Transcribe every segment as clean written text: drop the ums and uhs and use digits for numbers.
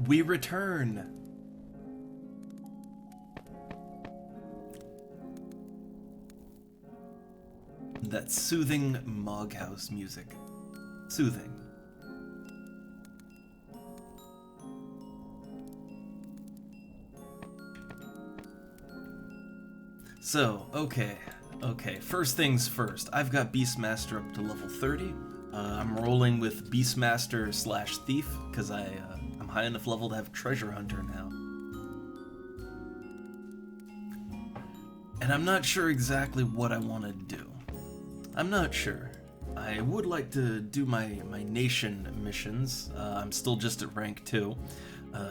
We return! That soothing Moghouse music. Soothing. So, okay, first things first. I've got Beastmaster up to level 30. I'm rolling with Beastmaster / Thief, because I'm high enough level to have Treasure Hunter now. And I'm not sure exactly what I want to do. I'm not sure. I would like to do my nation missions. I'm still just at rank 2.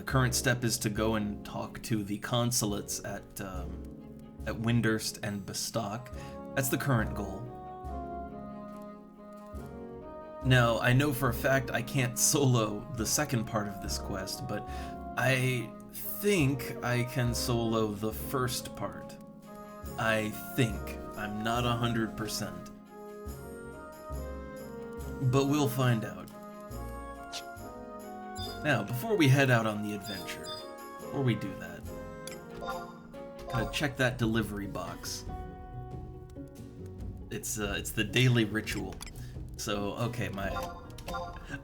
Current step is to go and talk to the consulates at Windurst and Bestock. That's the current goal. Now, I know for a fact I can't solo the second part of this quest, but I think I can solo the first part. I think. I'm not 100%. But we'll find out. Now, before we head out on the adventure, before we do that, gotta check that delivery box. It's the daily ritual. So, okay,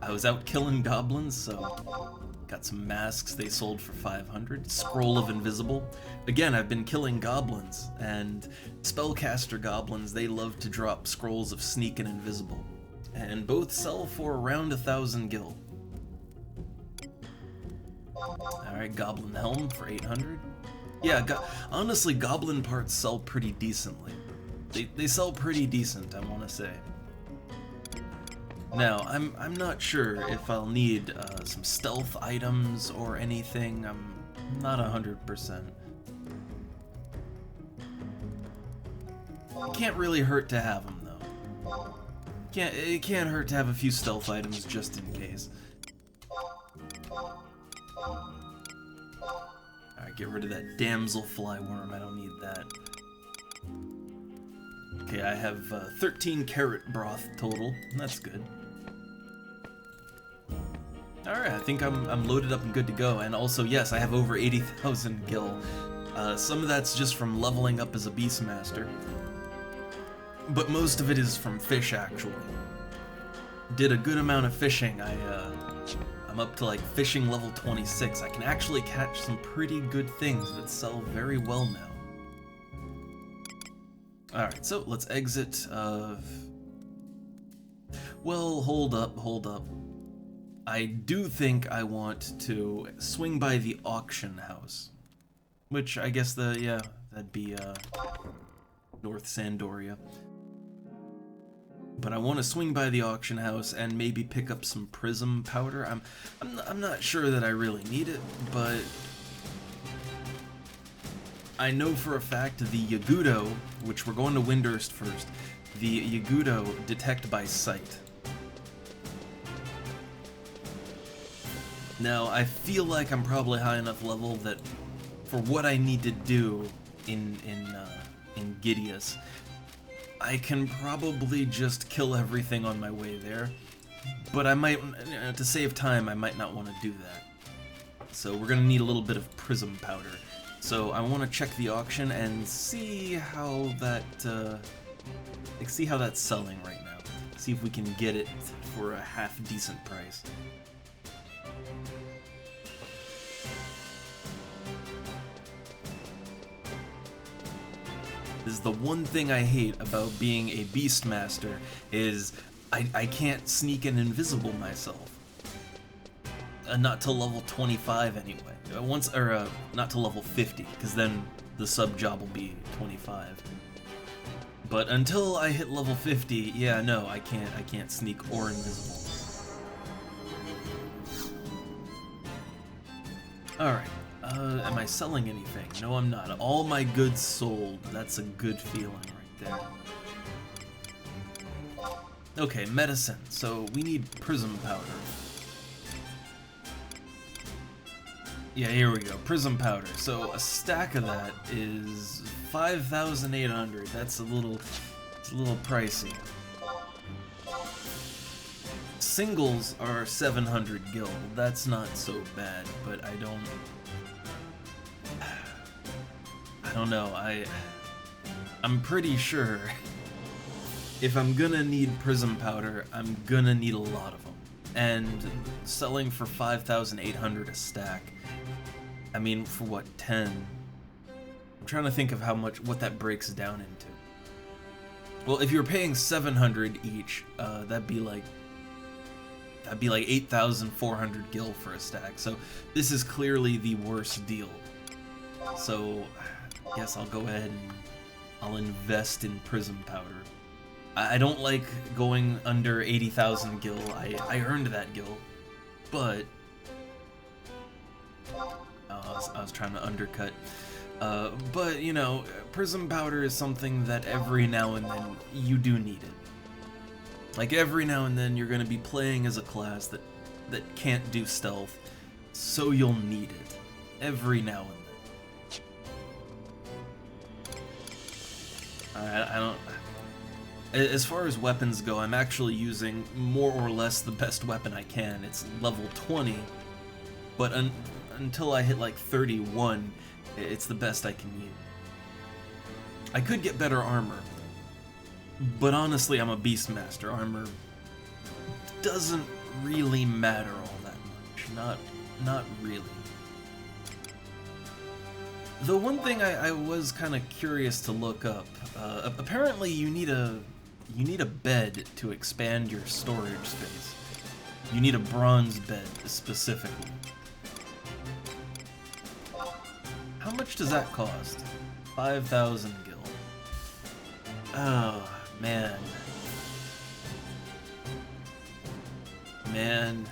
I was out killing goblins, so got some masks they sold for 500. Scroll of Invisible. Again, I've been killing goblins, and spellcaster goblins, they love to drop scrolls of Sneak and Invisible. And both sell for around 1,000 gil. Alright, Goblin Helm for 800. Yeah, honestly, goblin parts sell pretty decently. They sell pretty decent, I want to say. Now, I'm not sure if I'll need some stealth items or anything. I'm not 100%. It can't really hurt to have them, though. It can't hurt to have a few stealth items just in case. Alright, get rid of that damselfly worm. I don't need that. Okay, I have 13 carrot broth total. That's good. Alright, I think I'm loaded up and good to go. And also, yes, I have over 80,000 gil. Some of that's just from leveling up as a Beastmaster. But most of it is from fish, actually. Did a good amount of fishing. I'm up to like fishing level 26. I can actually catch some pretty good things that sell very well now. Alright, so let's exit. Well, hold up. I do think I want to swing by the auction house. Which I guess that'd be North Sandoria. But I want to swing by the auction house and maybe pick up some prism powder. I'm not sure that I really need it, but I know for a fact the Yagudo, which we're going to Windurst first, the Yagudo detect by sight. Now, I feel like I'm probably high enough level that for what I need to do in Gideus, I can probably just kill everything on my way there, but I might, to save time, I might not want to do that. So we're gonna need a little bit of prism powder. So I want to check the auction and see how that, see how that's selling right now. See if we can get it for a half decent price. This is the one thing I hate about being a Beastmaster, is I can't sneak and invisible myself. Not till level 25 anyway. Not till level 50, because then the sub job will be 25. But until I hit level 50, yeah, no, I can't sneak or invisible. Alright. Am I selling anything? No, I'm not. All my goods sold. That's a good feeling right there. Okay, medicine. So we need prism powder. Yeah, here we go. Prism powder. So a stack of that is 5,800. It's a little pricey. singles are 700 gil. That's not so bad, but I don't know. I'm pretty sure if I'm gonna need prism powder, I'm gonna need a lot of them. And selling for 5,800 a stack, I mean, for what, 10? I'm trying to think of what that breaks down into. Well, if you're paying 700 each, that'd be like 8,400 gil for a stack. So this is clearly the worst deal. So I guess I'll go ahead and I'll invest in prism powder. I don't like going under 80,000 gil. I earned that gil, but I was trying to undercut. But you know, prism powder is something that every now and then you do need it. Like every now and then you're going to be playing as a class that can't do stealth, so you'll need it every now and then. Alright, I don't. As far as weapons go, I'm actually using more or less the best weapon I can. It's level 20, but until I hit like 31, it's the best I can use. I could get better armor, but honestly, I'm a Beastmaster. Armor doesn't really matter all that much. Not really. The one thing I was kind of curious to look up, apparently you need a bed to expand your storage space. You need a bronze bed specifically. How much does that cost? 5,000 gil. Oh, man. Man,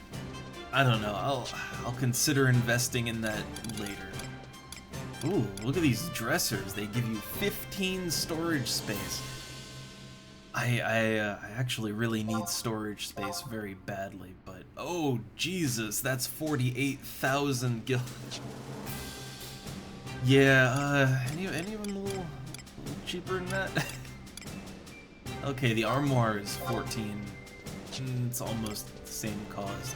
I don't know. I'll consider investing in that later. Ooh, look at these dressers. They give you 15 storage space. I actually really need storage space very badly, but oh Jesus, that's 48,000 gil. Yeah, any of them a little cheaper than that? Okay, the armoire is 14. It's almost the same cost.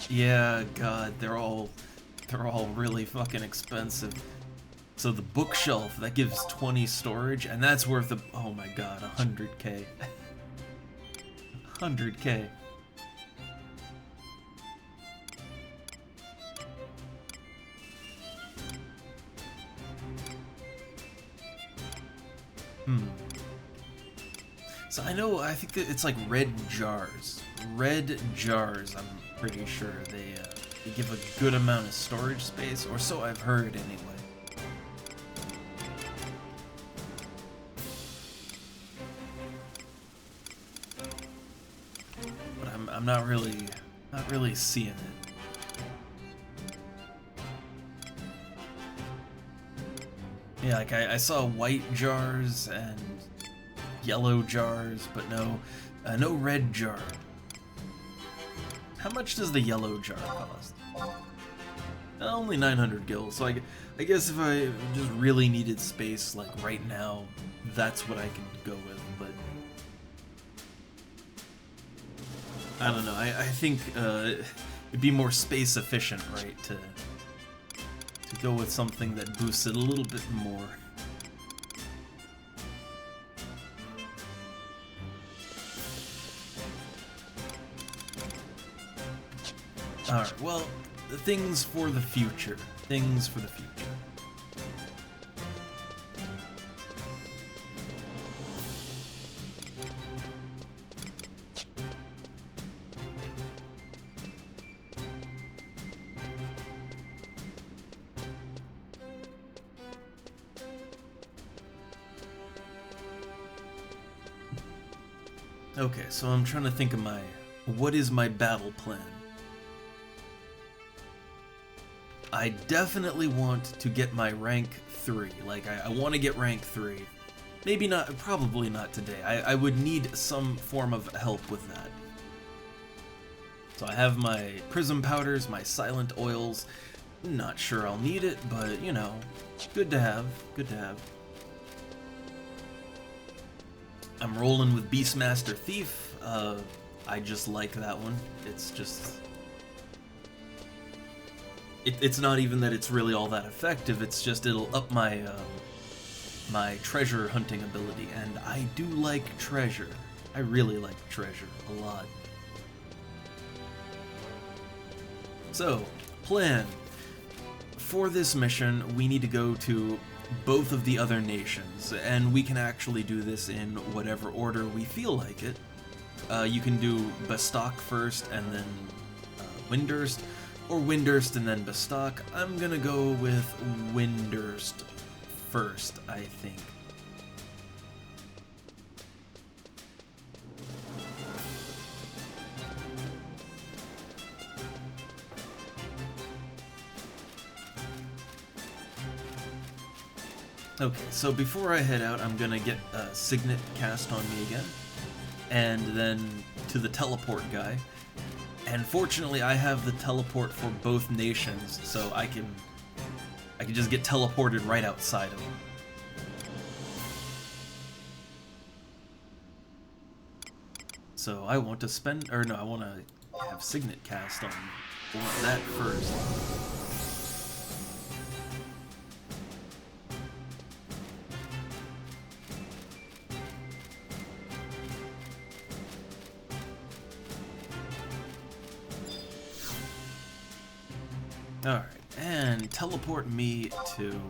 Yeah, God, they're all really fucking expensive. So the bookshelf, that gives 20 storage, and that's worth oh my god, 100k. 100k. So I think that it's like red jars. Red jars, I'm pretty sure. They give a good amount of storage space, or so I've heard anyway. But I'm not really seeing it. Yeah, like I saw white jars and yellow jars, but no red jar. How much does the yellow jar cost? Only 900 gil, so I guess if I just really needed space, like right now, that's what I can go with, but I don't know, I think it'd be more space efficient, right, to go with something that boosts it a little bit more. Alright, well, things for the future. Things for the future. Okay, so I'm trying to think of what is my battle plan? I definitely want to get my rank 3. Like, I want to get rank 3. Maybe not, probably not today. I would need some form of help with that. So I have my prism powders, my silent oils. Not sure I'll need it, but, you know, good to have. Good to have. I'm rolling with Beastmaster Thief. I just like that one. It's just... It's not even that it's really all that effective, it's just it'll up my, my treasure hunting ability, and I do like treasure. I really like treasure a lot. So, plan. For this mission, we need to go to both of the other nations, and we can actually do this in whatever order we feel like it. You can do Bastok first, and then Windurst, or Windurst and then Bastok. I'm gonna go with Windurst first, I think. Okay, so before I head out, I'm gonna get a Signet cast on me again, and then to the teleport guy. And fortunately, I have the teleport for both nations, so I can just get teleported right outside of them. So I want to spend, or no, I want to have Signet cast on me. I want that first. Alright, and teleport me to...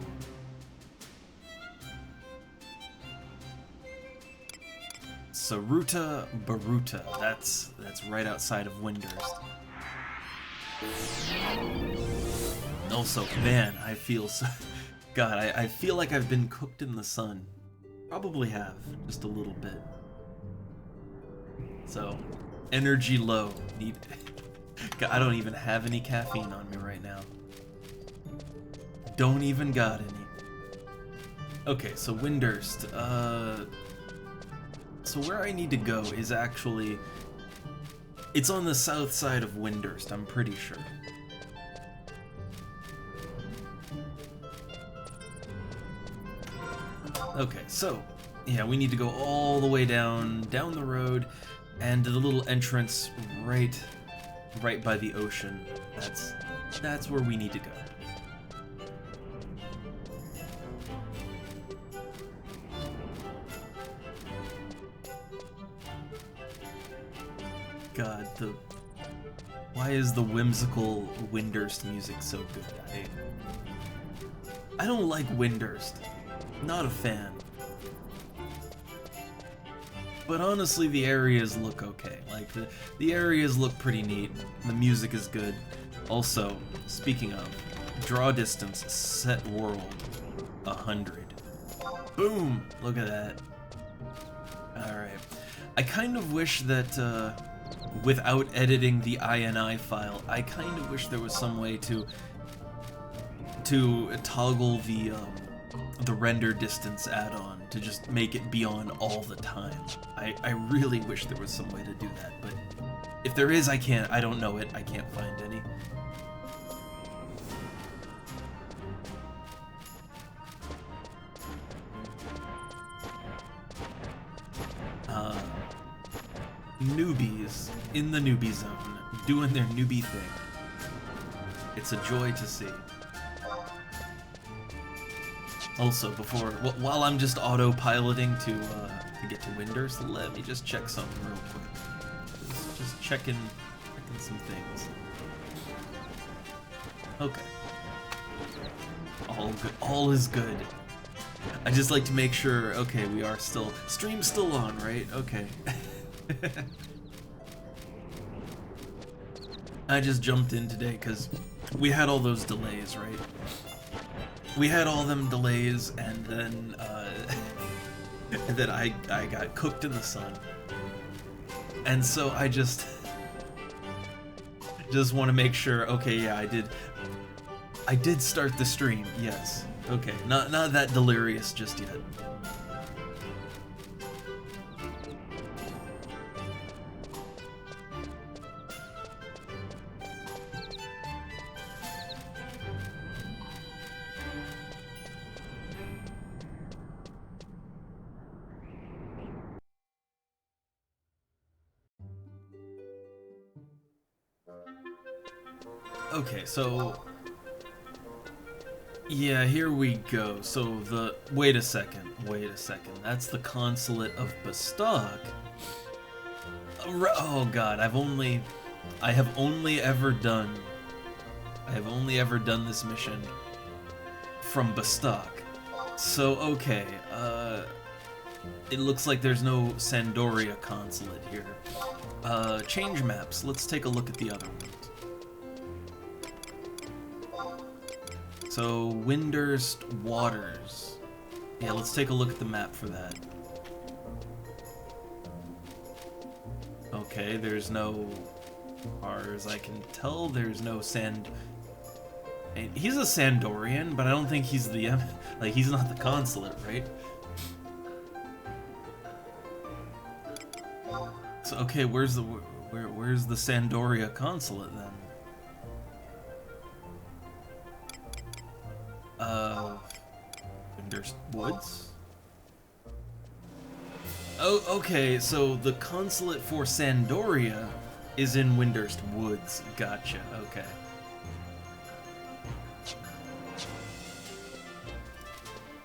Saruta Baruta. That's right outside of Windurst. Also, man, I feel so... God, I feel like I've been cooked in the sun. Probably have, just a little bit. So, energy low. Need... God, I don't even have any caffeine on me right now. Don't even got any. Okay, so Windurst. So where I need to go is actually... It's on the south side of Windurst, I'm pretty sure. Okay, so... Yeah, we need to go all the way down the road, and to the little entrance right by the ocean. That's where we need to go. God, why is the whimsical Windurst music so good? I don't like Windurst. Not a fan. But honestly, the areas look okay. Like, the areas look pretty neat. The music is good. Also, speaking of, draw distance, set world, 100. Boom! Look at that. Alright. I kind of wish that, without editing the INI file, I kind of wish there was some way to toggle the render distance add-on to just make it be on all the time. I really wish there was some way to do that, but if there is, I don't know it. I can't find any. Newbies in the newbie zone, doing their newbie thing. It's a joy to see. Also, while I'm just auto-piloting to get to Windurst, let me just check something real quick. Just checking some things. Okay. All good. All is good. I just like to make sure. Okay, we are still. Stream's still on, right? Okay. I just jumped in today because we had all those delays, right? We had all them delays, and then and then I got cooked in the sun, and so I just want to make sure. Okay, yeah, I did start the stream. Yes. Okay, not that delirious just yet. Okay, so... Yeah, here we go. So the... Wait a second. That's the consulate of Bastok. Oh god, I have only ever done this mission from Bastok. So, okay, it looks like there's no Sandoria consulate here. Change maps. Let's take a look at the other ones. So, Windurst Waters. Yeah, let's take a look at the map for that. Okay, there's no... As far as I can tell, there's no Sand... He's a Sandorian, but I don't think he's the... Like, he's not the consulate, right? So, okay, where's the Sandoria consulate, then? Windurst Woods? Oh, okay, so the consulate for Sandoria is in Windurst Woods. Gotcha, okay.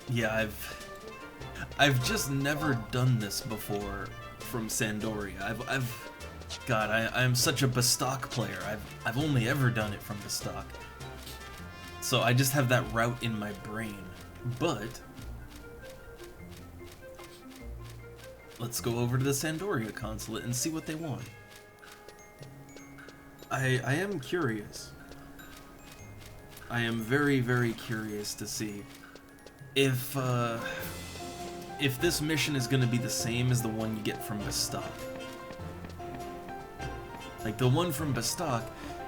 Yeah, I've just never done this before from Sandoria. God, I'm such a Bastok player. I've only ever done it from Bastok. So I just have that route in my brain. But let's go over to the Sandoria consulate and see what they want. I am curious. I am very, very curious to see if this mission is going to be the same as the one you get from Bastok. Like, the one from Bastok,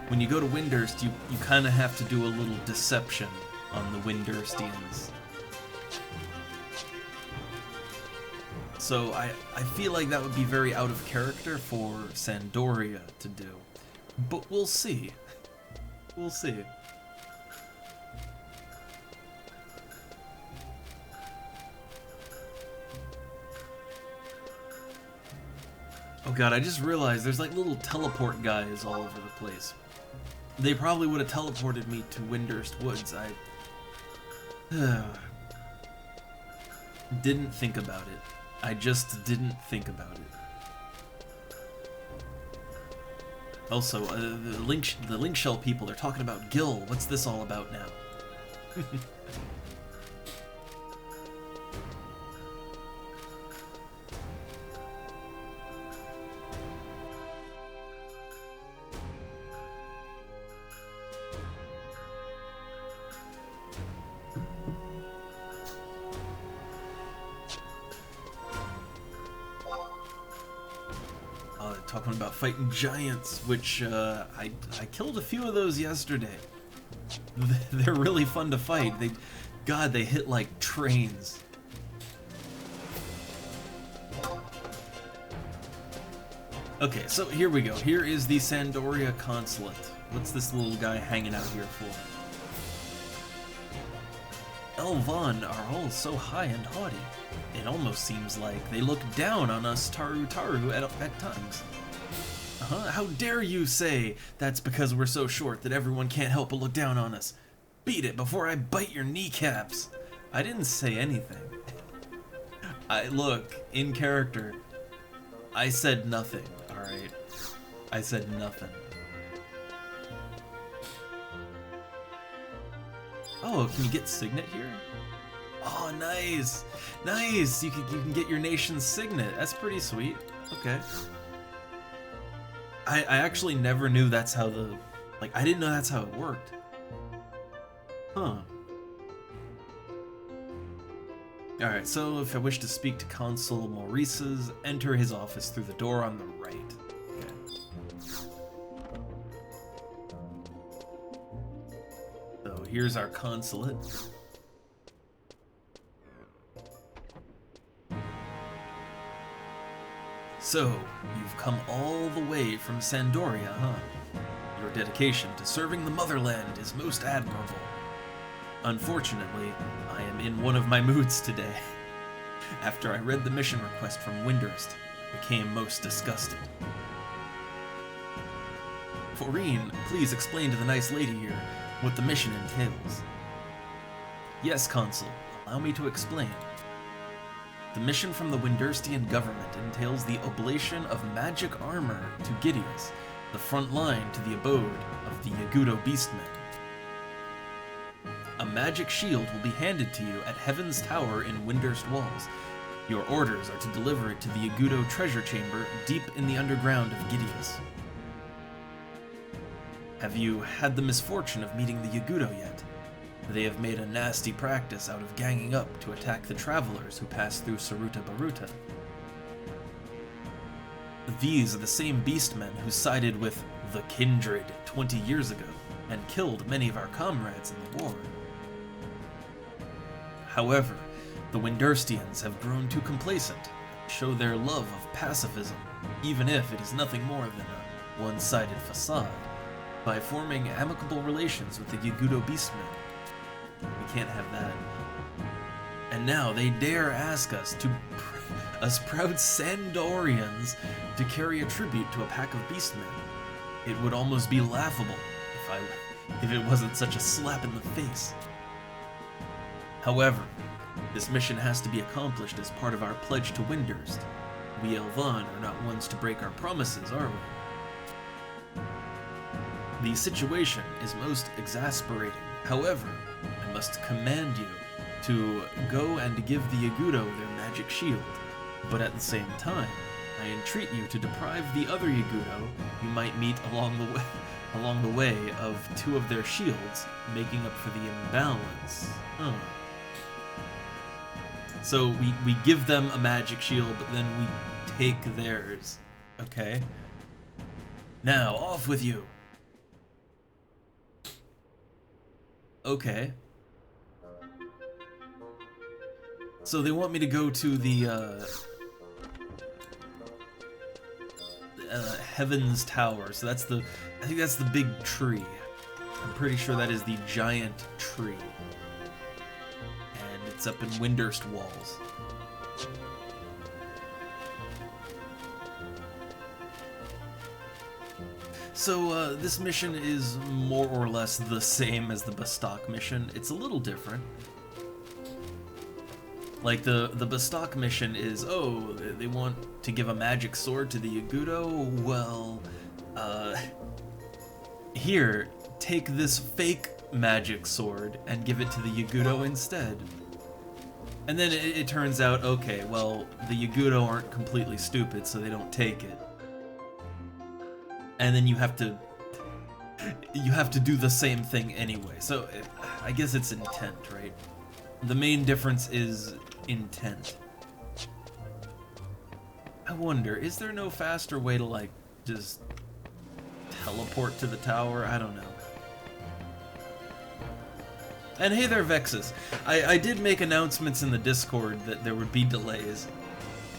when you go to Windurst, you kind of have to do a little deception on the Windurstians. So I feel like that would be very out of character for Sandoria to do. But we'll see. We'll see. Oh god, I just realized there's like little teleport guys all over the place. They probably would have teleported me to Windurst Woods. I didn't think about it. I just didn't think about it. Also, the Link Shell people, they're talking about Gil. What's this all about now? Talking about fighting giants, which I killed a few of those yesterday. They're really fun to fight. They hit like trains. Okay, so here we go. Here is the Sandoria consulate. What's this little guy hanging out here for? Elvan are all so high and haughty. It almost seems like they look down on us Taru at times. How dare you say that's because we're so short that everyone can't help but look down on us? Beat it before I bite your kneecaps. I didn't say anything. Look, in character, I said nothing, alright? I said nothing. Oh, can you get signet here? Oh, nice! Nice! You can get your nation's signet. That's pretty sweet. Okay. I actually never knew that's how I didn't know that's how it worked. Huh. Alright, so if I wish to speak to Consul Maurice's, enter his office through the door on the right. Okay. So here's our consulate. So, you've come all the way from Sandoria, huh? Your dedication to serving the motherland is most admirable. Unfortunately, I am in one of my moods today. After I read the mission request from Windurst, I became most disgusted. Corrine, please explain to the nice lady here what the mission entails. Yes, Consul. Allow me to explain. The mission from the Windurstian government entails the oblation of magic armor to Gideus, the front line to the abode of the Yagudo Beastmen. A magic shield will be handed to you at Heaven's Tower in Windurst Walls. Your orders are to deliver it to the Yagudo treasure chamber deep in the underground of Gideus. Have you had the misfortune of meeting the Yagudo yet? They have made a nasty practice out of ganging up to attack the travelers who pass through Saruta Baruta. These are the same beastmen who sided with the Kindred 20 years ago and killed many of our comrades in the war. However, the Windurstians have grown too complacent, show their love of pacifism, even if it is nothing more than a one-sided facade, by forming amicable relations with the Yagudo beastmen. We can't have that. And now they dare ask us proud Sandorians to carry a tribute to a pack of beastmen. It would almost be laughable if it wasn't such a slap in the face. However, this mission has to be accomplished as part of our pledge to Windurst. We Elvan are not ones to break our promises, are we? The situation is most exasperating. However, I must command you to go and give the Yagudo their magic shield, but at the same time, I entreat you to deprive the other Yagudo you might meet along the way of 2 of their shields, making up for the imbalance. So we give them a magic shield, but then we take theirs. Okay. Now, off with you! Okay. So they want me to go to the, Heaven's Tower. So that's I think that's the big tree. I'm pretty sure that is the giant tree. And it's up in Windurst Walls. So, this mission is more or less the same as the Bastok mission. It's a little different. Like, the Bastok mission is, oh, they want to give a magic sword to the Yagudo? Well, here, take this fake magic sword and give it to the Yagudo instead. And then it turns out, okay, well, the Yagudo aren't completely stupid, so they don't take it. And then you have to do the same thing anyway. So I guess it's intent, right? The main difference is intent. I wonder, is there no faster way to, like, just teleport to the tower? I don't know. And hey there, Vexus. I did make announcements in the Discord that there would be delays.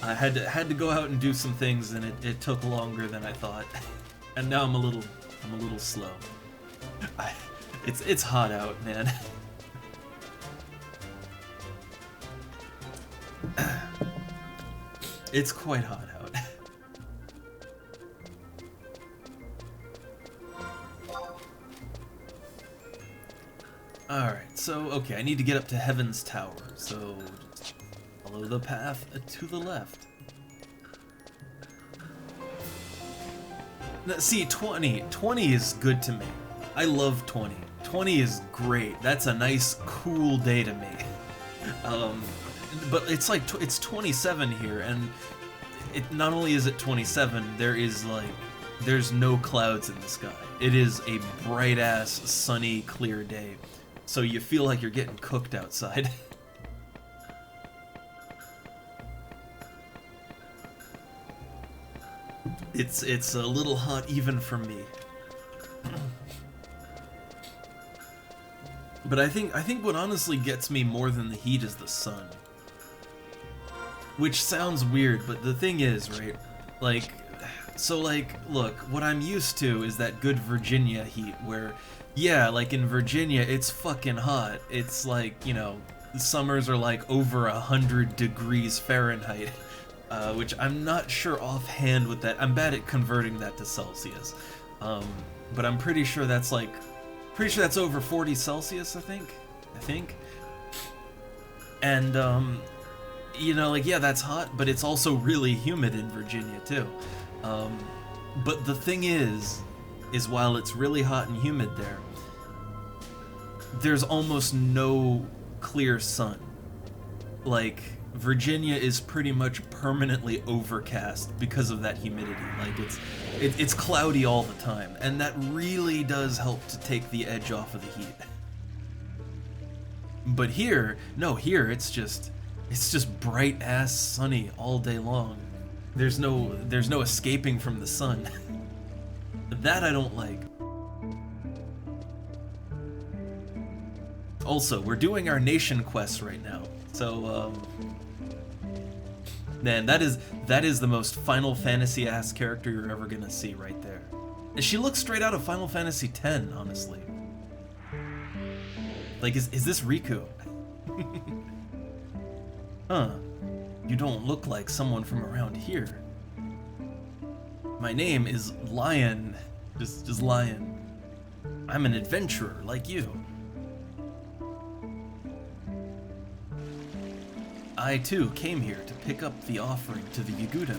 I had to go out and do some things, and it took longer than I thought. And now I'm a little slow. It's hot out, man. It's quite hot out. Alright, so, okay, I need to get up to Heaven's Tower, so just follow the path to the left. Now, see, 20 is good to me. I love 20. 20 is great. That's a nice, cool day to me. But it's like, it's 27 here, and not only is it 27, there's no clouds in the sky. It is a bright-ass, sunny, clear day. So you feel like you're getting cooked outside. It's a little hot even for me. But I think what honestly gets me more than the heat is the sun. Which sounds weird, but the thing is, right? Like, so like, look, what I'm used to is that good Virginia heat where, yeah, like in Virginia, it's fucking hot. It's like, you know, the summers are like over 100 degrees Fahrenheit. Which I'm not sure offhand with that. I'm bad at converting that to Celsius. But I'm pretty sure that's like, over 40 Celsius, I think. And, you know, like, yeah, that's hot, but it's also really humid in Virginia, too. But the thing is while it's really hot and humid there, there's almost no clear sun. Like, Virginia is pretty much permanently overcast because of that humidity. Like, it's cloudy all the time, and that really does help to take the edge off of the heat. But here, no, here it's just bright ass sunny all day long. There's no escaping from the sun. That I don't like. Also, we're doing our nation quests right now. So, man, that is the most Final Fantasy ass character you're ever gonna see right there. She looks straight out of Final Fantasy X, honestly. Like, is this Riku? Huh. You don't look like someone from around here. My name is Lion. Just Lion. I'm an adventurer like you. I too came here to pick up the offering to the Yagudo.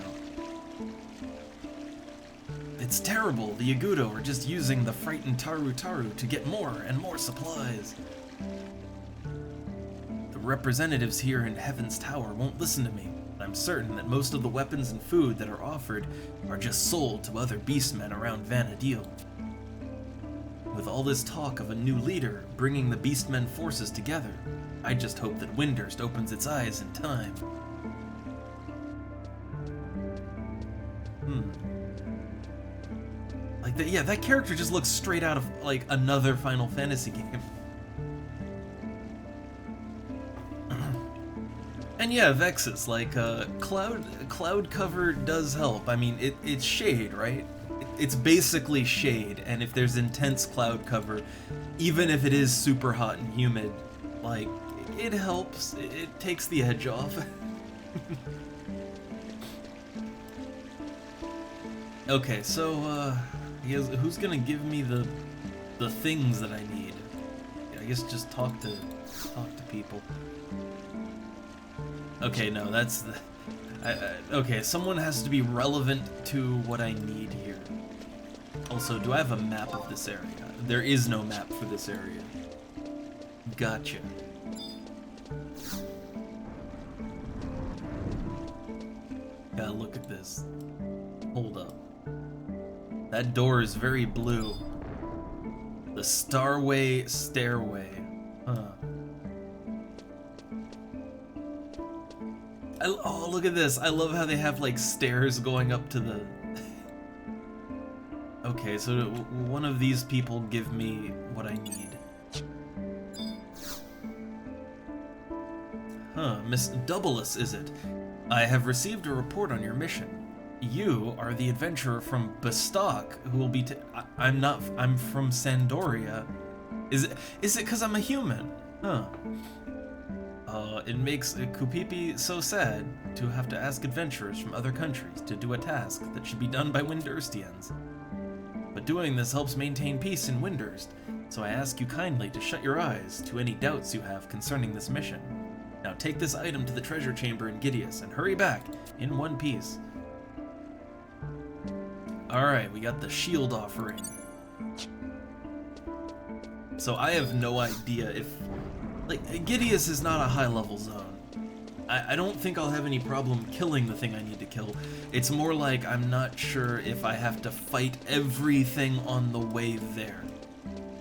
It's terrible, the Yagudo are just using the frightened Taru to get more and more supplies. The representatives here in Heaven's Tower won't listen to me. I'm certain that most of the weapons and food that are offered are just sold to other beastmen around Vana'diel. With all this talk of a new leader bringing the beastmen forces together, I just hope that Windurst opens its eyes in time. Like, that character just looks straight out of, like, another Final Fantasy game. And yeah, Vexus, like, cloud cover does help. I mean, it's shade, right? It's basically shade, and if there's intense cloud cover, even if it is super hot and humid, like, it helps. It takes the edge off. Okay, so, who's gonna give me the things that I need? I guess just talk to people. Okay, no, that's the... okay, someone has to be relevant to what I need here. Also, do I have a map of this area? There is no map for this area. Gotcha. Gotta look at this. Hold up. That door is very blue. The Starway Stairway. Huh. Oh, look at this. I love how they have, like, stairs going up to the... Okay, so one of these people give me what I need. Huh, Miss Doubleus, is it? I have received a report on your mission. You are the adventurer from Bastock who will be I'm from Sandoria. Is it because I'm a human? Huh. It makes Kupipi so sad to have to ask adventurers from other countries to do a task that should be done by Windurstians. But doing this helps maintain peace in Windurst, so I ask you kindly to shut your eyes to any doubts you have concerning this mission. Now take this item to the treasure chamber in Gideus and hurry back in one piece. Alright, we got the shield offering. So I have no idea if... Like, Gideus is not a high-level zone. I don't think I'll have any problem killing the thing I need to kill. It's more like I'm not sure if I have to fight everything on the way there.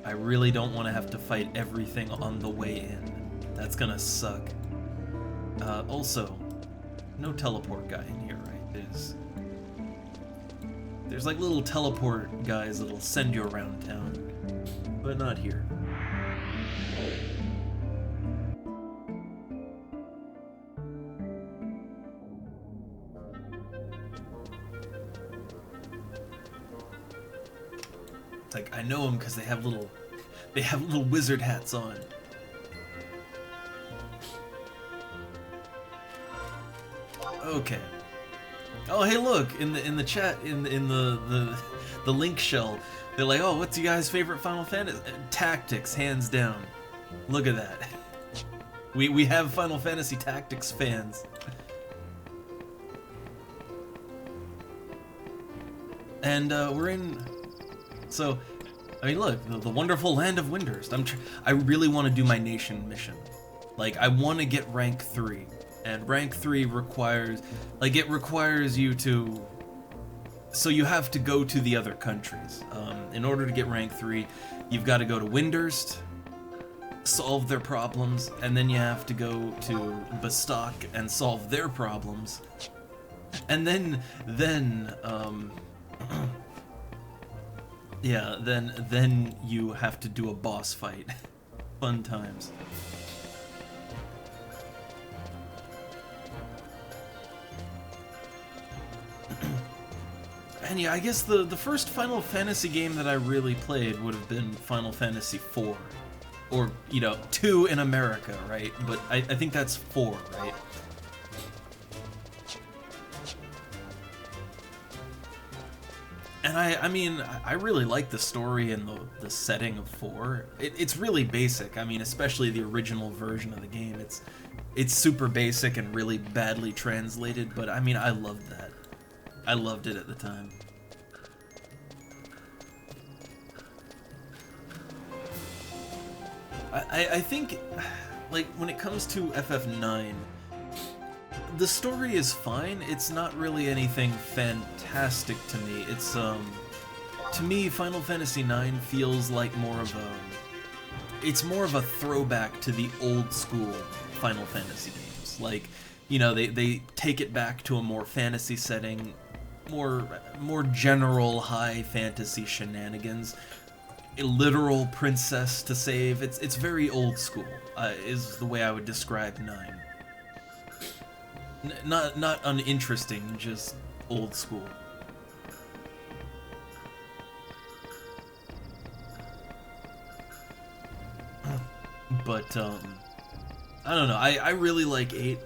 I really don't want to have to fight everything on the way in. That's gonna suck. Also, no teleport guy in here, right? There's like little teleport guys that'll send you around town, but not here. It's like, I know them because they have little wizard hats on. Okay. Oh, hey, look, in the chat, in the the Link shell. They're like, oh, what's you guys' favorite Final Fantasy? Tactics, hands down. Look at that. We have Final Fantasy Tactics fans. And we're in... So, I mean, look, the wonderful land of Windhurst. I really want to do my nation mission. Like, I want to get rank 3. And rank 3 requires... Like, it requires you to... So you have to go to the other countries. In order to get rank 3, you've got to go to Windhurst, solve their problems, and then you have to go to Bastok and solve their problems. And then yeah, then you have to do a boss fight. Fun times. And yeah, I guess the first Final Fantasy game that I really played would have been Final Fantasy IV. Or, you know, 2 in America, right? But I think that's 4, right? And I mean, I really like the story and the setting of 4. It's really basic. I mean, especially the original version of the game. It's super basic and really badly translated, but I mean, I loved that. I loved it at the time. I think, like, when it comes to FF9, the story is fine. It's not really anything fantastic to me. It's, to me, Final Fantasy IX feels like more of a... It's more of a throwback to the old school Final Fantasy games. Like, you know, they take it back to a more fantasy setting, more general high fantasy shenanigans. A literal princess to save. It's very old school, is the way I would describe 9. Not uninteresting, just old school. But I don't know. I really like 8.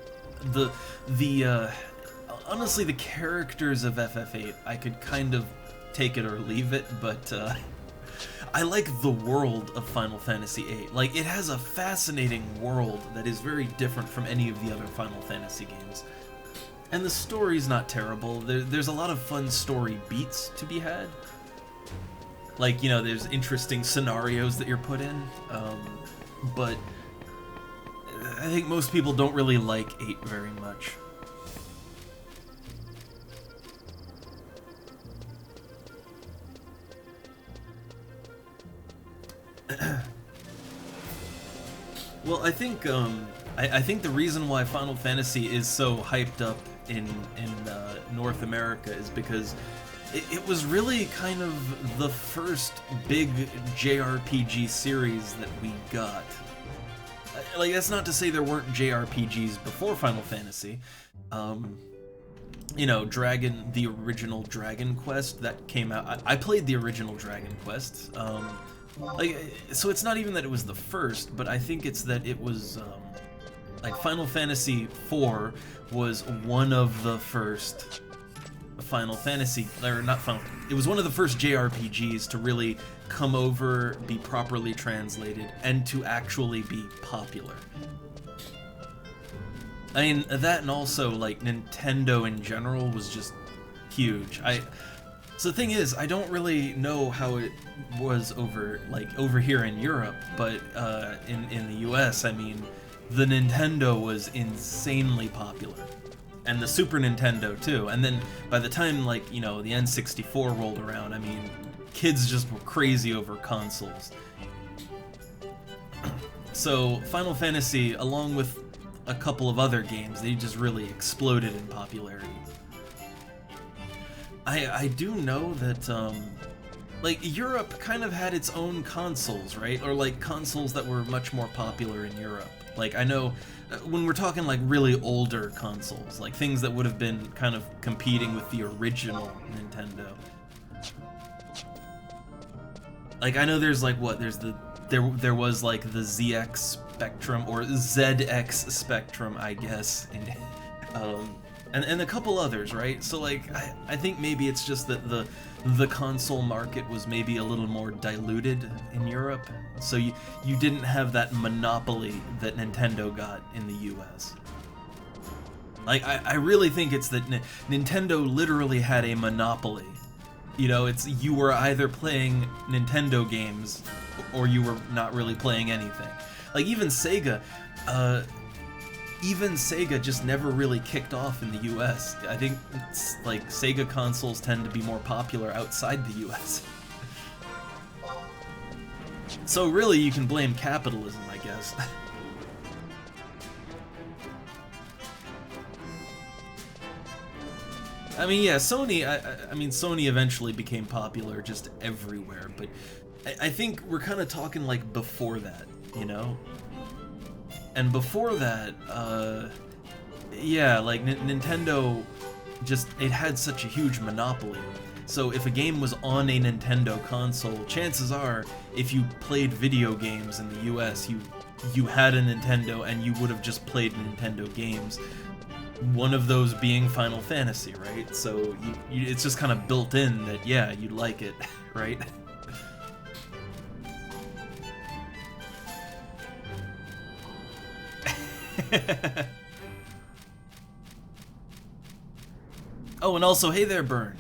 Honestly, the characters of FF8, I could kind of take it or leave it, but I like the world of Final Fantasy VIII. Like, it has a fascinating world that is very different from any of the other Final Fantasy games. And the story's not terrible. There's a lot of fun story beats to be had. Like, you know, there's interesting scenarios that you're put in. But I think most people don't really like 8 very much. Well, I think the reason why Final Fantasy is so hyped up in North America is because it was really kind of the first big JRPG series that we got. Like, that's not to say there weren't JRPGs before Final Fantasy. You know, the original Dragon Quest that came out. I played the original Dragon Quest. Like, so it's not even that it was the first, but I think it's that it was, like, Final Fantasy IV was one of the first Final Fantasy, or not Final, it was one of the first JRPGs to really come over, be properly translated, and to actually be popular. I mean, that and also, like, Nintendo in general was just huge. So the thing is, I don't really know how it was over here in Europe, but in the US, I mean, the Nintendo was insanely popular. And the Super Nintendo too. And then by the time, like, you know, the N64 rolled around, I mean, kids just were crazy over consoles. So Final Fantasy, along with a couple of other games, they just really exploded in popularity. I do know that, like, Europe kind of had its own consoles, right? Or, like, consoles that were much more popular in Europe. Like, I know, when we're talking, like, really older consoles, like, things that would have been kind of competing with the original Nintendo. Like, I know there's, like, what, there was, like, the ZX Spectrum, or ZX Spectrum, I guess, and a couple others, right? So like I think maybe it's just that the console market was maybe a little more diluted in Europe, so you didn't have that monopoly that Nintendo got in the US. Like I really think it's that Nintendo literally had a monopoly. You know, it's you were either playing Nintendo games or you were not really playing anything. Like even Sega just never really kicked off in the US. I think it's like Sega consoles tend to be more popular outside the US. So really you can blame capitalism, I guess. I mean, yeah, Sony, I mean, Sony eventually became popular just everywhere, but I think we're kind of talking like before that, you know? And before that, yeah, like Nintendo just, it had such a huge monopoly. So if a game was on a Nintendo console, chances are, if you played video games in the US, you had a Nintendo and you would have just played Nintendo games. One of those being Final Fantasy, right? So it's just kind of built in that, yeah, you like it, right? Oh, and also, hey there, Burn.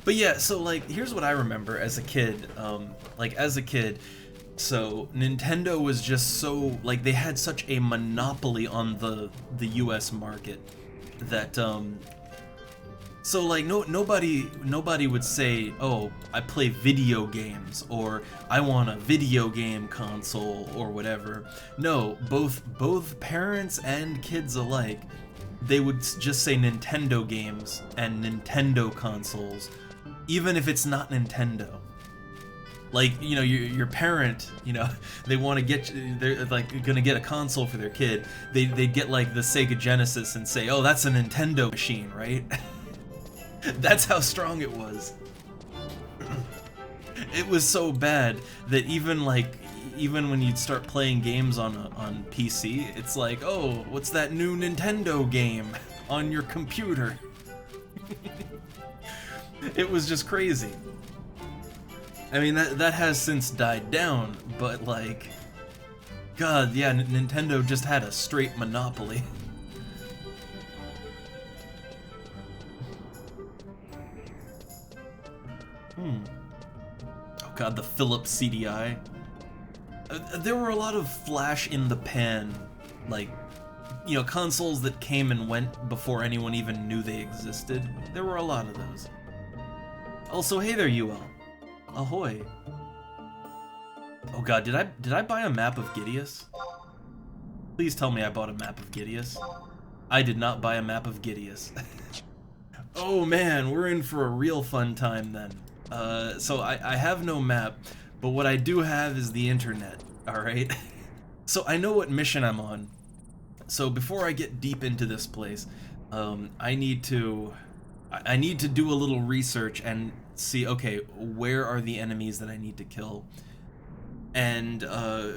But yeah, so like, here's what I remember as a kid. So Nintendo was just so, like, they had such a monopoly on the US market that so like nobody would say, oh, I play video games, or I want a video game console, or whatever. No, both parents and kids alike, they would just say Nintendo games and Nintendo consoles, even if it's not Nintendo. Like, you know, your parent, you know, they want to get, they're like gonna get a console for their kid. They'd get like the Sega Genesis and say, oh, that's a Nintendo machine, right? That's how strong it was. It was so bad that even when you'd start playing games on PC, it's like, oh, what's that new Nintendo game on your computer? It was just crazy. I mean, that has since died down, but like, God, yeah, Nintendo just had a straight monopoly. Oh God, the Philips CDI. There were a lot of flash in the pan, like, you know, consoles that came and went before anyone even knew they existed. There were a lot of those. Also, hey there, UL. Ahoy. Oh God, did I buy a map of Gideus? Please tell me I bought a map of Gideus. I did not buy a map of Gideus. Oh man, we're in for a real fun time then. So I have no map, but what I do have is the internet, alright? So I know what mission I'm on. So before I get deep into this place, I need to do a little research and see, okay, where are the enemies that I need to kill? And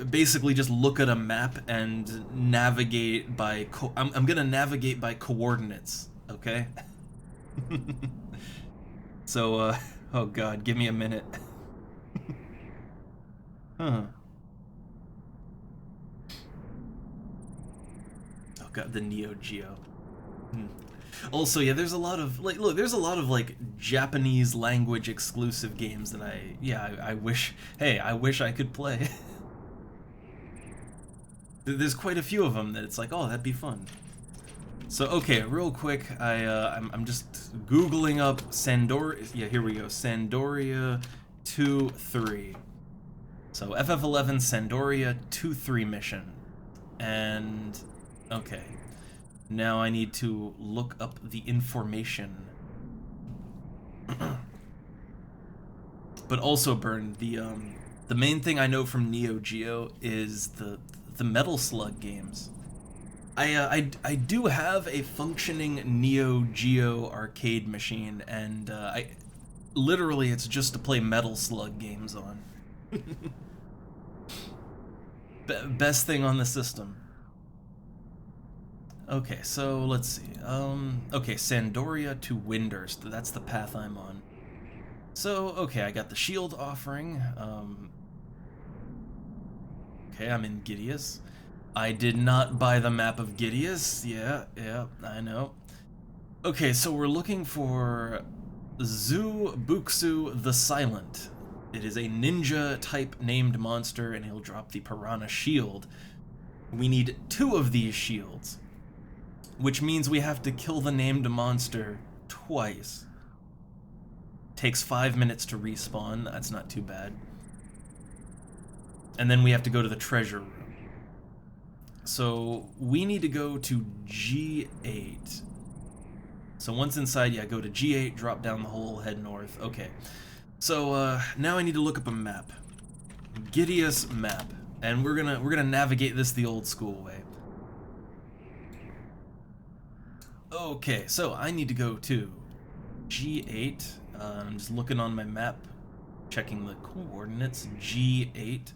basically just look at a map and navigate by, I'm gonna navigate by coordinates, okay? So, oh God, give me a minute. Huh. Oh God, the Neo Geo. Also, yeah, there's a lot of, like, look, there's a lot of, like, Japanese language exclusive games that I wish, hey, I wish I could play. There's quite a few of them that it's like, oh, that'd be fun. So, okay, real quick, I'm just Googling up Sandoria, yeah, here we go, Sandoria 2-3. So, FF11 Sandoria 2-3 mission. And, okay. Now I need to look up the information. But also, Burn, the main thing I know from Neo Geo is the Metal Slug games. I do have a functioning Neo Geo arcade machine, and literally it's just to play Metal Slug games on. Best thing on the system. Okay, so let's see. Okay, Sandoria to Windurst. That's the path I'm on. So, okay, I got the shield offering. Okay, I'm in Gideus. I did not buy the map of Gideus. Yeah, I know. Okay, so we're looking for Zu Buxu the Silent. It is a ninja type named monster, and he'll drop the Piranha Shield. We need 2 of these shields, which means we have to kill the named monster twice. Takes 5 minutes to respawn, that's not too bad. And then we have to go to the treasure room. So we need to go to G8. So once inside, yeah, go to G8, drop down the hole, head north. Okay. So now I need to look up a map. Gideus map. And we're gonna navigate this the old school way. Okay, so I need to go to G8. I'm just looking on my map, checking the coordinates. G8.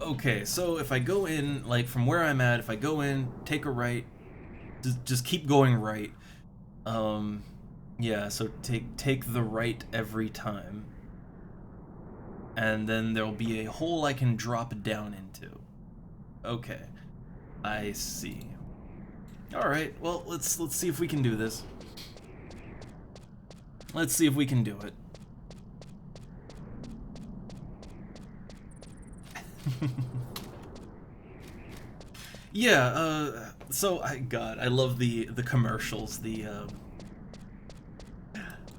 Okay, so if I go in, like from where I'm at, if I go in, take a right, just keep going right. Yeah, so take the right every time. And then there'll be a hole I can drop down into. Okay, I see. All right, well, let's see if we can do this. Let's see if we can do it. Yeah, so God, I love the commercials.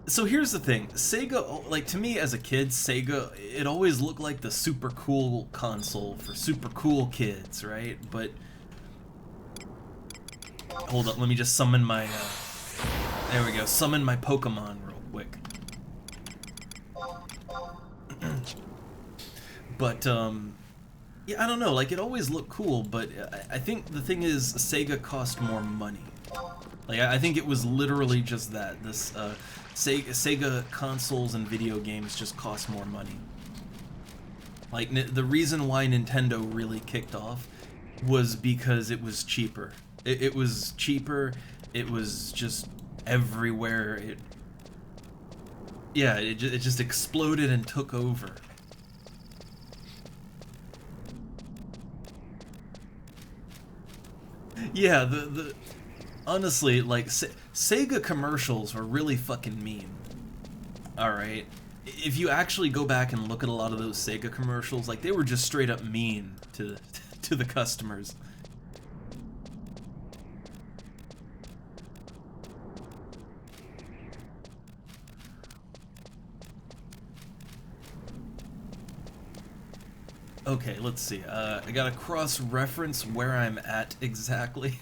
So here's the thing, Sega, like to me as a kid, Sega, it always looked like the super cool console for super cool kids, right? But hold up, let me just summon my, there we go, summon my Pokemon real quick. But, yeah, I don't know, like, it always looked cool, but I think the thing is, Sega cost more money. Like, I think it was literally just that. This, Sega consoles and video games just cost more money. Like, the reason why Nintendo really kicked off was because it was cheaper. It was cheaper, it was just everywhere, yeah, it just exploded and took over. Yeah, honestly, like, Sega commercials were really fucking mean. Alright? If you actually go back and look at a lot of those Sega commercials, like, they were just straight up mean to the customers. Okay, let's see. I gotta cross-reference where I'm at exactly.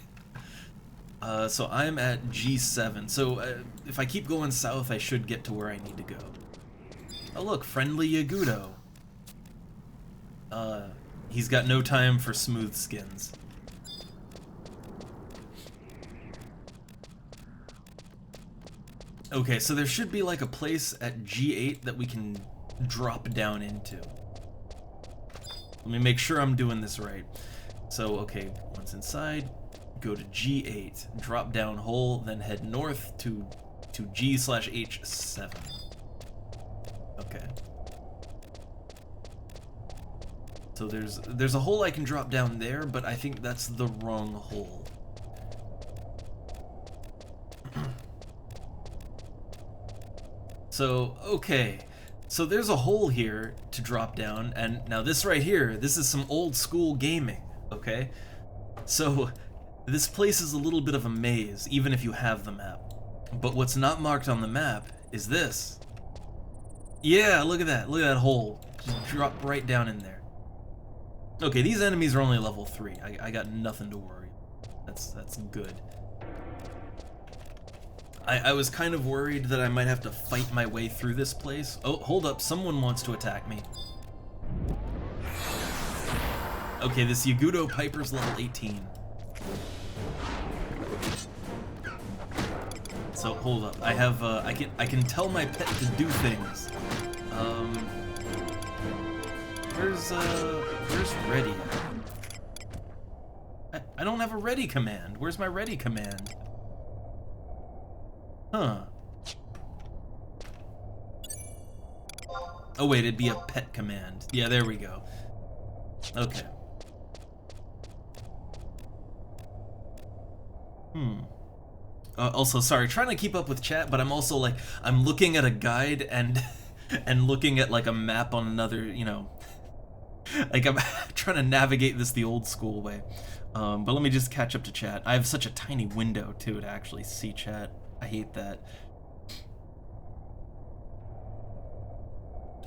So I'm at G7. So if I keep going south, I should get to where I need to go. Oh look, friendly Yagudo. He's got no time for smooth skins. Okay, so there should be like a place at G8 that we can drop down into. Let me make sure I'm doing this right. So, okay, once inside, go to G8, drop down hole, then head north to G/H7. Okay. So there's a hole I can drop down there, but I think that's the wrong hole. So, okay. So there's a hole here to drop down, and now this right here, this is some old school gaming, okay? So this place is a little bit of a maze, even if you have the map. But what's not marked on the map is this. Yeah, look at that hole. Just drop right down in there. Okay, these enemies are only level 3. I got nothing to worry. That's good. I was kind of worried that I might have to fight my way through this place. Oh, hold up, someone wants to attack me. Okay, this Yagudo Piper's level 18. So hold up, I have I can tell my pet to do things. Where's Reddy? I don't have a ready command. Where's my ready command? Huh. Oh wait, it'd be a pet command. Yeah, there we go. Okay. Also, sorry, trying to keep up with chat, but I'm also like, I'm looking at a guide and and looking at like a map on another, you know, like I'm trying to navigate this the old school way. But let me just catch up to chat. I have such a tiny window too to actually see chat. I hate that.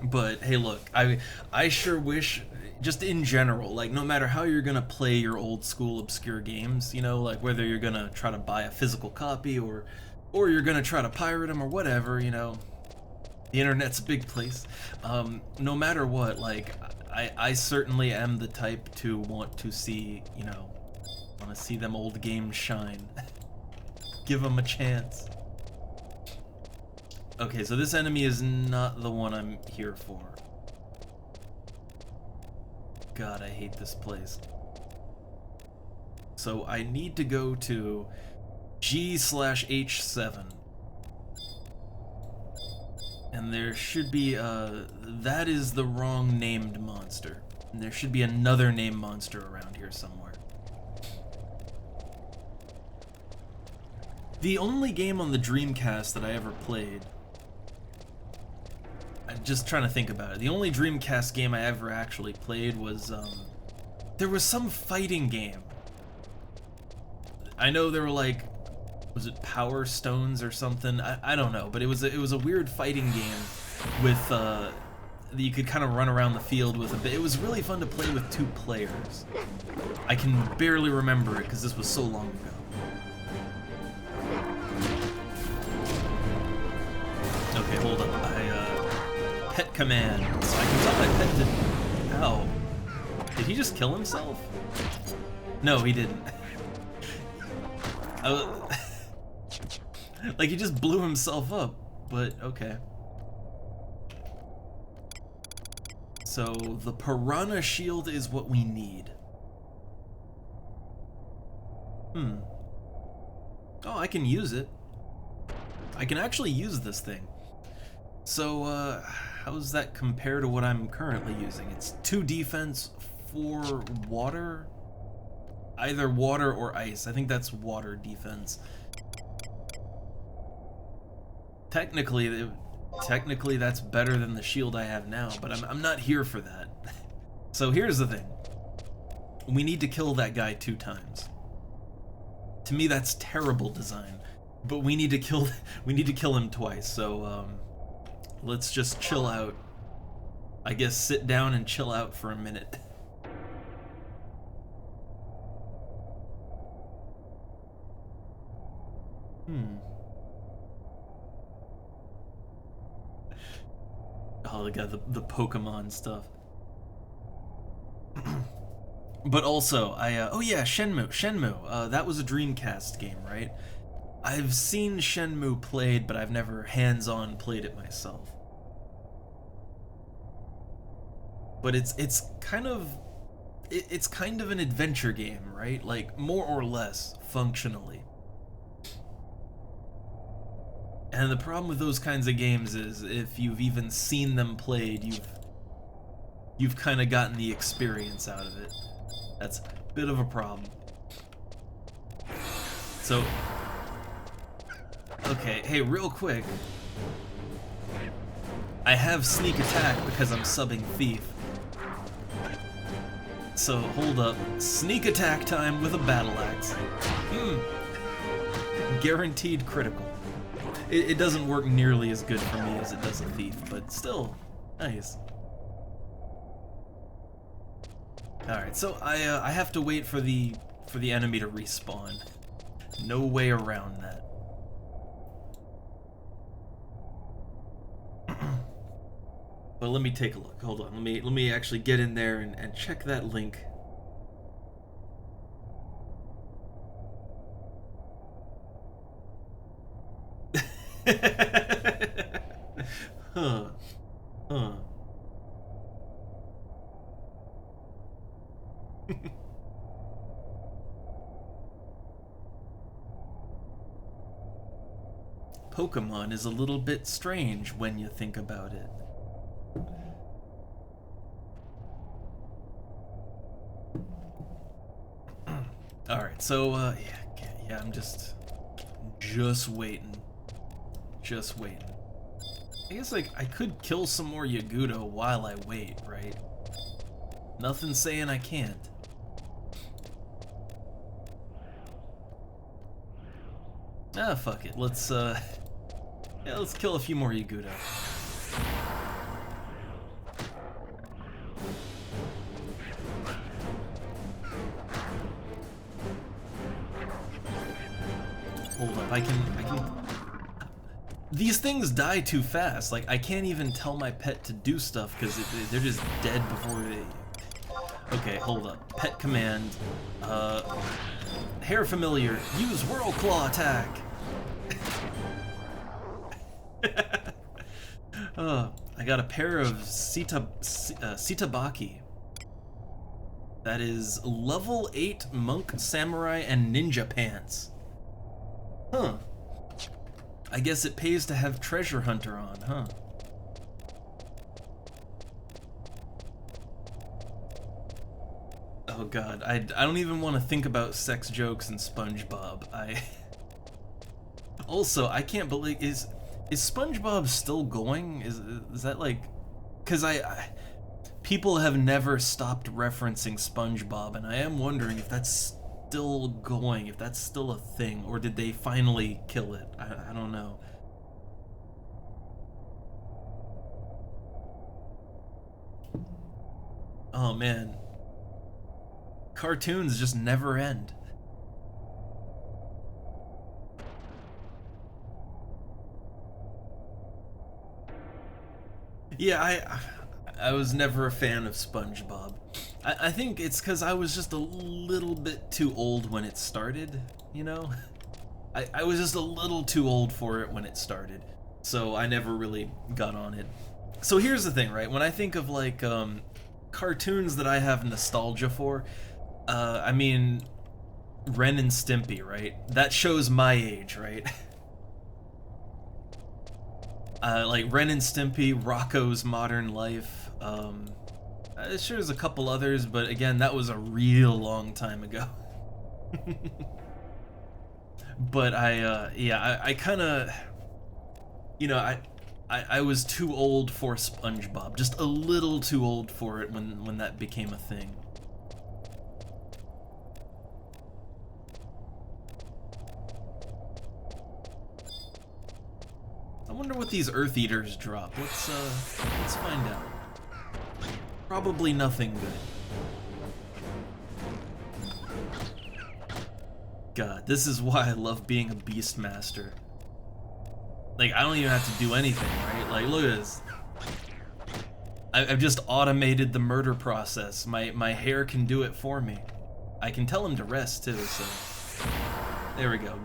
But hey, look, I sure wish, just in general, like no matter how you're gonna play your old school obscure games, you know, like whether you're gonna try to buy a physical copy or you're gonna try to pirate them or whatever, you know, the internet's a big place. No matter what, like I certainly am the type to want to see, you know, want to see them old games shine. Give them a chance. Okay, so this enemy is not the one I'm here for. God, I hate this place. So I need to go to G/H7. And there should be, that is the wrong named monster. And there should be another named monster around here somewhere. The only game on the Dreamcast that I ever played, I'm just trying to think about it. The only Dreamcast game I ever actually played was, there was some fighting game. I know there were like, was it Power Stones or something? I don't know, but it was a weird fighting game with, that you could kind of run around the field with a bit. It was really fun to play with 2 players. I can barely remember it because this was so long ago. Okay, hold up. Pet command. So I can tell my pet did. Ow. Did he just kill himself? No, he didn't. Like he just blew himself up, but okay. So the piranha shield is what we need. Oh, I can use it. I can actually use this thing. So, how does that compare to what I'm currently using? It's 2 defense, 4 water? Either water or ice. I think that's water defense. Technically that's better than the shield I have now, but I'm not here for that. So here's the thing. We need to kill that guy 2 times. To me, that's terrible design. But we need to kill him twice, so, let's just chill out. I guess sit down and chill out for a minute. Oh, they got the Pokemon stuff. But also, oh yeah, Shenmue. That was a Dreamcast game, right? I've seen Shenmue played, but I've never hands-on played it myself. But it's kind of an adventure game, right? Like more or less functionally. And the problem with those kinds of games is if you've even seen them played, you've kind of gotten the experience out of it. That's a bit of a problem. So, okay, hey, real quick. I have sneak attack because I'm subbing Thief. So, hold up. Sneak attack time with a battle axe. Guaranteed critical. It doesn't work nearly as good for me as it does a Thief, but still, nice. Alright, so I have to wait for the enemy to respawn. No way around that. But let me take a look. Hold on. Let me actually get in there and check that link. Huh. one is a little bit strange when you think about it. Alright, so, yeah, I'm just waiting. Just waiting. I guess, like, I could kill some more Yagudo while I wait, right? Nothing saying I can't. Ah, fuck it. Let's, yeah, let's kill a few more Yagudo. Hold up, I can... These things die too fast. Like, I can't even tell my pet to do stuff because they're just dead before they... Okay, hold up. Pet command. Hair familiar. Use Whirl Claw attack. I got a pair of Sitabaki. That is level 8 monk, samurai, and ninja pants. Huh. I guess it pays to have treasure hunter on, huh? Oh god, I don't even want to think about sex jokes and SpongeBob. Also, I can't believe, is SpongeBob still going? Is that like, cuz people have never stopped referencing SpongeBob, and I am wondering if that's still going, if that's still a thing, or did they finally kill it? I don't know. Oh man. Cartoons just never end. Yeah, I was never a fan of SpongeBob. I think it's because I was just a little bit too old when it started, you know? I was just a little too old for it when it started, so I never really got on it. So here's the thing, right? When I think of, like, cartoons that I have nostalgia for, I mean, Ren and Stimpy, right? That shows my age, right? Like Ren and Stimpy, Rocko's Modern Life, sure there's a couple others, but again, that was a real long time ago. But yeah, I kind of, you know, I was too old for SpongeBob, just a little too old for it when that became a thing. I wonder what these Earth Eaters drop. Let's find out. Probably nothing good. God, this is why I love being a Beastmaster. Like, I don't even have to do anything, right? Like, look at this. I've just automated the murder process. My hair can do it for me. I can tell him to rest, too, so... There we go,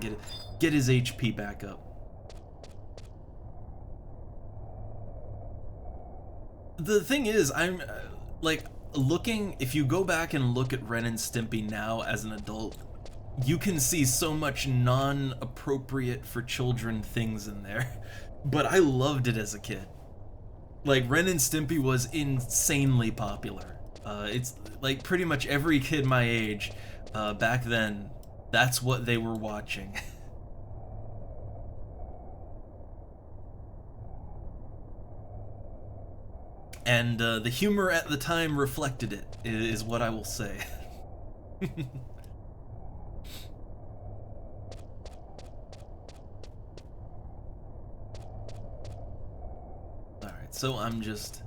get his HP back up. The thing is, I'm, like, if you go back and look at Ren and Stimpy now as an adult, you can see so much non-appropriate for children things in there. But I loved it as a kid. Like, Ren and Stimpy was insanely popular. It's, like, pretty much every kid my age, back then, that's what they were watching. And the humor at the time reflected it, is what I will say. Alright, so I'm just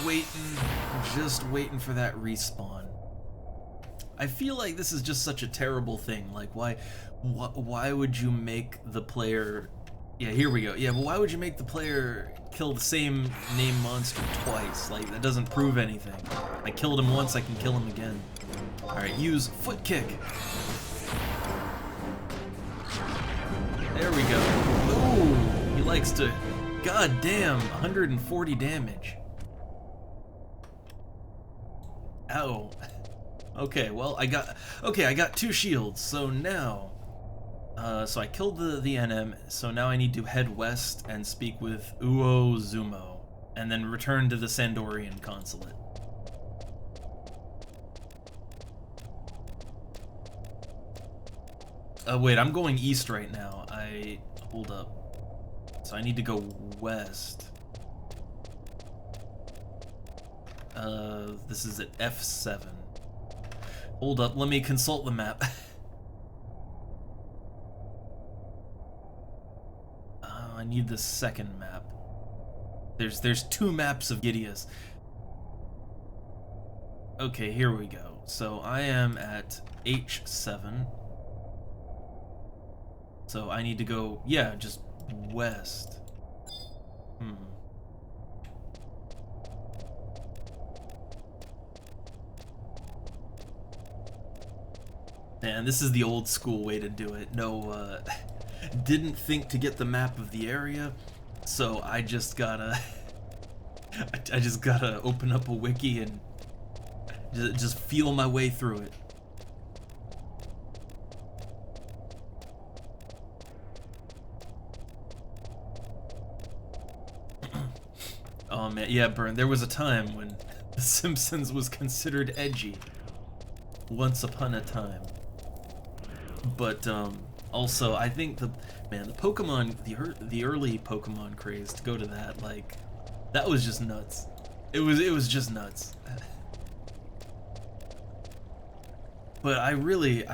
waiting for that respawn. I feel like this is just such a terrible thing. Like, why would you make the player... Yeah, here we go. Yeah, but why would you make the player kill the same name monster twice? Like, that doesn't prove anything. I killed him once, I can kill him again. Alright, use foot kick. There we go. Ooh, he likes to... God damn, 140 damage. Ow. Okay, well, I got 2 shields, so now... So I killed the NM, so now I need to head west and speak with Uo Zumo, and then return to the Sandorian consulate. Wait, I'm going east right now. Hold up. So I need to go west. This is at F7. Hold up, let me consult the map. I need the second map. There's two maps of Gideus. Okay, here we go. So I am at H7. So I need to go, yeah, just west. Man, this is the old school way to do it. No, didn't think to get the map of the area, so I just gotta I just gotta open up a wiki and just feel my way through it. Oh man, yeah, Burn, there was a time when The Simpsons was considered edgy. Once upon a time. But also, I think the Pokemon, the early Pokemon craze, to go to that, like, that was just nuts. It was just nuts. But I really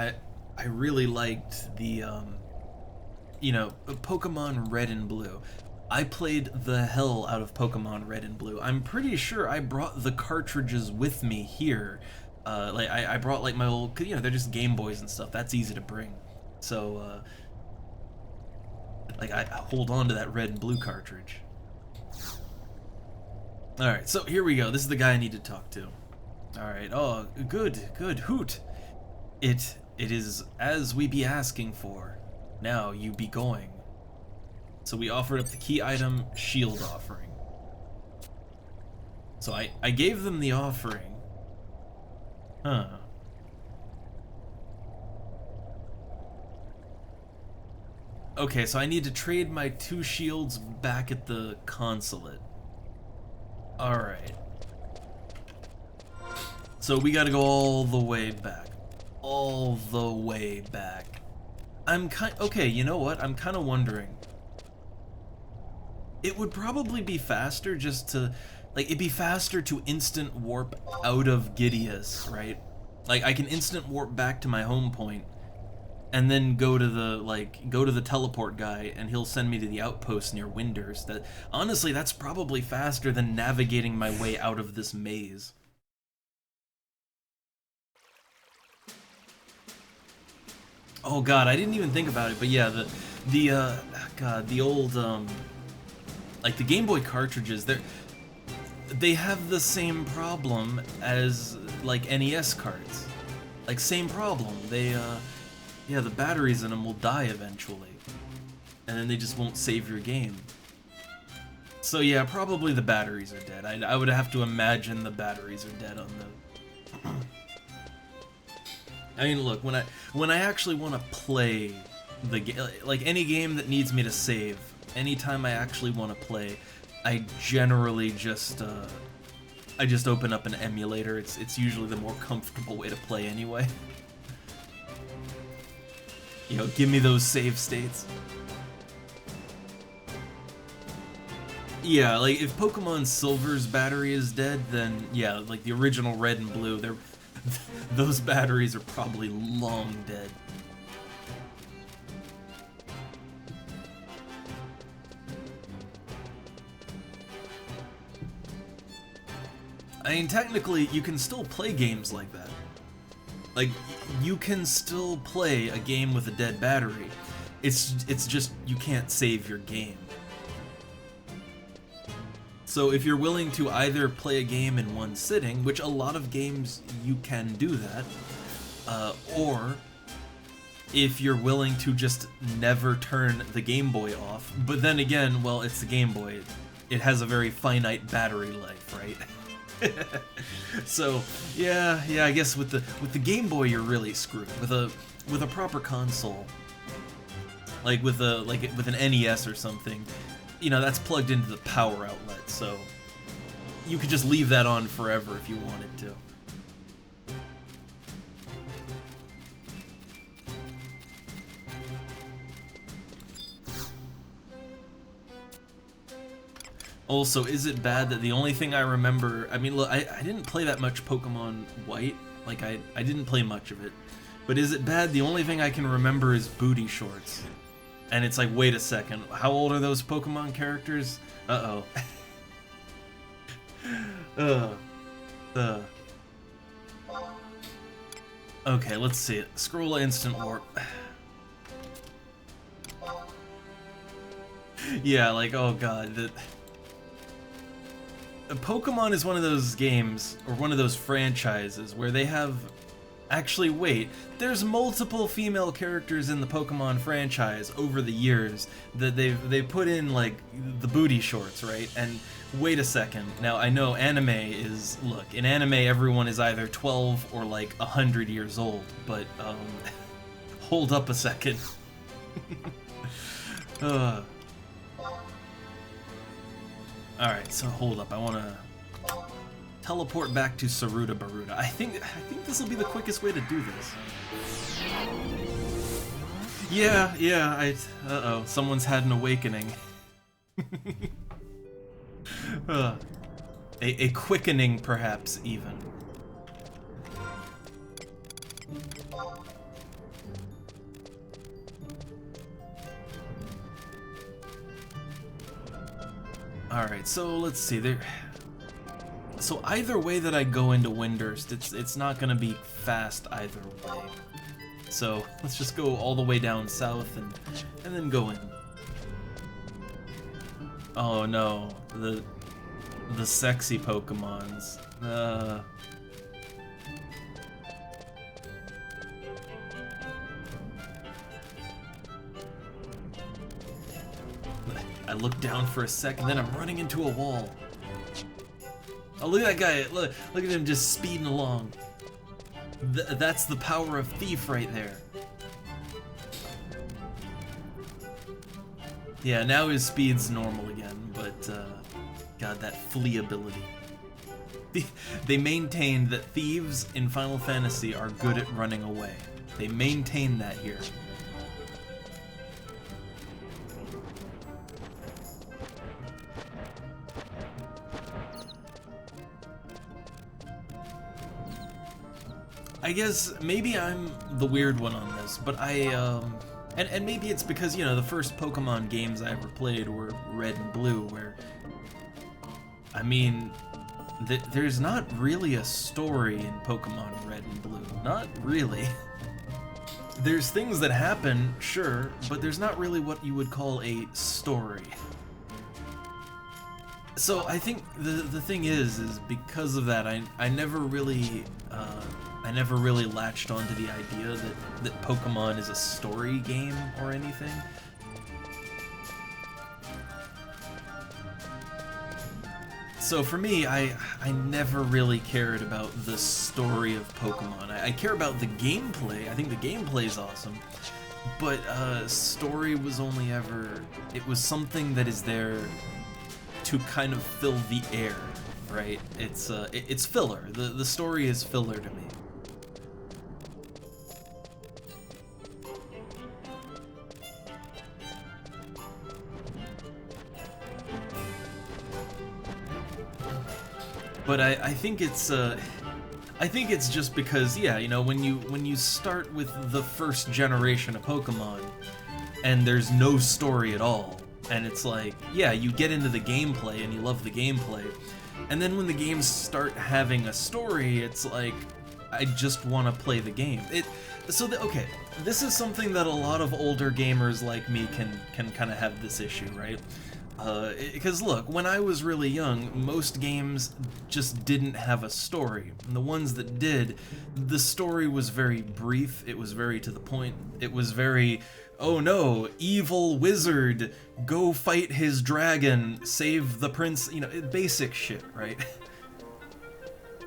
liked the you know, Pokemon Red and Blue. I played the hell out of Pokemon Red and Blue. I'm pretty sure I brought the cartridges with me here. Like I brought like my old, you know, they're just Game Boys and stuff. That's easy to bring. So, like I hold on to that red and blue cartridge. All right, so here we go. This is the guy I need to talk to. All right. Oh, good. Hoot. It is as we be asking for. Now you be going. So we offered up the key item, shield offering. So I gave them the offering. Huh. Okay, so I need to trade my 2 shields back at the consulate. Alright. So we gotta go all the way back. All the way back. Okay, you know what? I'm kind of wondering. It would probably be faster just to, like, it'd be faster to instant warp out of Gideus, right? Like, I can instant warp back to my home point, and then go to the teleport guy, and he'll send me to the outpost near Winders. Honestly, that's probably faster than navigating my way out of this maze. Oh god, I didn't even think about it, but yeah, the old, like the Game Boy cartridges, they have the same problem as like NES cards. Like, same problem. Yeah, the batteries in them will die eventually, and then they just won't save your game. So yeah, probably the batteries are dead. I would have to imagine the batteries are dead on the. I mean, look, when I actually want to play the game, like any game that needs me to save, anytime I actually want to play, I generally just I just open up an emulator. It's usually the more comfortable way to play anyway. You know, give me those save states. Yeah, like if Pokemon Silver's battery is dead, then yeah, like the original Red and Blue, those batteries are probably long dead. I mean, technically, you can still play games like that. Like, you can still play a game with a dead battery. It's just, you can't save your game. So if you're willing to either play a game in one sitting, which a lot of games you can do that, or if you're willing to just never turn the Game Boy off, but then again, well, it's the Game Boy. It has a very finite battery life, right? So yeah, I guess with the Game Boy you're really screwed. With a proper console, like with an NES or something, you know, that's plugged into the power outlet, so you could just leave that on forever if you wanted to. Also, is it bad that the only thing I remember... I mean, look, I didn't play that much Pokemon White. Like, I didn't play much of it. But is it bad the only thing I can remember is booty shorts? And it's like, wait a second, how old are those Pokemon characters? Uh-oh. Okay, let's see it. Scroll Instant Warp. Yeah, like, oh god, Pokemon is one of those games, or one of those franchises, where they have... Actually, wait, there's multiple female characters in the Pokemon franchise over the years that they put in, like, the booty shorts, right? And wait a second, now I know anime is... Look, in anime everyone is either 12 or, like, 100 years old, but, hold up a second. Alright, so hold up, I wanna teleport back to Saruta Baruta. I think this will be the quickest way to do this. Yeah, uh-oh, someone's had an awakening. A quickening, perhaps, even. Alright, so let's see, so either way that I go into Windurst, it's not gonna be fast either way. So let's just go all the way down south and then go in. Oh no, the sexy Pokemons. I look down for a second, then I'm running into a wall. Oh, look at that guy. Look at him just speeding along. That's the power of Thief right there. Yeah, now his speed's normal again, but, God, that flee ability. They maintained that thieves in Final Fantasy are good at running away. They maintain that here. I guess maybe I'm the weird one on this, but and maybe it's because, you know, the first Pokemon games I ever played were Red and Blue, where, I mean, there's not really a story in Pokemon Red and Blue. Not really. There's things that happen, sure, but there's not really what you would call a story. So I think the thing is because of that, I never really latched onto the idea that Pokemon is a story game or anything. So for me, I never really cared about the story of Pokemon. I care about the gameplay. I think the gameplay is awesome, but story was only ever... It was something that is there to kind of fill the air, right? It's filler. The story is filler to me. But I think it's just because, yeah, you know, when you start with the first generation of Pokemon and there's no story at all, and it's like, yeah, you get into the gameplay and you love the gameplay, and then when the games start having a story, it's like, I just want to play the game. Okay, this is something that a lot of older gamers like me can kind of have this issue, right? Because look, when I was really young, most games just didn't have a story. And the ones that did, the story was very brief, it was very to the point, it was very, oh no, evil wizard, go fight his dragon, save the prince, you know, basic shit, right?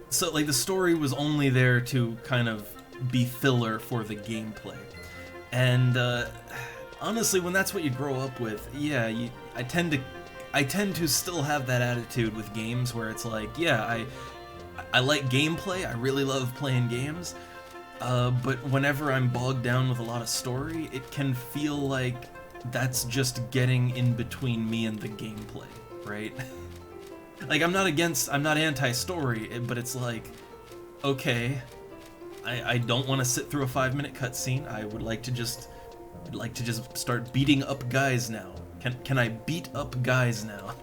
So, like, the story was only there to kind of be filler for the gameplay. And, honestly, when that's what you grow up with, yeah, I tend to still have that attitude with games where it's like, yeah, I like gameplay, I really love playing games, but whenever I'm bogged down with a lot of story, it can feel like that's just getting in between me and the gameplay, right? Like, I'm not anti-story, but it's like, okay, I don't want to sit through a 5-minute cutscene. I would like to just start beating up guys now. Can I beat up guys now?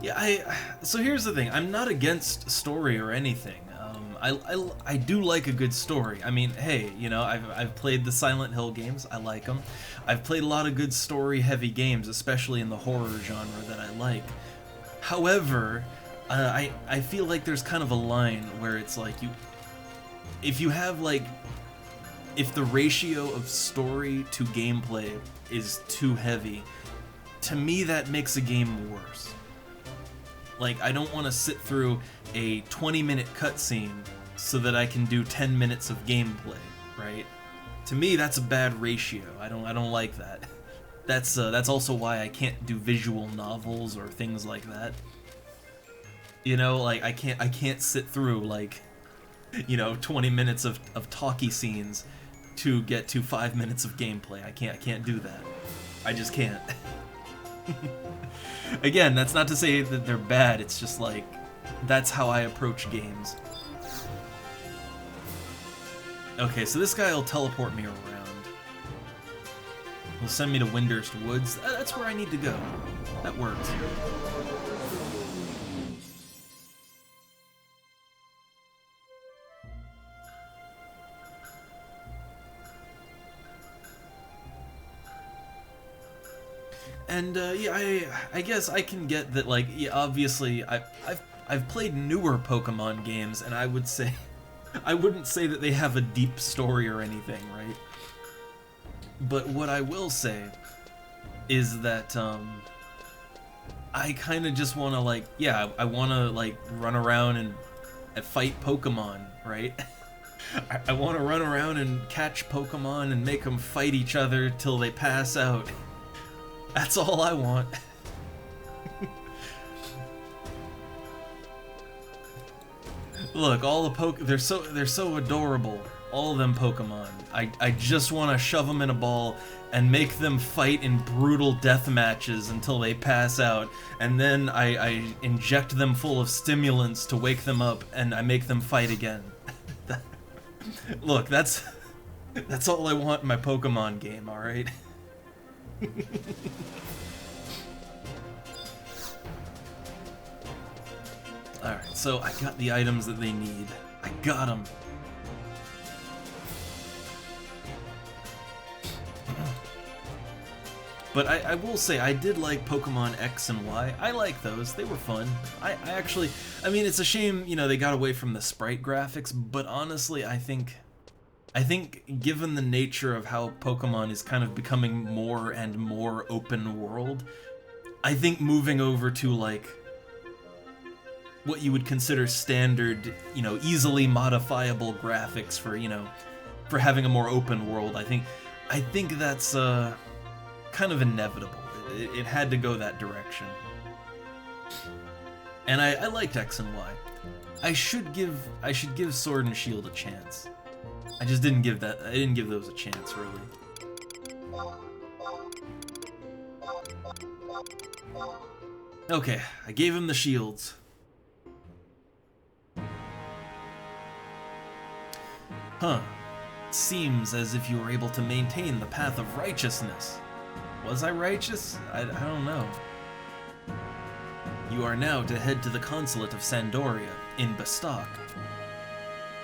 Yeah, so here's the thing. I'm not against story or anything. I do like a good story. I mean, hey, you know, I've played the Silent Hill games. I like them. I've played a lot of good story-heavy games, especially in the horror genre that I like. However, I feel like there's kind of a line where it's like if the ratio of story to gameplay is too heavy, to me that makes a game worse. Like, I don't want to sit through a 20-minute cutscene so that I can do 10 minutes of gameplay, right? To me, that's a bad ratio. I don't like that. That's also why I can't do visual novels or things like that. You know, like, I can't sit through, like, you know, 20 minutes of talkie scenes to get to 5 minutes of gameplay. I can't do that. I just can't. Again, that's not to say that they're bad, it's just like, that's how I approach games. Okay, so this guy will teleport me around. He'll send me to Windurst Woods. That's where I need to go. That works. And yeah, I guess I can get that. Like, yeah, obviously, I've played newer Pokemon games, and I would say, I wouldn't say that they have a deep story or anything, right? But what I will say is that I kind of just want to, like, yeah, I want to, like, run around and fight Pokemon, right? I want to run around and catch Pokemon and make them fight each other till they pass out. That's all I want. Look, all the they're so adorable. All of them Pokemon. I just want to shove them in a ball and make them fight in brutal death matches until they pass out, and then I inject them full of stimulants to wake them up, and I make them fight again. Look, that's all I want in my Pokemon game, alright? Alright, so I got the items that they need. I got them. But I will say, I did like Pokemon X and Y. I like those. They were fun. I actually... I mean, it's a shame, you know, they got away from the sprite graphics, but honestly, I think given the nature of how Pokemon is kind of becoming more and more open world, I think moving over to, like, what you would consider standard, you know, easily modifiable graphics for, you know, for having a more open world, I think that's kind of inevitable. It had to go that direction. And I liked X and Y. I should give Sword and Shield a chance. I just didn't give those a chance, really. Okay, I gave him the shields. Huh. It seems as if you were able to maintain the path of righteousness. Was I righteous? I don't know. You are now to head to the consulate of Sandoria, in Bastok.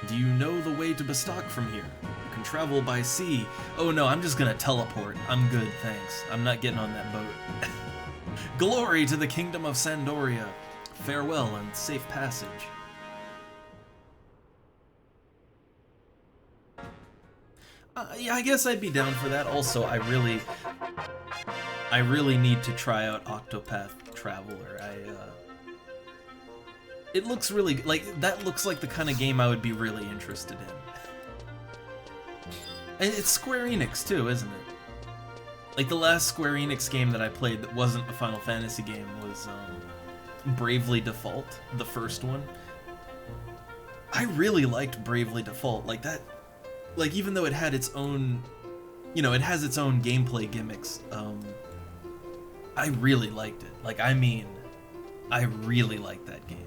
Do you know the way to Bastok from here? You can travel by sea. Oh no, I'm just gonna teleport. I'm good, thanks. I'm not getting on that boat. Glory to the kingdom of Sandoria. Farewell and safe passage. Yeah, I guess I'd be down for that. Also, I really need to try out Octopath Traveler. It looks really, like, that looks like the kind of game I would be really interested in. And it's Square Enix too, isn't it? Like, the last Square Enix game that I played that wasn't a Final Fantasy game was Bravely Default, the first one. I really liked Bravely Default. Like, that, like, even though it had its own, you know, it has its own gameplay gimmicks, I really liked it. Like, I mean, I really liked that game.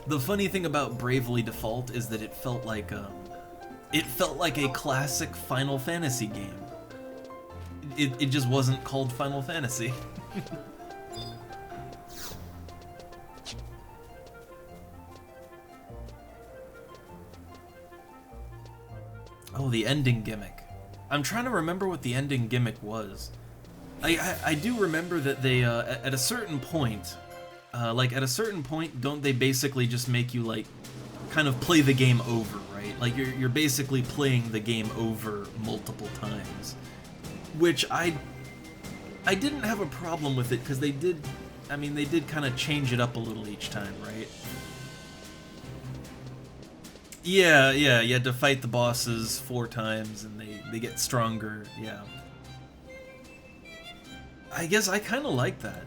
The funny thing about Bravely Default is that it felt like a classic Final Fantasy game. It just wasn't called Final Fantasy. Oh, the ending gimmick. I'm trying to remember what the ending gimmick was. I do remember that they at a certain point. Like, at a certain point, don't they basically just make you, like, kind of play the game over, right? Like, you're basically playing the game over multiple times. Which I didn't have a problem with it, because they did kind of change it up a little each time, right? Yeah, you had to fight the bosses 4 times, and they get stronger, yeah. I guess I kind of like that.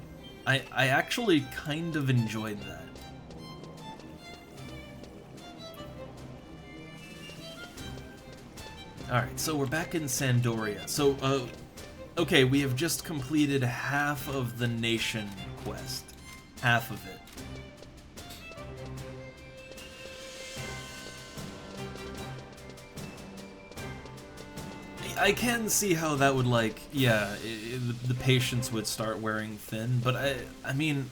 I actually kind of enjoyed that. Alright, so we're back in Sandoria. So, okay, we have just completed half of the nation quest. Half of it. I can see how that would, like, yeah, the patience would start wearing thin, but I mean,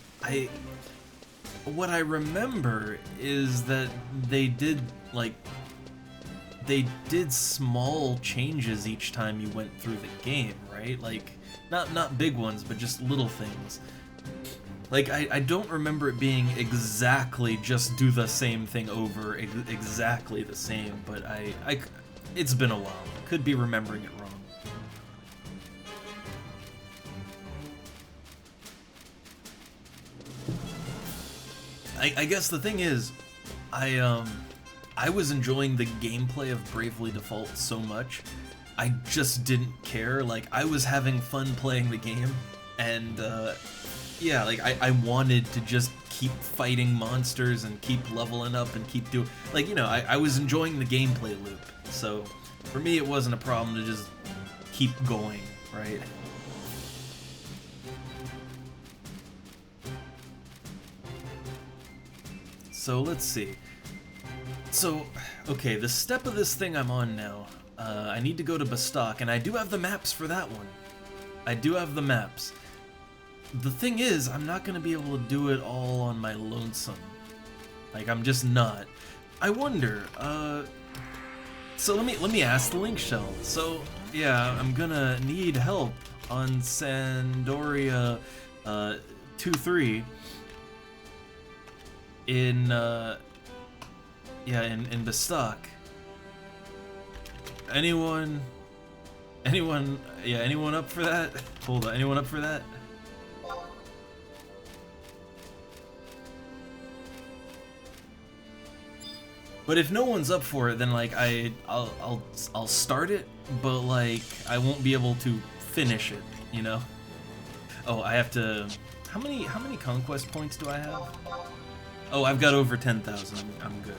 what I remember is that they did, like, they did small changes each time you went through the game, right? Like, not big ones, but just little things. Like, I don't remember it being exactly just do the same thing over, exactly the same, but it's been a while. Could be remembering it wrong. I guess the thing is, I was enjoying the gameplay of Bravely Default so much, I just didn't care. Like, I was having fun playing the game, and yeah, like, I wanted to just keep fighting monsters and keep leveling up and keep doing, like, you know, I was enjoying the gameplay loop, so for me it wasn't a problem to just keep going, right? So let's see. So, okay, the step of this thing I'm on now, I need to go to Bastok, and I do have the maps for that one. I do have the maps. The thing is, I'm not gonna be able to do it all on my lonesome. Like, I'm just not. I wonder, so let me ask the Link Shell. So, yeah, I'm gonna need help on Sandoria 2-3 in yeah, in Bastok. Anyone up for that? Hold on, anyone up for that? But if no one's up for it, then like I'll start it, but like I won't be able to finish it, you know? Oh, I have to. How many conquest points do I have? Oh, I've got over 10,000. I'm good.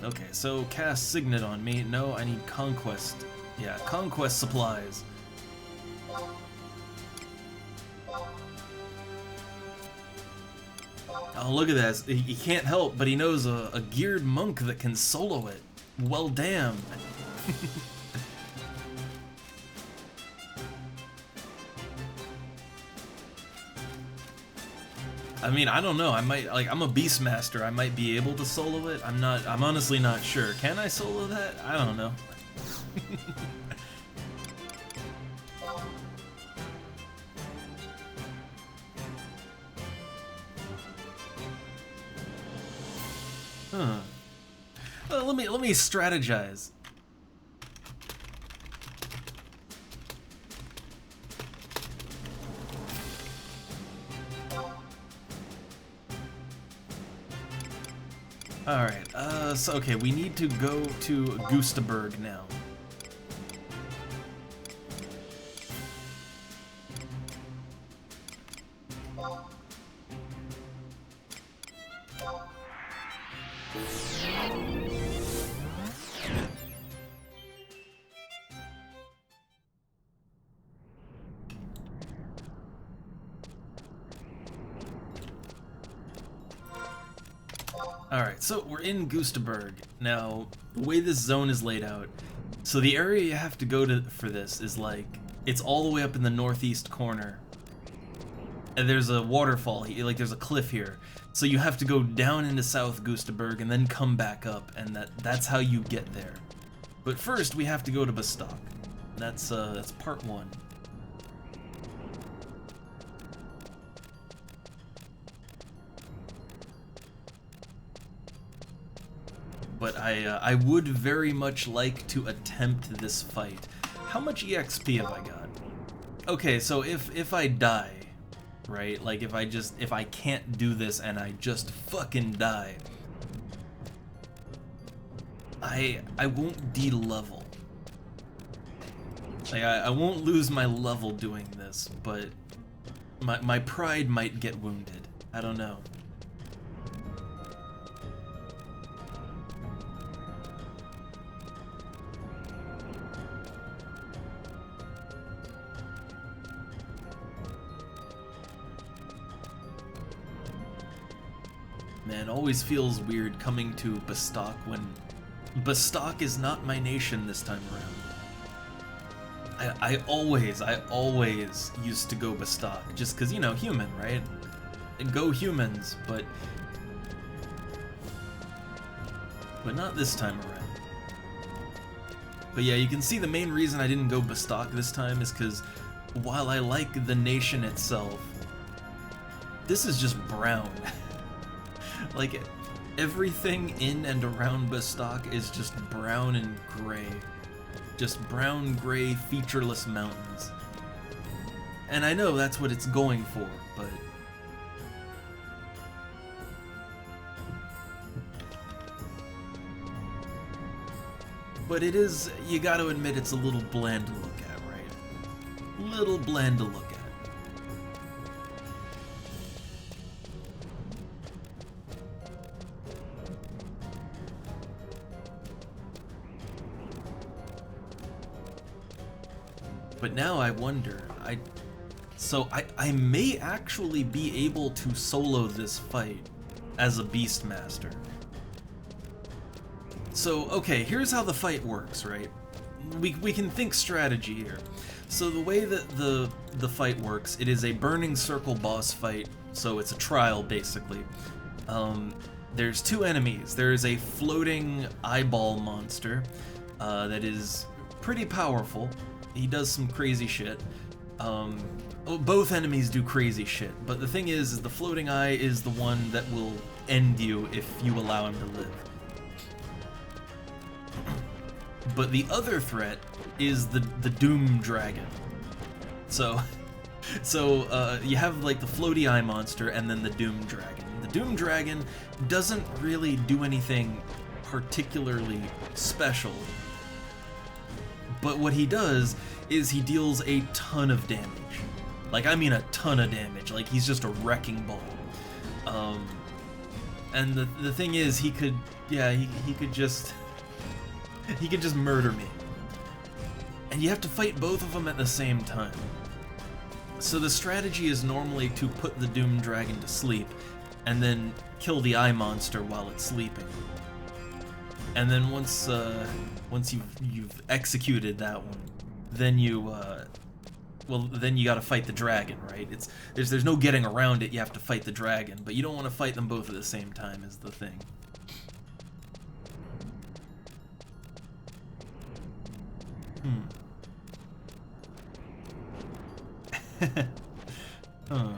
Okay, so cast Signet on me. No, I need conquest. Yeah, conquest supplies. Oh, look at that. He can't help, but he knows a geared monk that can solo it. Well, damn. I mean, I don't know. I might, like, I'm a Beastmaster. I might be able to solo it. I'm honestly not sure. Can I solo that? I don't know. Huh. let me strategize. Alright, so okay, we need to go to Gustaberg now. Alright, so we're in Gustaberg. Now, the way this zone is laid out, so the area you have to go to for this is like, it's all the way up in the northeast corner. And there's a waterfall, like there's a cliff here. So you have to go down into South Gustaberg and then come back up, and that's how you get there. But first, we have to go to Bastock. That's part one. But I would very much like to attempt this fight. How much EXP have I got? Okay, so if I die, right? Like if I can't do this and I just fucking die, I won't de-level. Like I won't lose my level doing this, but my pride might get wounded. I don't know. Man, always feels weird coming to Bastock when Bastock is not my nation this time around. I always used to go Bastock, just because, you know, human, right? And go humans, but not this time around. But yeah, you can see the main reason I didn't go Bastock this time is because while I like the nation itself, this is just brown. Like, everything in and around Bastock is just brown and gray. Just brown, gray, featureless mountains. And I know that's what it's going for, but... But it is, you gotta admit, it's a little bland to look at, right? Little bland to look at. But now I wonder, I may actually be able to solo this fight as a Beastmaster. So, okay, here's how the fight works, right? We can think strategy here. So the way that the fight works, it is a Burning Circle boss fight, so it's a trial, basically. There's two enemies. There is a floating eyeball monster that is pretty powerful. He does some crazy shit. Both enemies do crazy shit, but the thing is the floating eye is the one that will end you if you allow him to live. But the other threat is the Doom Dragon. So you have like the floaty eye monster and then the Doom Dragon. The Doom Dragon doesn't really do anything particularly special. But what he does is he deals a ton of damage. Like, I mean a ton of damage. Like, he's just a wrecking ball. And the thing is, he could just murder me. And you have to fight both of them at the same time. So the strategy is normally to put the Doom Dragon to sleep, and then kill the eye monster while it's sleeping. And then once you've executed that one, then you gotta fight the dragon, right? There's no getting around it. You have to fight the dragon, but you don't want to fight them both at the same time is the thing. Huh.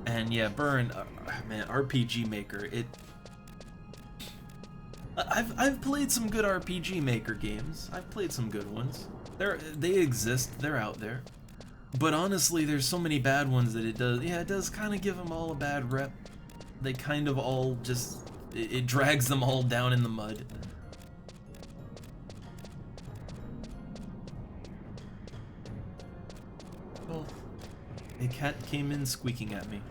And yeah, Burn, man, RPG Maker, I've played some good RPG Maker games. I've played some good ones. They exist, they're out there. But honestly, there's so many bad ones that it does kind of give them all a bad rep. They kind of all just, it drags them all down in the mud. Well, a cat came in squeaking at me.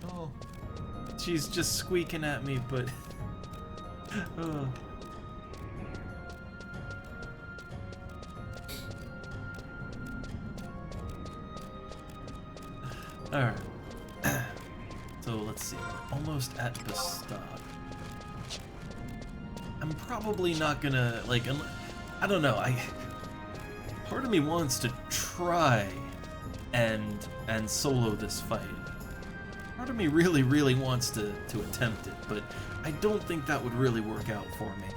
Oh, she's just squeaking at me, but oh. Alright. So let's see. We're almost at the stop. I'm probably not gonna, like, I don't know, part of me wants to try and solo this fight. Part of me really wants to attempt it, but I don't think that would really work out for me.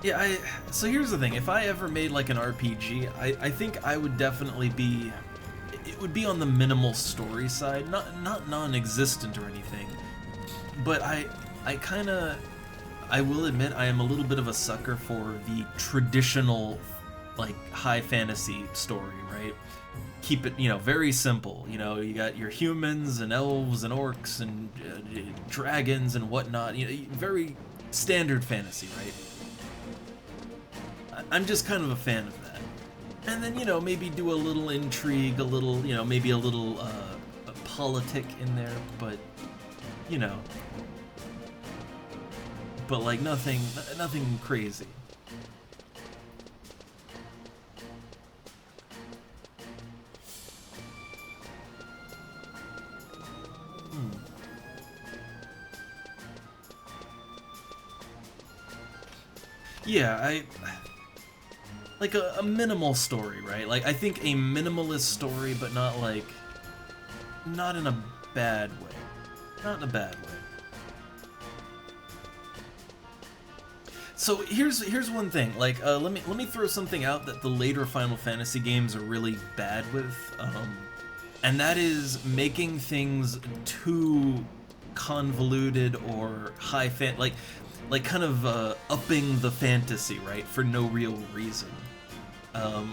Yeah, so here's the thing, if I ever made like an RPG, I think I would definitely be, it would be on the minimal story side, not non-existent or anything, but I will admit I am a little bit of a sucker for the traditional, like, high fantasy story, right? Keep it, you know, very simple, you know, you got your humans and elves and orcs and dragons and whatnot, you know, very standard fantasy, right? I'm just kind of a fan of that. And then, you know, maybe do a little intrigue, a little, you know, maybe a little politic in there, but, you know. But, like, nothing crazy. Yeah, like a minimal story, right? Like, I think a minimalist story, but not like, not in a bad way. Not in a bad way. So here's one thing. Like, let me throw something out that the later Final Fantasy games are really bad with, and that is making things too convoluted or like kind of upping the fantasy, right, for no real reason.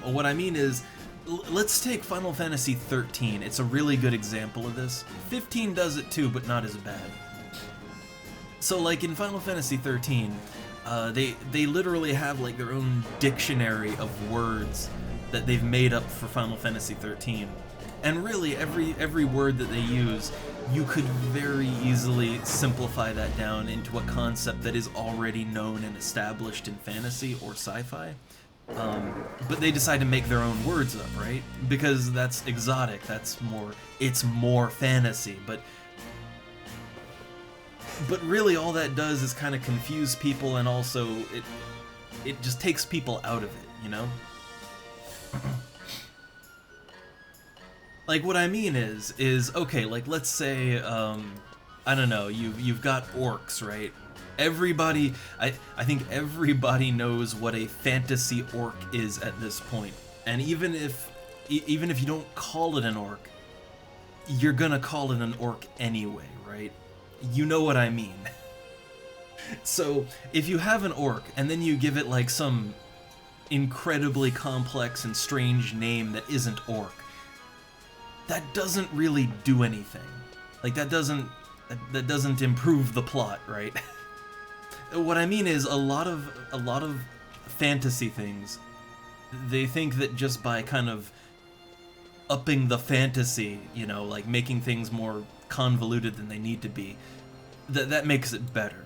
What I mean is, let's take Final Fantasy 13. It's a really good example of this. 15 does it too, but not as bad. So, like, in Final Fantasy 13, they literally have, like, their own dictionary of words that they've made up for Final Fantasy 13. And really, every word that they use, you could very easily simplify that down into a concept that is already known and established in fantasy or sci-fi. But they decide to make their own words up, right? Because that's exotic, it's more fantasy, but really all that does is kind of confuse people, and also it just takes people out of it, you know? Like, what I mean is okay, like, let's say, I don't know, you've got orcs, right? Everybody, I think everybody knows what a fantasy orc is at this point. And even if you don't call it an orc, you're gonna call it an orc anyway, right? You know what I mean. So, if you have an orc, and then you give it, like, some incredibly complex and strange name that isn't orc, that doesn't really do anything. Like, that doesn't improve the plot, right? What I mean is, a lot of fantasy things, they think that just by kind of upping the fantasy, you know, like making things more convoluted than they need to be, that makes it better.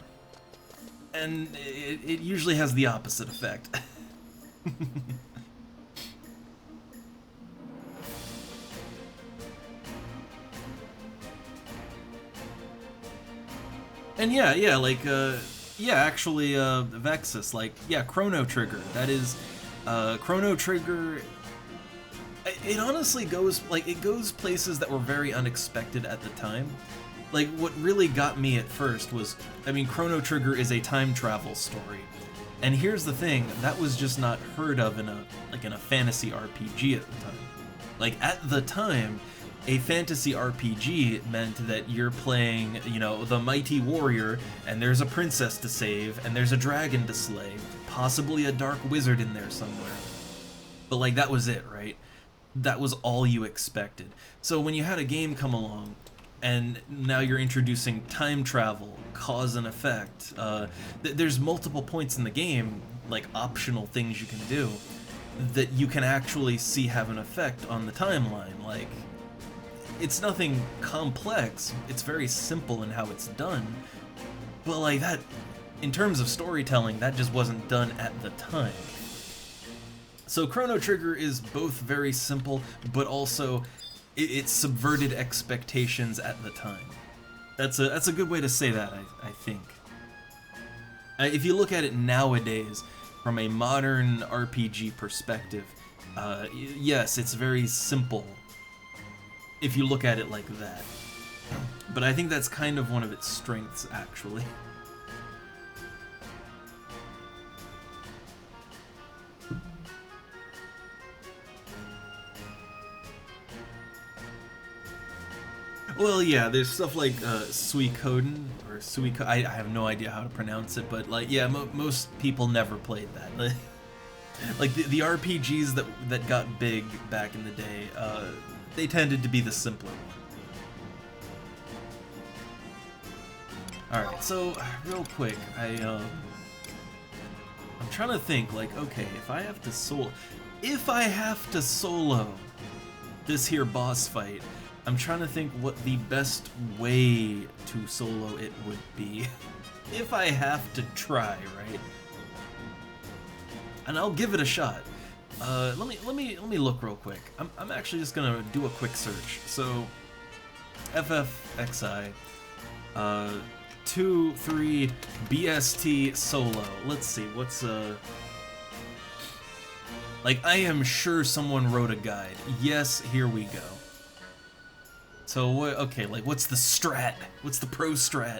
And it usually has the opposite effect. And yeah, like, actually, Vexus, like, yeah, Chrono Trigger, that is, Chrono Trigger, It honestly goes, like, it goes places that were very unexpected at the time. Like, what really got me at first was, I mean, Chrono Trigger is a time travel story. And here's the thing, that was just not heard of in a fantasy RPG at the time. Like, at the time, a fantasy RPG meant that you're playing, you know, the mighty warrior, and there's a princess to save, and there's a dragon to slay, possibly a dark wizard in there somewhere. But, like, that was it, right? That was all you expected. So when you had a game come along, and now you're introducing time travel, cause and effect, there's multiple points in the game, like optional things you can do, that you can actually see have an effect on the timeline. Like, it's nothing complex, it's very simple in how it's done, but like that, in terms of storytelling, that just wasn't done at the time. So Chrono Trigger is both very simple, but also it subverted expectations at the time. That's a good way to say that, I think. If you look at it nowadays, from a modern RPG perspective, yes, it's very simple, if you look at it like that. But I think that's kind of one of its strengths, actually. Well, yeah, there's stuff like Suikoden, or Suiko. I have no idea how to pronounce it, but like, yeah, most people never played that. Like the RPGs that got big back in the day, they tended to be the simpler one. All right, so real quick, I'm trying to think, like, okay, if I have to solo this here boss fight, I'm trying to think what the best way to solo it would be. If I have to try, right? And I'll give it a shot. Let me look real quick. I'm actually just gonna do a quick search. So, HorizonXI 2.3 BST solo. Let's see, what's like, I am sure someone wrote a guide. Yes, here we go. So, okay, like, what's the strat? What's the pro strat?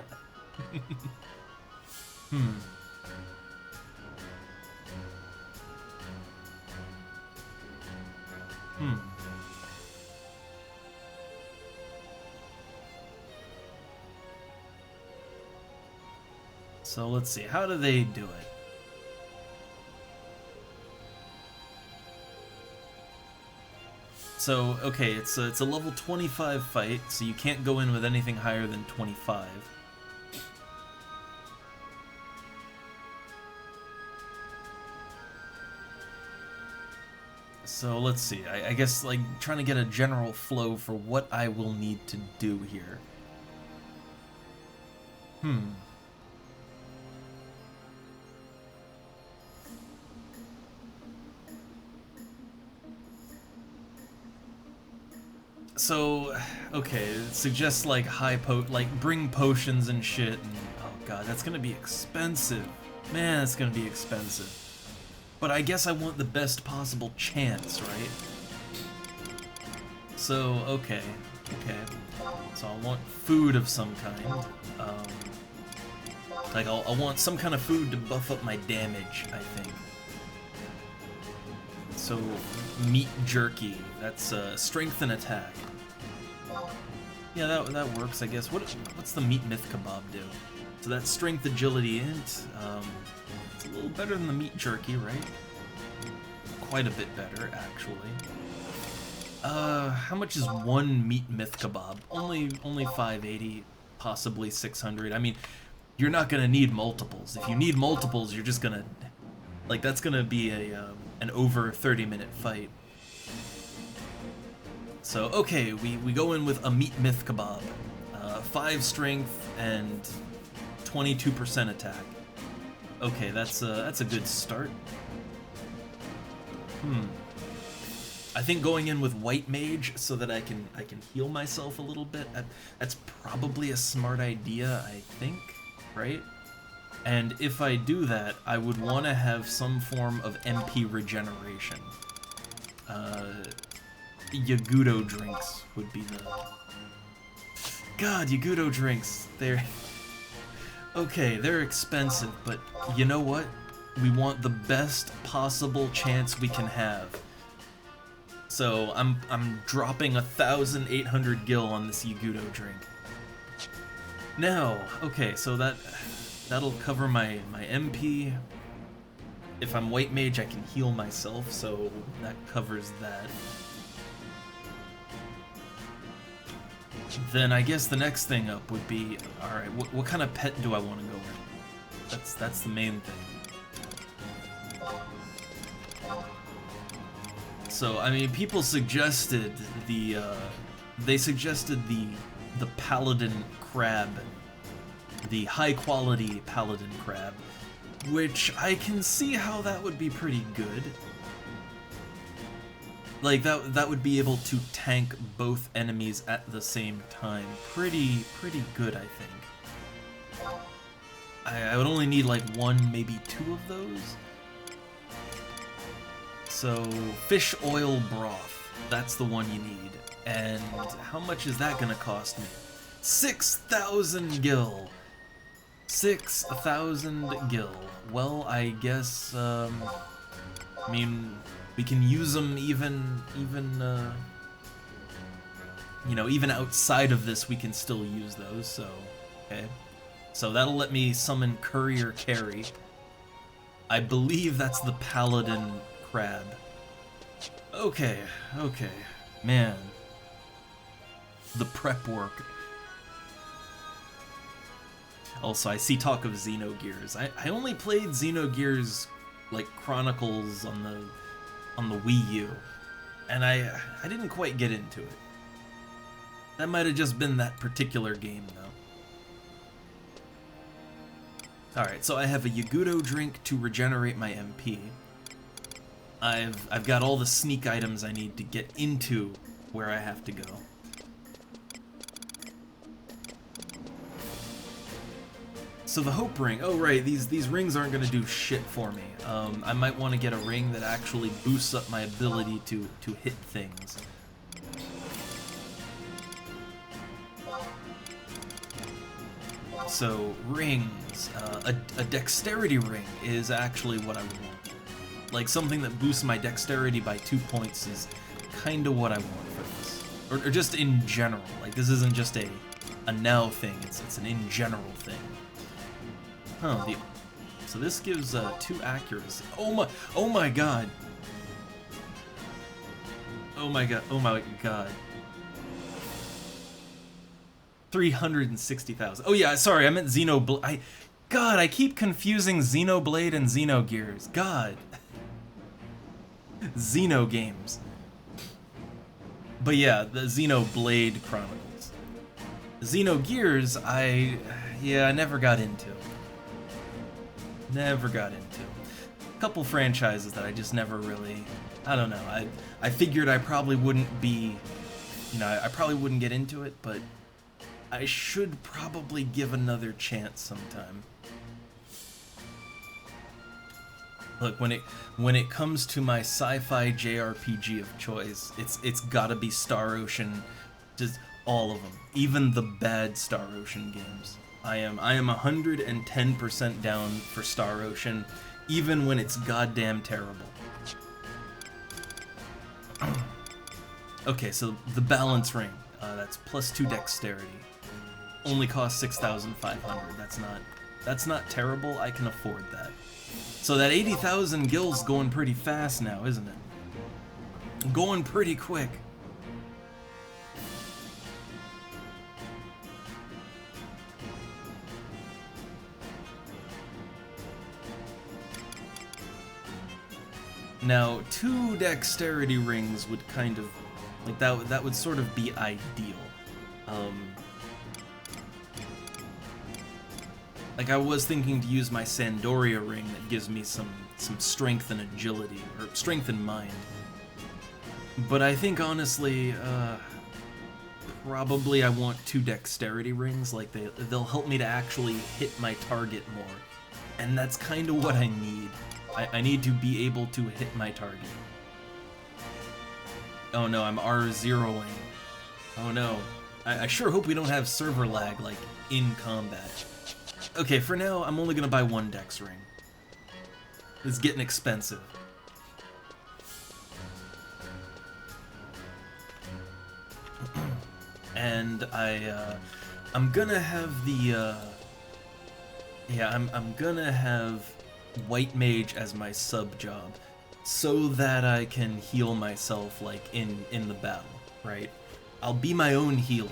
So, let's see, how do they do it? So, okay, it's a level 25 fight, so you can't go in with anything higher than 25. So let's see, I guess, like, trying to get a general flow for what I will need to do here. So, okay, it suggests like bring potions and shit, and oh god, that's gonna be expensive. Man, that's gonna be expensive. But I guess I want the best possible chance, right? So, okay. So I want food of some kind. Like, I'll want some kind of food to buff up my damage, I think. So, meat jerky. That's strength and attack. Yeah, that works, I guess. What's the meat myth kebab do? So that's strength, agility, int. It's a little better than the meat jerky, right? Quite a bit better, actually. How much is one meat myth kebab? Only 580, possibly 600. I mean, you're not gonna need multiples. If you need multiples, you're just gonna, like, that's gonna be an over 30-minute fight. So, okay, we go in with a meat myth kebab. 5 strength and 22% attack. Okay, that's a good start. I think going in with white mage so that I can heal myself a little bit. That's probably a smart idea, I think, right? And if I do that, I would want to have some form of MP regeneration. Yagudo drinks would be the... God, Yagudo drinks, they're... Okay, they're expensive, but you know what? We want the best possible chance we can have. So I'm dropping 1,800 gil on this Yagudo drink. Now, okay, so that'll cover my MP. If I'm white mage, I can heal myself, so that covers that. Then I guess the next thing up would be, all right, what kind of pet do I want to go with? That's the main thing. So I mean, people suggested the paladin crab, the high quality paladin crab, which I can see how that would be pretty good. Like, that would be able to tank both enemies at the same time. Pretty good, I think. I would only need like 1, maybe 2 of those. So, fish oil broth, that's the one you need. And how much is that gonna cost me? 6,000 gil! 6,000 gil. Well, I guess, I mean, we can use them even you know, even outside of this, we can still use those, so, okay. So that'll let me summon Courier Carry. I believe that's the Paladin crab. Okay, man. The prep work. Also, I see talk of Xenogears. I only played Xenogears, like, Chronicles on the Wii U, and I didn't quite get into it. That might have just been that particular game, though. Alright, so I have a Yagudo drink to regenerate my MP. I've got all the sneak items I need to get into where I have to go. So the Hope Ring, oh right, these rings aren't going to do shit for me. I might want to get a ring that actually boosts up my ability to hit things. So, rings. A dexterity ring is actually what I want. Like, something that boosts my dexterity by 2 points is kind of what I want for this. Or just in general. Like, this isn't just a now thing, it's an in general thing. Huh, so this gives 2 accuracy. Oh my god. Oh my god. 360,000. Oh yeah, sorry, I meant Xenoblade. God, I keep confusing Xenoblade and Xenogears. God. Xeno games. But yeah, the Xenoblade Chronicles. Xenogears, I never got into. Never got into. A couple franchises that I just never really, I don't know, I figured I probably wouldn't be, you know, I probably wouldn't get into it, but I should probably give another chance sometime. Look, when it comes to my sci-fi JRPG of choice, it's gotta be Star Ocean, just all of them, even the bad Star Ocean games. I am 110% down for Star Ocean, even when it's goddamn terrible. Okay, so the balance ring, that's +2 dexterity. Only costs 6,500. That's not terrible. I can afford that. So that 80,000 gil's going pretty fast now, isn't it? Going pretty quick. Now, 2 dexterity rings would kind of, like, that would sort of be ideal. Like, I was thinking to use my Sandoria ring that gives me some strength and agility, or strength in mind. But I think, honestly, probably I want 2 dexterity rings, like, they'll help me to actually hit my target more. And that's kind of what I need. I need to be able to hit my target. Oh no, I'm R0ing. Oh no. I sure hope we don't have server lag, like, in combat. Okay, for now, I'm only gonna buy one dex ring. It's getting expensive. And I'm gonna have the, yeah, I'm gonna have White Mage as my sub job, so that I can heal myself, like, in the battle, right? I'll be my own healer.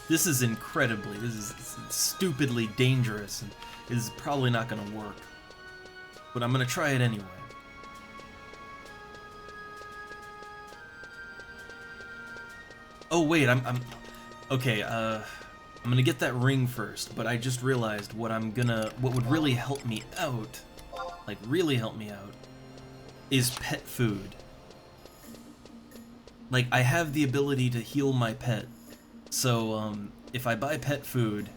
This is stupidly dangerous, and is probably not gonna work. But I'm gonna try it anyway. Oh wait, okay, I'm gonna get that ring first, but I just realized what would really help me out, like really help me out, is pet food. Like, I have the ability to heal my pet, so, if I buy pet food,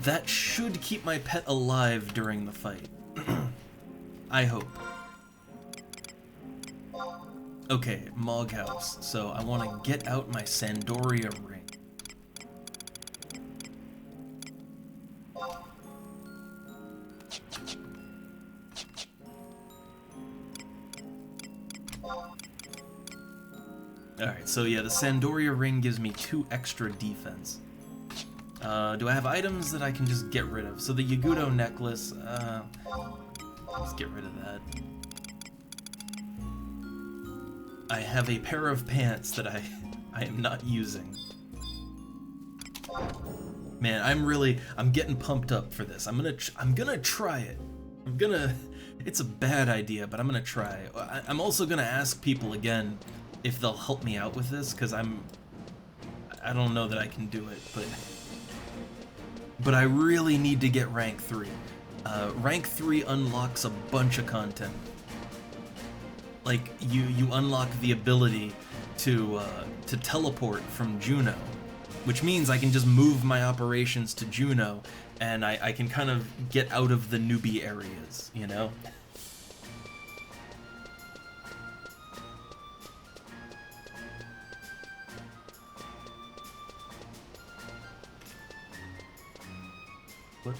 that should keep my pet alive during the fight. I hope. Okay, Mog House, so I want to get out my Sandoria ring. Alright, so yeah, the Sandoria ring gives me 2 extra defense. Do I have items that I can just get rid of? So the Yagudo necklace, let's get rid of that. I have a pair of pants that I am not using. Man, I'm getting pumped up for this. I'm gonna try it. It's a bad idea, but I'm gonna try. I'm also gonna ask people again if they'll help me out with this, because I don't know that I can do it, but I really need to get rank 3. Rank 3 unlocks a bunch of content. Like, you unlock the ability to teleport from Juno, which means I can just move my operations to Juno, and I can kind of get out of the newbie areas, you know? What?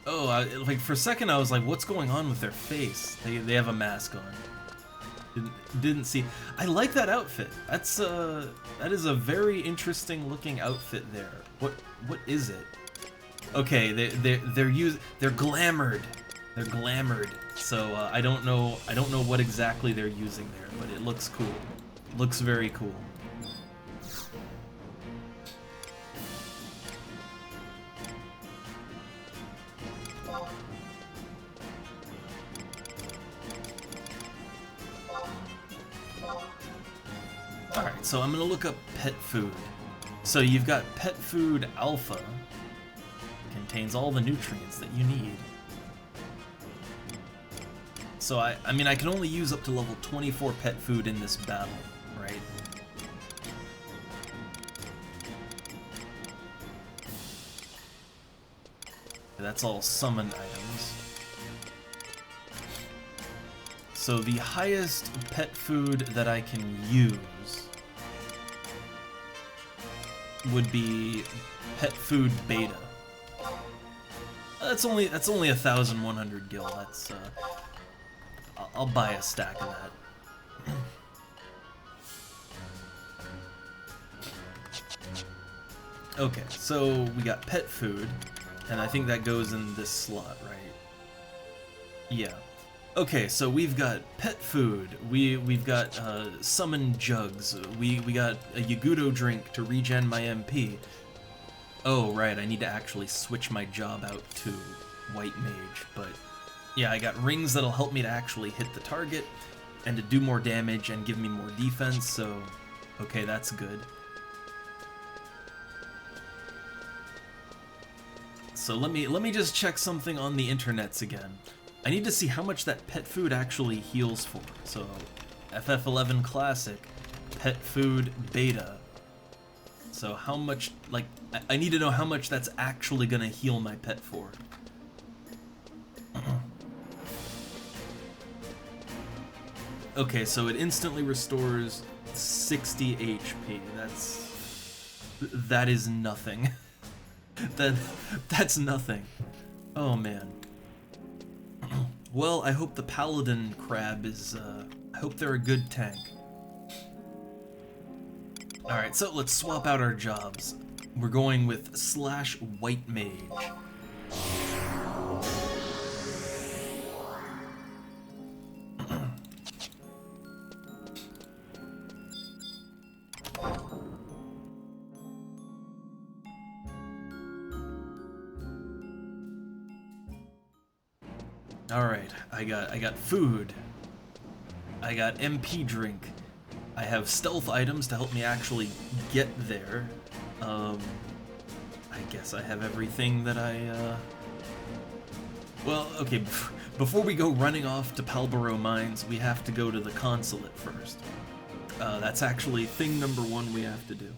Oh, like, for a second I was like, what's going on with their face? They have a mask on. Didn't see. I like that outfit. That is a very interesting looking outfit there. What is it? Okay, they're glamored. They're glamored. So I don't know what exactly they're using there, but it looks cool. Looks very cool. Alright, so I'm gonna look up pet food. So you've got pet food alpha. Contains all the nutrients that you need. So I mean I can only use up to level 24 pet food in this battle, right? That's all summon items. So the highest pet food that I can use would be pet food beta. That's only 1,100 gil. That's I'll buy a stack of that. Okay, so we got pet food, and I think that goes in this slot, right? Yeah. Okay, so we've got pet food, we've got summon jugs, we got a Yagudo drink to regen my MP. Oh right, I need to actually switch my job out to White Mage, but yeah, I got rings that'll help me to actually hit the target and to do more damage and give me more defense, so okay, that's good. So let me just check something on the internets again. I need to see how much that pet food actually heals for. So, FF11 Classic, pet food beta. So how much, like, I need to know how much that's actually gonna heal my pet for. Okay, so it instantly restores 60 HP. That is nothing. That's nothing. Oh man. Well, I hope the paladin crab is I hope they're a good tank. Alright, so let's swap out our jobs. We're going with / white mage. Alright, I got food. I got MP drink. I have stealth items to help me actually get there. I guess I have everything that well, okay, before we go running off to Palboro Mines, we have to go to the consulate first. That's actually thing number 1 we have to do.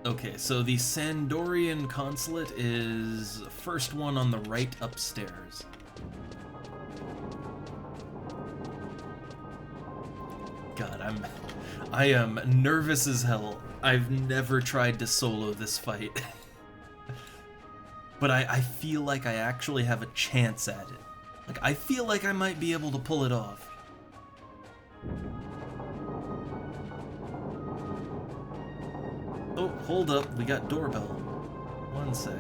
Okay, so the Sandorian consulate is first one on the right upstairs. God, I am nervous as hell. I've never tried to solo this fight. But I feel like I actually have a chance at it. Like, I feel like I might be able to pull it off. Oh, hold up, we got doorbell. One sec.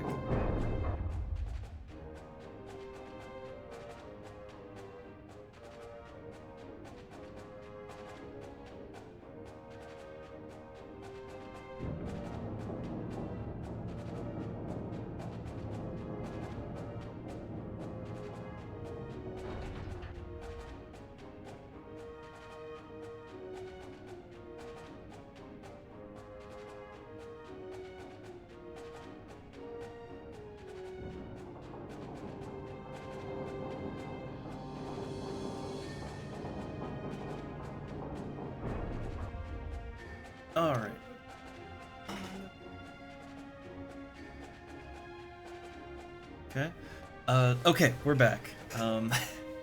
Alright. Okay. Okay, we're back.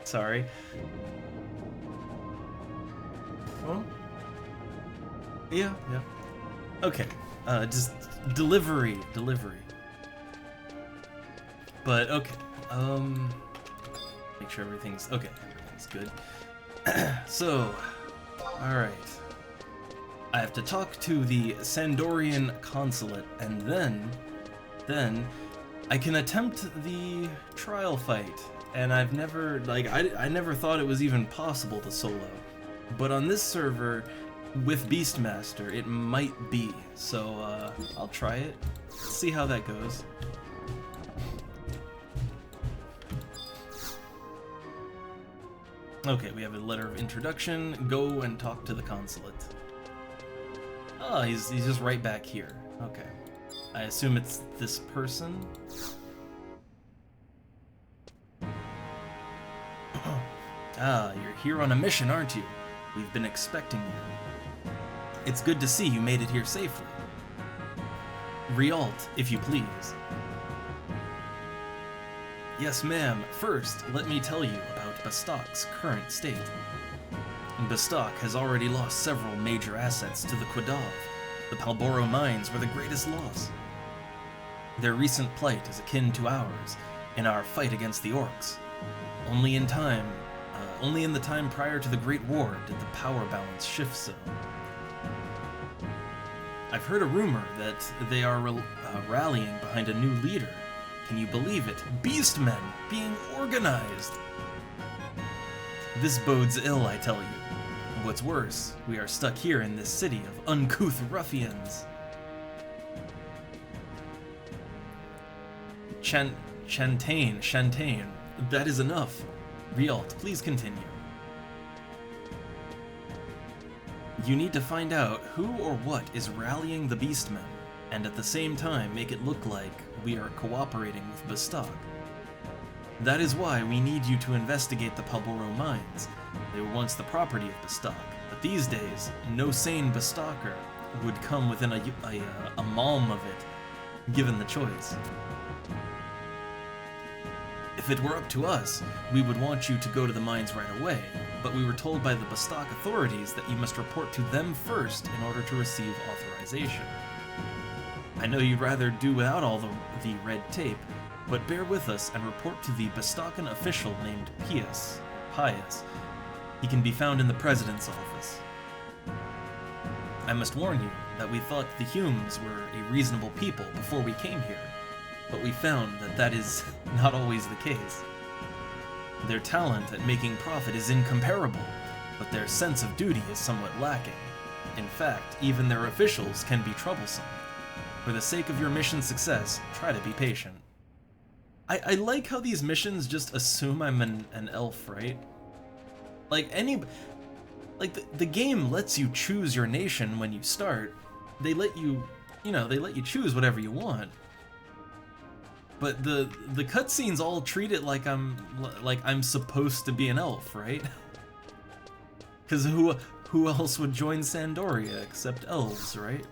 Sorry. Oh? Yeah. Okay. Just delivery. But, okay. Make sure everything's good. So, alright. I have to talk to the Sandorian consulate, and then I can attempt the trial fight. And I've never, I never thought it was even possible to solo. But on this server, with Beastmaster, it might be. So, I'll try it. See how that goes. Okay, we have a letter of introduction. Go and talk to the consulate. Oh, he's just right back here. Okay. I assume it's this person? Ah, you're here on a mission, aren't you? We've been expecting you. It's good to see you made it here safely. Rialt, if you please. Yes, ma'am. First, let me tell you about Bastock's current state. Bastock has already lost several major assets to the Quadav. The Palboro Mines were the greatest loss. Their recent plight is akin to ours in our fight against the orcs. Only in the time prior to the Great War did the power balance shift so. I've heard a rumor that they are rallying behind a new leader. Can you believe it? Beastmen being organized! This bodes ill, I tell you. What's worse, we are stuck here in this city of uncouth ruffians. Shantain, that is enough. Rialt, please continue. You need to find out who or what is rallying the Beastmen, and at the same time make it look like we are cooperating with Bastock. That is why we need you to investigate the Palboro Mines. They were once the property of Bastock, but these days, no sane Bastocker would come within a malm of it, given the choice. If it were up to us, we would want you to go to the mines right away, but we were told by the Bostock authorities that you must report to them first in order to receive authorization. I know you'd rather do without all the red tape, but bear with us and report to the Bostockan official named Pius. He can be found in the president's office. I must warn you that we thought the Humes were a reasonable people before we came here, but we found that that is not always the case. Their talent at making profit is incomparable, but their sense of duty is somewhat lacking. In fact, even their officials can be troublesome. For the sake of your mission's success, try to be patient. I like how these missions just assume I'm an elf, right? Like, the game lets you choose your nation when you start. They let you, they let you choose whatever you want. But the cutscenes all treat it like I'm supposed to be an elf, right? Because who else would join Sandoria except elves, right?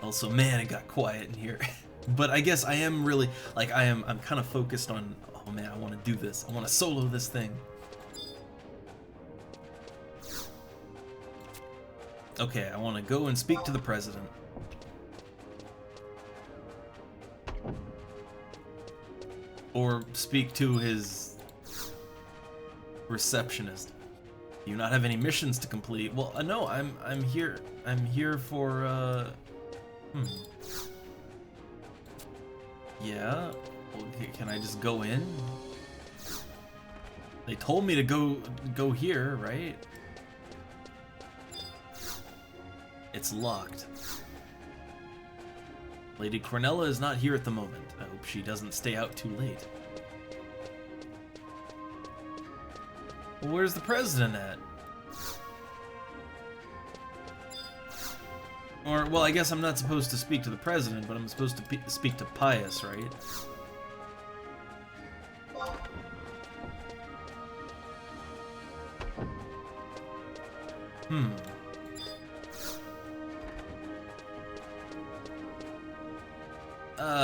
Also, man, it got quiet in here. But I guess I am really, I'm kind of focused on, oh man, I want to do this. I want to solo this thing. Okay, I want to go and speak to the president. Or speak to his receptionist. Do you not have any missions to complete? Well, no, I'm here. I'm here for, Yeah? Okay, can I just go in? They told me to go here, right? It's locked. Lady Cornella is not here at the moment. I hope she doesn't stay out too late. Well, where's the president at? Or, well, I guess I'm not supposed to speak to the president, but I'm supposed to speak to Pius, right?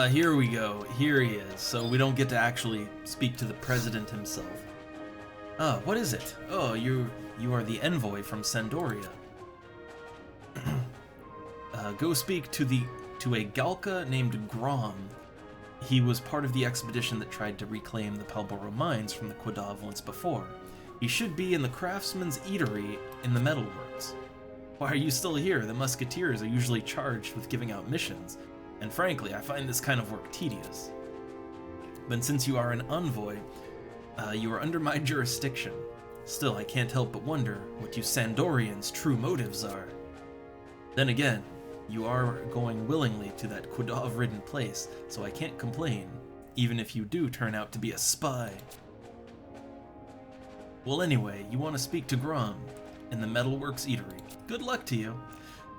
Here we go. Here he is. So we don't get to actually speak to the president himself. What is it? Oh, you are the envoy from Sandoria. Go speak to a Galka named Grom. He was part of the expedition that tried to reclaim the Palboro mines from the Quadav once before. He should be in the Craftsman's Eatery in the Metalworks. Why are you still here? The Musketeers are usually charged with giving out missions, and frankly, I find this kind of work tedious. But since you are an envoy, you are under my jurisdiction. Still, I can't help but wonder what you Sandorians' true motives are. Then again, you are going willingly to that Quadav-ridden place, so I can't complain, even if you do turn out to be a spy. Well, anyway, you want to speak to Grom in the Metalworks Eatery. Good luck to you.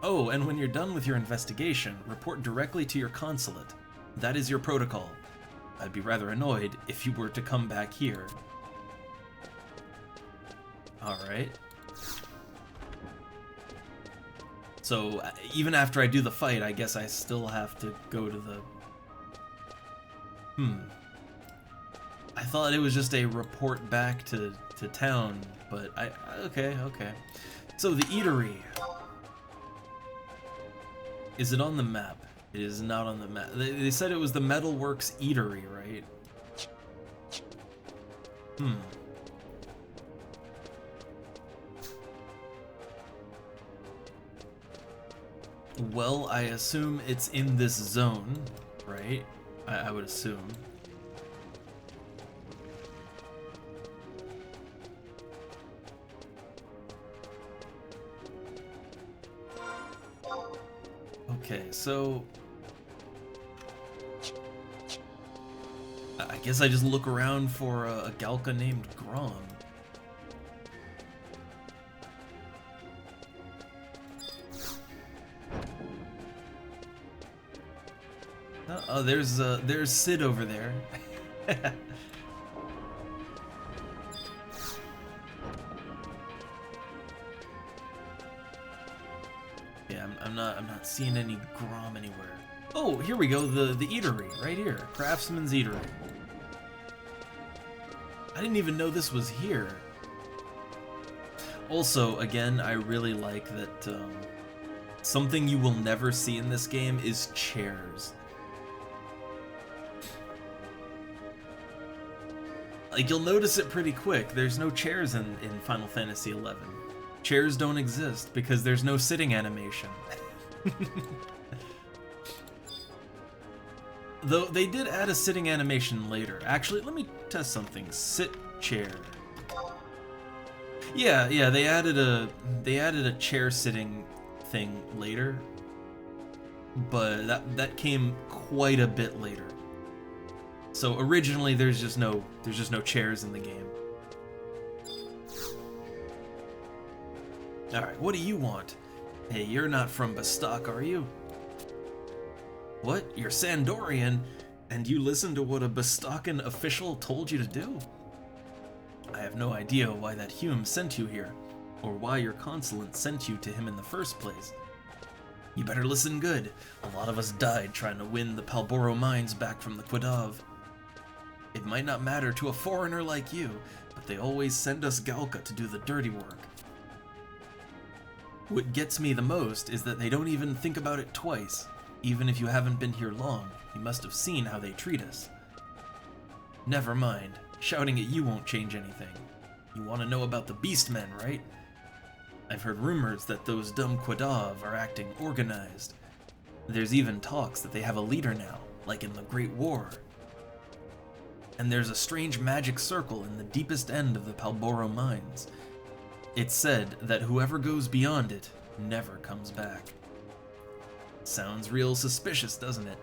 Oh, and when you're done with your investigation, report directly to your consulate. That is your protocol. I'd be rather annoyed if you were to come back here. Alright. So, even after I do the fight, I guess I still have to go to the... I thought it was just a report back to town, but okay. So, the eatery. Is it on the map? It is not on the map. They said it was the Metalworks Eatery, right? Well, I assume it's in this zone, right? I would assume. Okay, so... I guess I just look around for a Galka named Grom. Oh, there's Sid over there. Yeah, I'm not seeing any Grom anywhere. Oh, here we go, the eatery, right here. Craftsman's Eatery. I didn't even know this was here. Also, again, I really like that something you will never see in this game is chairs. Like, you'll notice it pretty quick. There's no chairs in Final Fantasy XI. Chairs don't exist because there's no sitting animation. Though they did add a sitting animation later. Actually, let me test something. Sit chair. Yeah, they added a chair sitting thing later, but that came quite a bit later. So originally there's just no chairs in the game. All right, what do you want? Hey, you're not from Bastok, are you? What? You're Sandorian, and you listen to what a Bastokan official told you to do? I have no idea why that Hume sent you here, or why your consulate sent you to him in the first place. You better listen good. A lot of us died trying to win the Palboro mines back from the Quadav. It might not matter to a foreigner like you, but they always send us Galka to do the dirty work. What gets me the most is that they don't even think about it twice. Even if you haven't been here long, you must have seen how they treat us. Never mind. Shouting at you won't change anything. You want to know about the Beastmen, right? I've heard rumors that those dumb Quadav are acting organized. There's even talks that they have a leader now, like in the Great War. And there's a strange magic circle in the deepest end of the Palboro mines. It's said that whoever goes beyond it never comes back. Sounds real suspicious, doesn't it?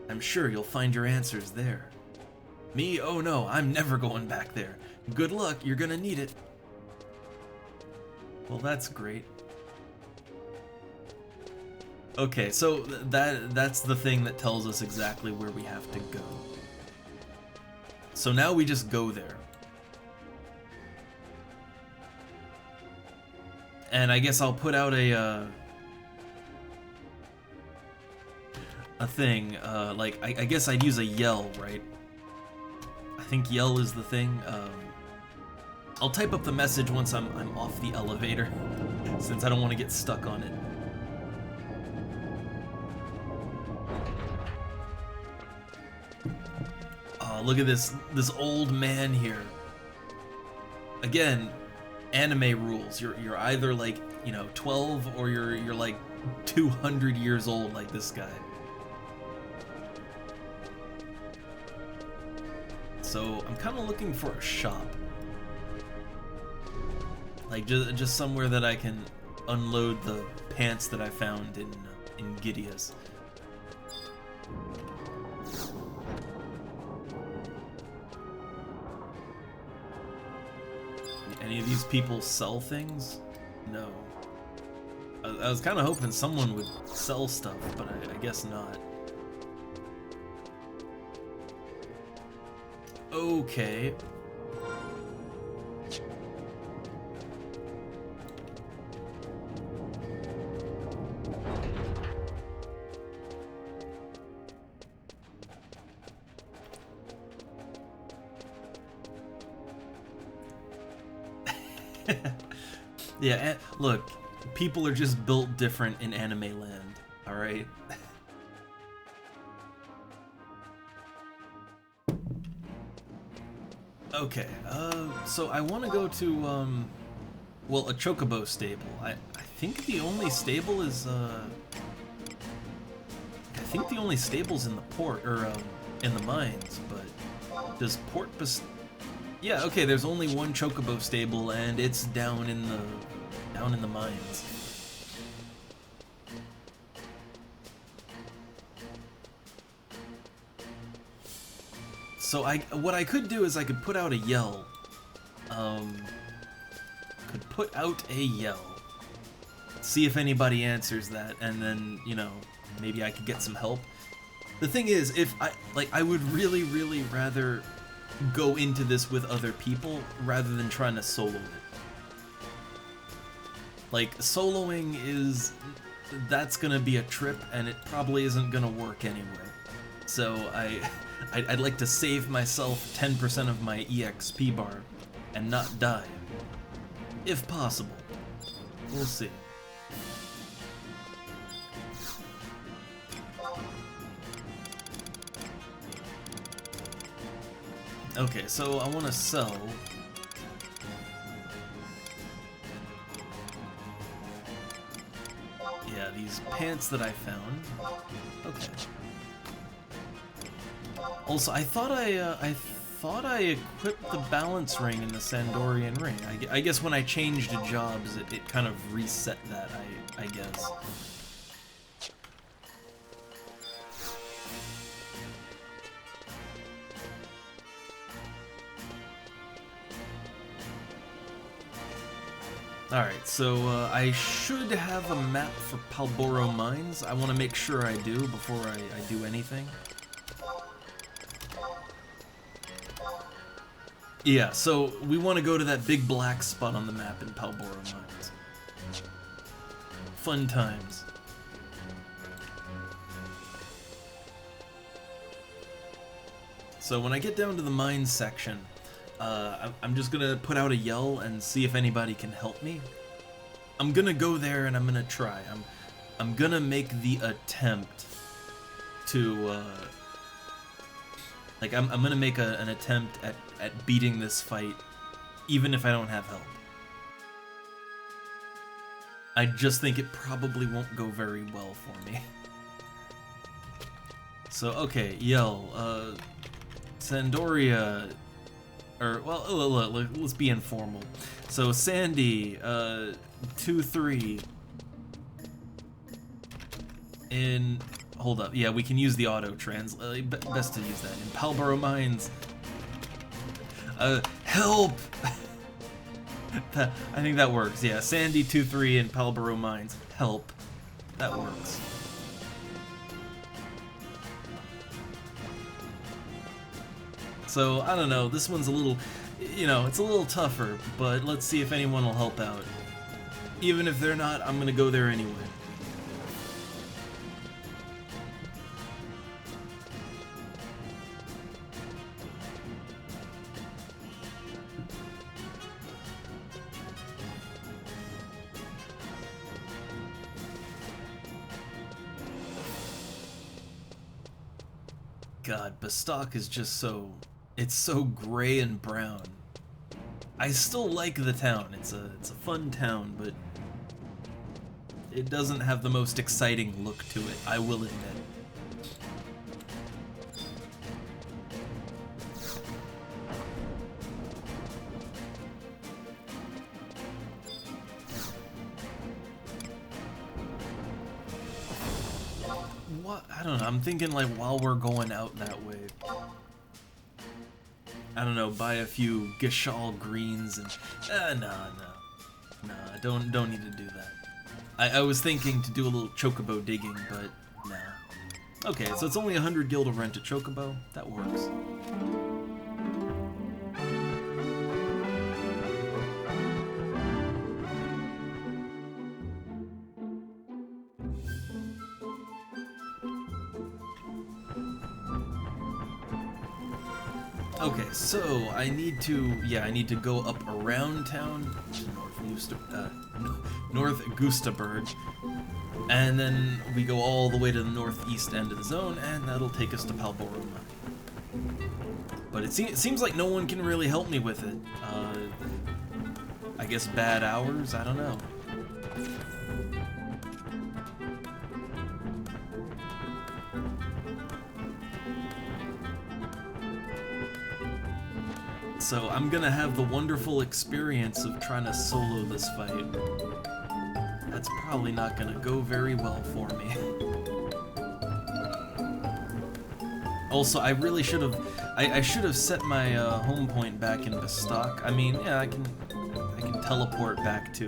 I'm sure you'll find your answers there. Me? Oh no, I'm never going back there. Good luck, you're gonna need it. Well, that's great. Okay, so that's the thing that tells us exactly where we have to go. So now we just go there. And I guess I'll put out a thing, like, I guess I'd use a yell, right? I think yell is the thing. I'll type up the message once I'm off the elevator, since I don't want to get stuck on it. Oh, look at this old man here. Again, anime rules. You're either like, 12 or you're like 200 years old like this guy. So I'm kind of looking for a shop. Like just somewhere that I can unload the pants that I found in Gideas. Any of these people sell things? No. I was kind of hoping someone would sell stuff, but I guess not. Okay. Yeah, look, people are just built different in anime land, alright? Okay, so I want to go to, well, a chocobo stable. I think the only stable is, I think the only stable's in the port, or, in the mines, but does port yeah, okay, there's only one chocobo stable, and it's down in the mines. So what I could do is I could put out a yell. Could put out a yell. See if anybody answers that, and then, maybe I could get some help. The thing is, if I would really, really rather go into this with other people rather than trying to solo it. Like, soloing that's gonna be a trip, and it probably isn't gonna work anyway. So I'd like to save myself 10% of my EXP bar and not die. If possible. We'll see. Okay, so I want to sell... Yeah, these pants that I found. Okay. Also, I thought I equipped the balance ring in the Sandorian ring. I guess when I changed jobs, it kind of reset that, I guess. Alright, so I should have a map for Palboro Mines. I want to make sure I do before I do anything. Yeah, so we want to go to that big black spot on the map in Palboro Mines. Fun times. So when I get down to the mines section, I'm just gonna put out a yell and see if anybody can help me. I'm gonna go there and I'm gonna try. I'm gonna make the attempt to like I'm gonna make an attempt at beating this fight, even if I don't have help. I just think it probably won't go very well for me. So okay, yell, Sandoria. Or, well, let's be informal. So, Sandy, 2-3. In... Hold up. Yeah, we can use the auto-translate. Best to use that. In Palboro Mines. Help! I think that works. Yeah, Sandy, 2-3 in Palboro Mines. Help. That works. So, I don't know, this one's a little, you know, it's a little tougher, but let's see if anyone will help out. Even if they're not, I'm gonna go there anyway. God, Bastok is just so... It's so gray and brown. I still like the town. It's a fun town, but it doesn't have the most exciting look to it, I will admit. What? I don't know. I'm thinking like while we're going out that way, I don't know, buy a few Gishal greens and nah, don't need to do that. I was thinking to do a little chocobo digging, but nah. Okay, so it's only 100 gil to rent a chocobo. That works. Okay, so I need to go up around town to North Gustaberg, and then we go all the way to the northeast end of the zone, and that'll take us to Palboro Mine. But it seems like no one can really help me with it. I guess bad hours? I don't know. So I'm gonna have the wonderful experience of trying to solo this fight. That's probably not gonna go very well for me. Also, I really should have... I should have set my home point back in Bastok. I mean, yeah, I can teleport back to...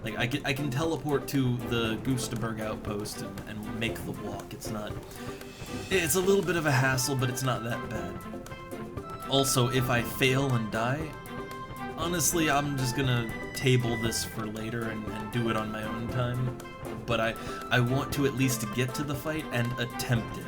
like, I can teleport to the Gustaberg outpost and make the walk. It's not... It's a little bit of a hassle, but it's not that bad. Also, if I fail and die, honestly, I'm just gonna table this for later and do it on my own time. But I want to at least get to the fight and attempt it.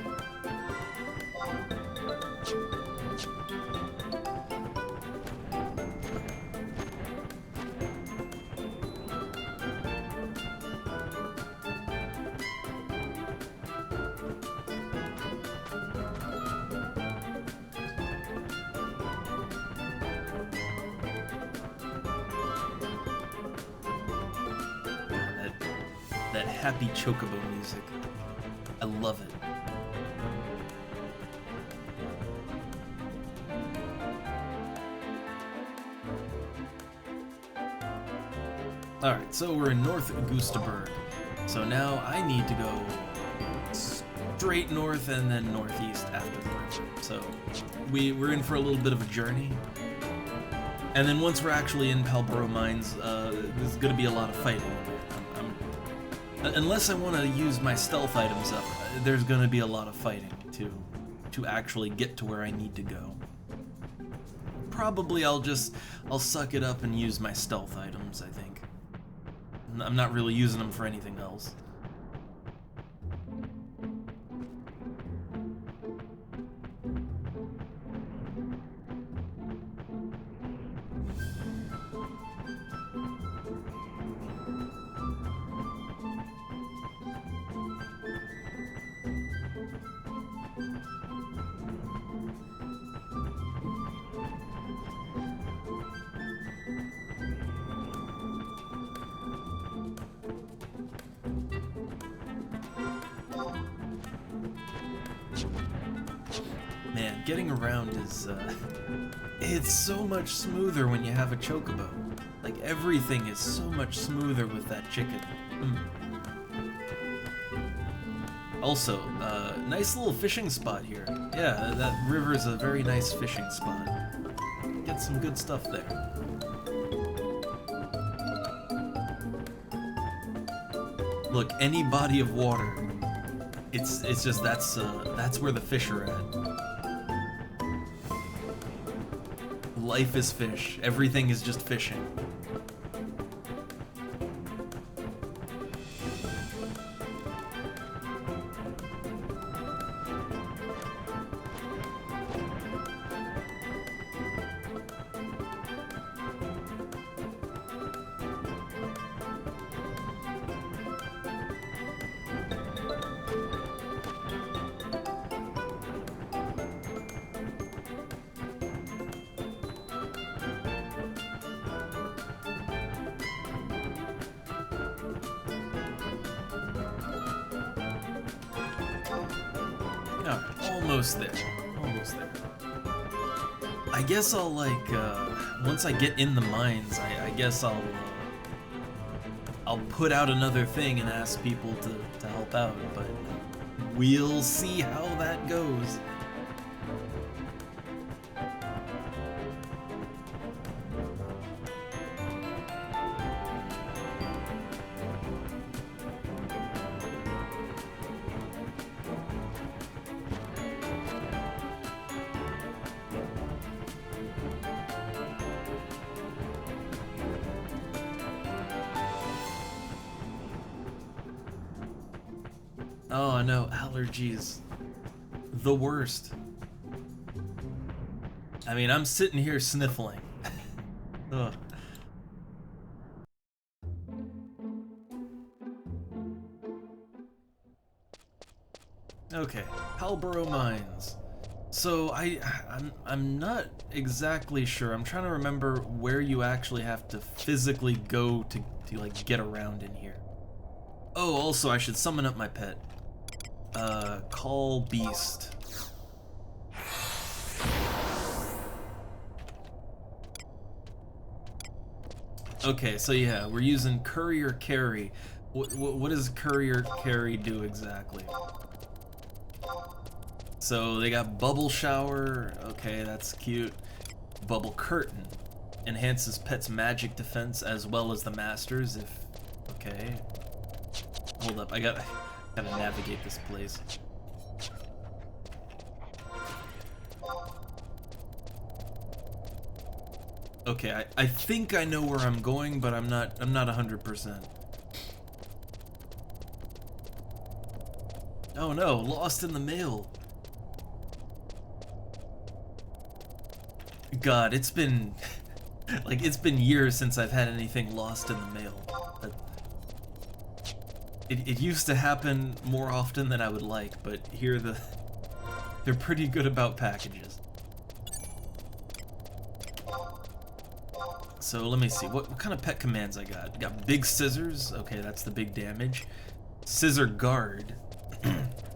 That happy chocobo music. I love it. Alright, so we're in North Augustaburg. So now I need to go straight north and then northeast after the river. So we're in for a little bit of a journey. And then once we're actually in Palboro Mines, there's going to be a lot of fighting. Unless I want to use my stealth items up, there's going to be a lot of fighting to actually get to where I need to go. Probably I'll suck it up and use my stealth items, I think. I'm not really using them for anything else. Man, getting around is, it's so much smoother when you have a chocobo. Like, everything is so much smoother with that chicken. Also, nice little fishing spot here. Yeah, that river is a very nice fishing spot. Get some good stuff there. Look, any body of water, it's just that's where the fish are at. Life is fish. Everything is just fishing. Almost there. Almost there. I guess I'll, like, once I get in the mines, I guess I'll put out another thing and ask people to help out, but we'll see how that goes. Oh no, allergies. The worst. I mean, I'm sitting here sniffling. Ugh. Okay, Palboro Mines. So I'm not exactly sure. I'm trying to remember where you actually have to physically go to like get around in here. Oh, also I should summon up my pet. Call Beast. Okay, so yeah, we're using Courier Carry. What does Courier Carry do exactly? So they got Bubble Shower. Okay, that's cute. Bubble Curtain. Enhances pet's magic defense as well as the master's if... Okay. Hold up, I Gotta navigate this place. Okay, I think I know where I'm going, but I'm not 100%. Oh no, lost in the mail. God, it's been like it's been years since I've had anything lost in the mail. It used to happen more often than I would like, but here they're pretty good about packages. So let me see, what kind of pet commands I got? I got big scissors, okay, that's the big damage. Scissor guard,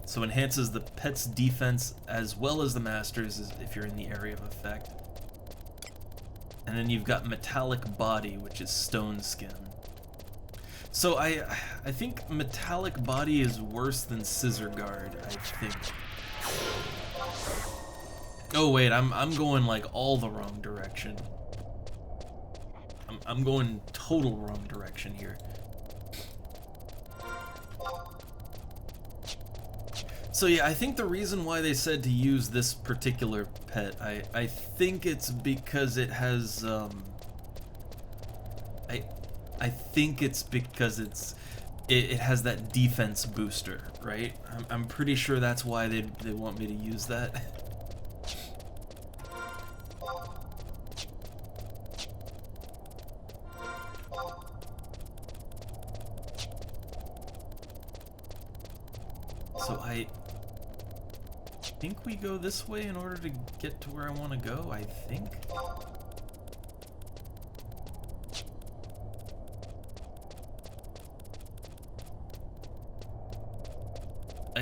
so enhances the pet's defense as well as the master's if you're in the area of effect. And then you've got metallic body, which is stone skin. So I think metallic body is worse than scissor guard, I think. Oh wait, I'm going like all the wrong direction. I'm going total wrong direction here. So yeah, I think the reason why they said to use this particular pet, I think it's because it has I think it's because it has that defense booster, right? I'm pretty sure that's why they want me to use that. So I think we go this way in order to get to where I want to go, I think.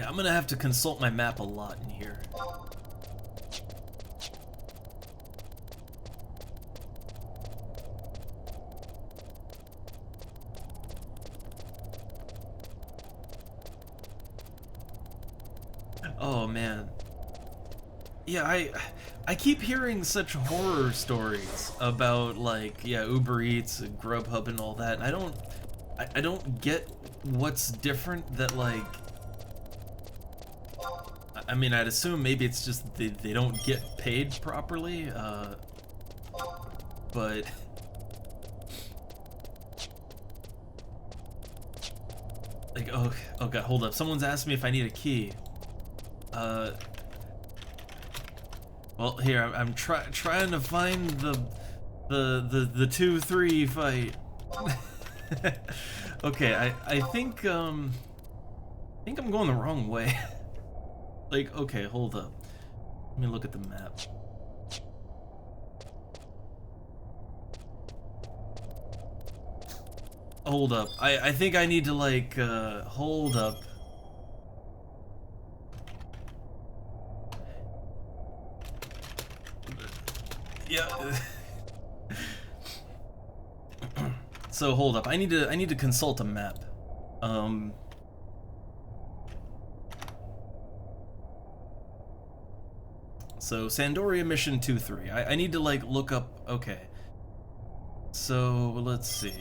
I'm gonna have to consult my map a lot in here. Oh man. Yeah, I keep hearing such horror stories about like, yeah, Uber Eats and Grubhub and all that. And I don't get what's different that like I mean, I'd assume maybe it's just they don't get paid properly, but like, oh god, hold up. Someone's asked me if I need a key. Well, here I'm trying to find the 2-3 fight. Okay, I think I'm going the wrong way. Like, okay, hold up. Let me look at the map. Hold up. I think I need to, like, hold up. Yeah. So, hold up. I need to consult a map. So, Sandoria Mission 2-3. I need to, like, look up... Okay. So, let's see.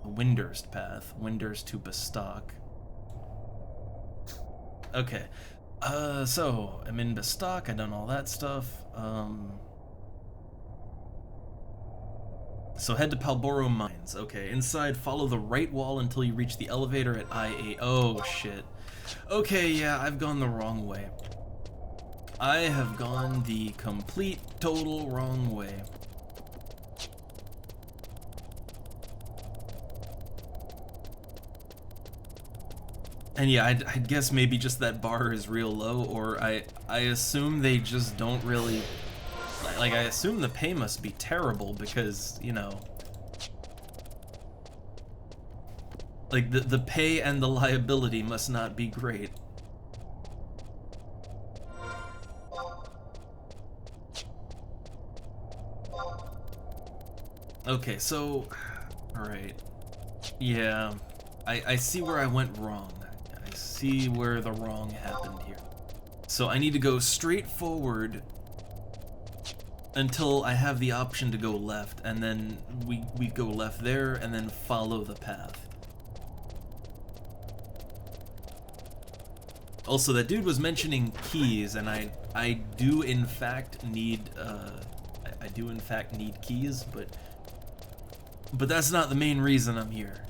Windurst path. Windurst to Bestock. Okay. So, I'm in Bestock. I've done all that stuff. So, head to Palboro Mines. Okay. Inside, follow the right wall until you reach the elevator at I-8. Oh, shit. Okay, yeah, I've gone the wrong way. I have gone the complete, total wrong way. And yeah, I'd guess maybe just that bar is real low, or I assume they just don't really... Like, I assume the pay must be terrible because, you know... Like, the pay and the liability must not be great. Okay, so, alright, yeah, I see where I went wrong. I see where the wrong happened here. So I need to go straight forward until I have the option to go left, and then we go left there, and then follow the path. Also, that dude was mentioning keys, and I do in fact need keys, but that's not the main reason I'm here.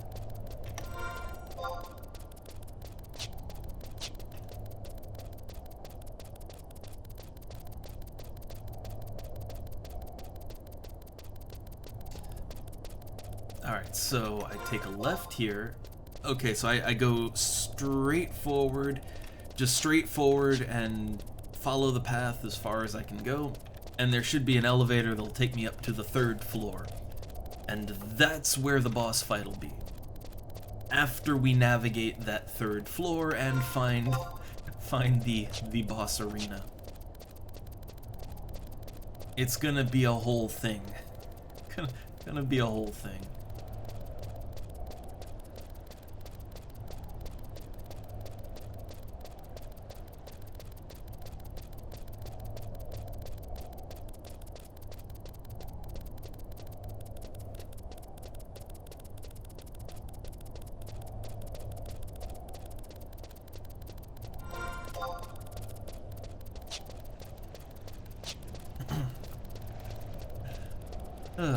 Alright, so I take a left here. Okay, so I go straight forward, just straight forward, and follow the path as far as I can go. And there should be an elevator that'll take me up to the 3rd floor. And that's where the boss fight will be. After we navigate that 3rd floor and find the boss arena. It's gonna be a whole thing. Gonna be a whole thing.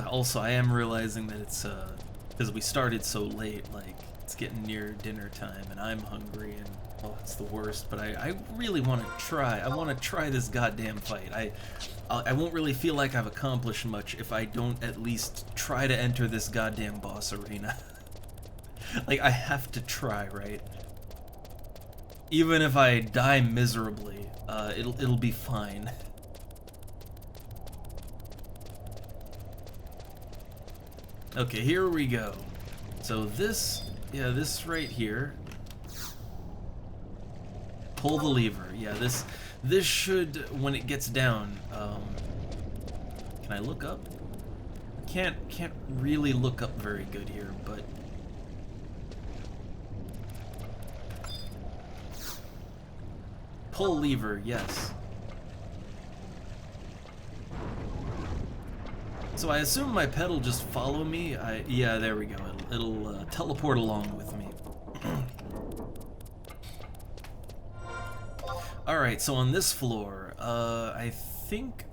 Also, I am realizing that it's, because we started so late, like, it's getting near dinner time, and I'm hungry, and, well, it's the worst, but I really want to try. I want to try this goddamn fight. I won't really feel like I've accomplished much if I don't at least try to enter this goddamn boss arena. Like, I have to try, right? Even if I die miserably, it'll be fine. Okay, here we go. So this right here. Pull the lever. Yeah, this should, when it gets down, can I look up? Can't really look up very good here, but pull lever, yes. So I assume my pet will just follow me. Yeah, there we go. It'll teleport along with me. Alright, so on this floor, I think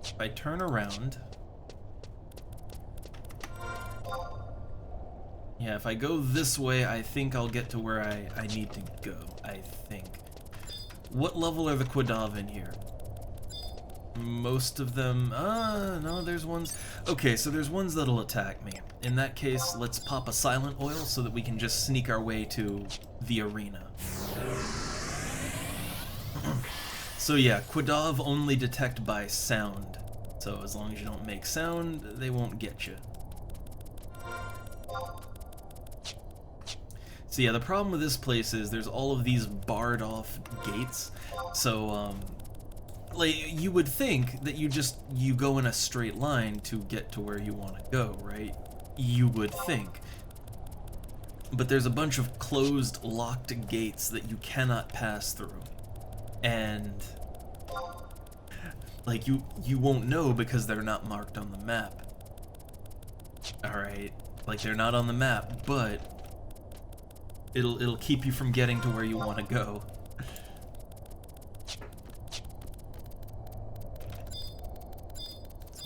if I turn around... Yeah, if I go this way, I think I'll get to where I need to go, I think. What level are the Quadav in here? Most of them, no, there's ones. Okay, so there's ones that'll attack me. In that case, let's pop a silent oil so that we can just sneak our way to the arena. So yeah, Quadav only detect by sound. So as long as you don't make sound, they won't get you. So yeah, the problem with this place is there's all of these barred off gates. So, like, you would think that you go in a straight line to get to where you want to go, right? You would think. But there's a bunch of closed, locked gates that you cannot pass through. And, like, you won't know because they're not marked on the map. Alright? Like, they're not on the map, but it'll keep you from getting to where you want to go.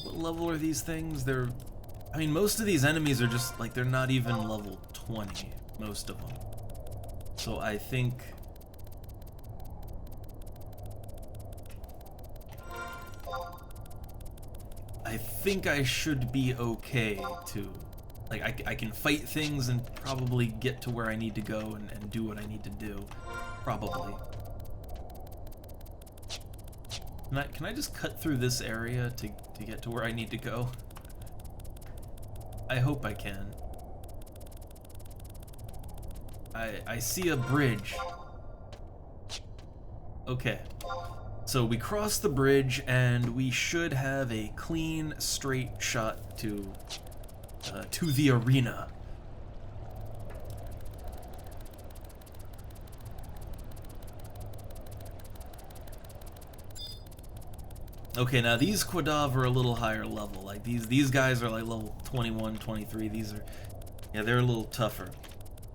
What level are these things? I mean, most of these enemies are just, like, they're not even level 20, most of them. So I think... I should be okay to... Like, I can fight things and probably get to where I need to go and do what I need to do. Probably. Can I just cut through this area to get to where I need to go? I hope I can. I see a bridge. Okay. So we cross the bridge and we should have a clean, straight shot to the arena. Okay, now these Quadav are a little higher level. Like these guys are like level 21, 23. These are, yeah, they're a little tougher.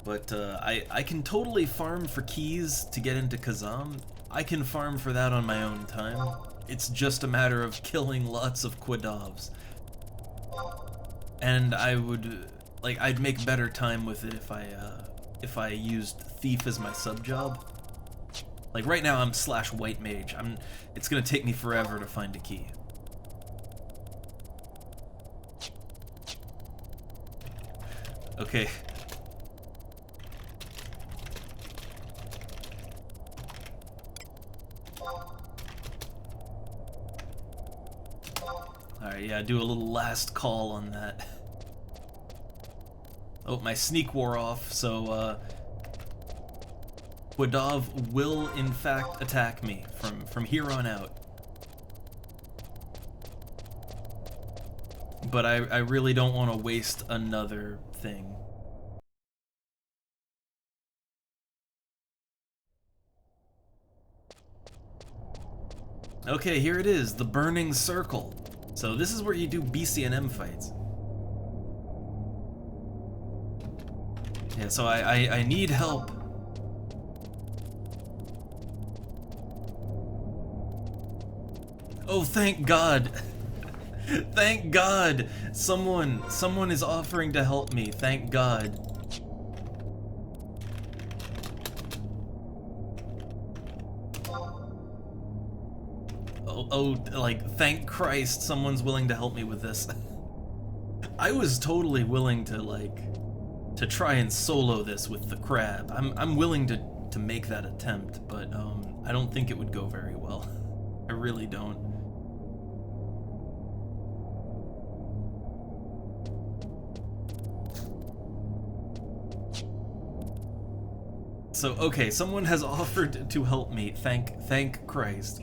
But I can totally farm for keys to get into Kazam. I can farm for that on my own time. It's just a matter of killing lots of Quadovs. And I would, like, I'd make better time with it if I used Thief as my sub-job. Like, right now I'm / White Mage. It's gonna take me forever to find a key. Okay. Alright, yeah, do a little last call on that. Oh, my sneak wore off, so, Quadov will, in fact, attack me from here on out. But I really don't want to waste another thing. Okay, here it is, the Burning Circle. So this is where you do BCNM fights. Yeah, so I need help. Oh, thank God. Thank God. Someone is offering to help me. Thank God. Oh, like, thank Christ someone's willing to help me with this. I was totally willing to, like, to try and solo this with the crab. I'm willing to make that attempt, but I don't think it would go very well. I really don't. So, okay, someone has offered to help me. Thank Christ.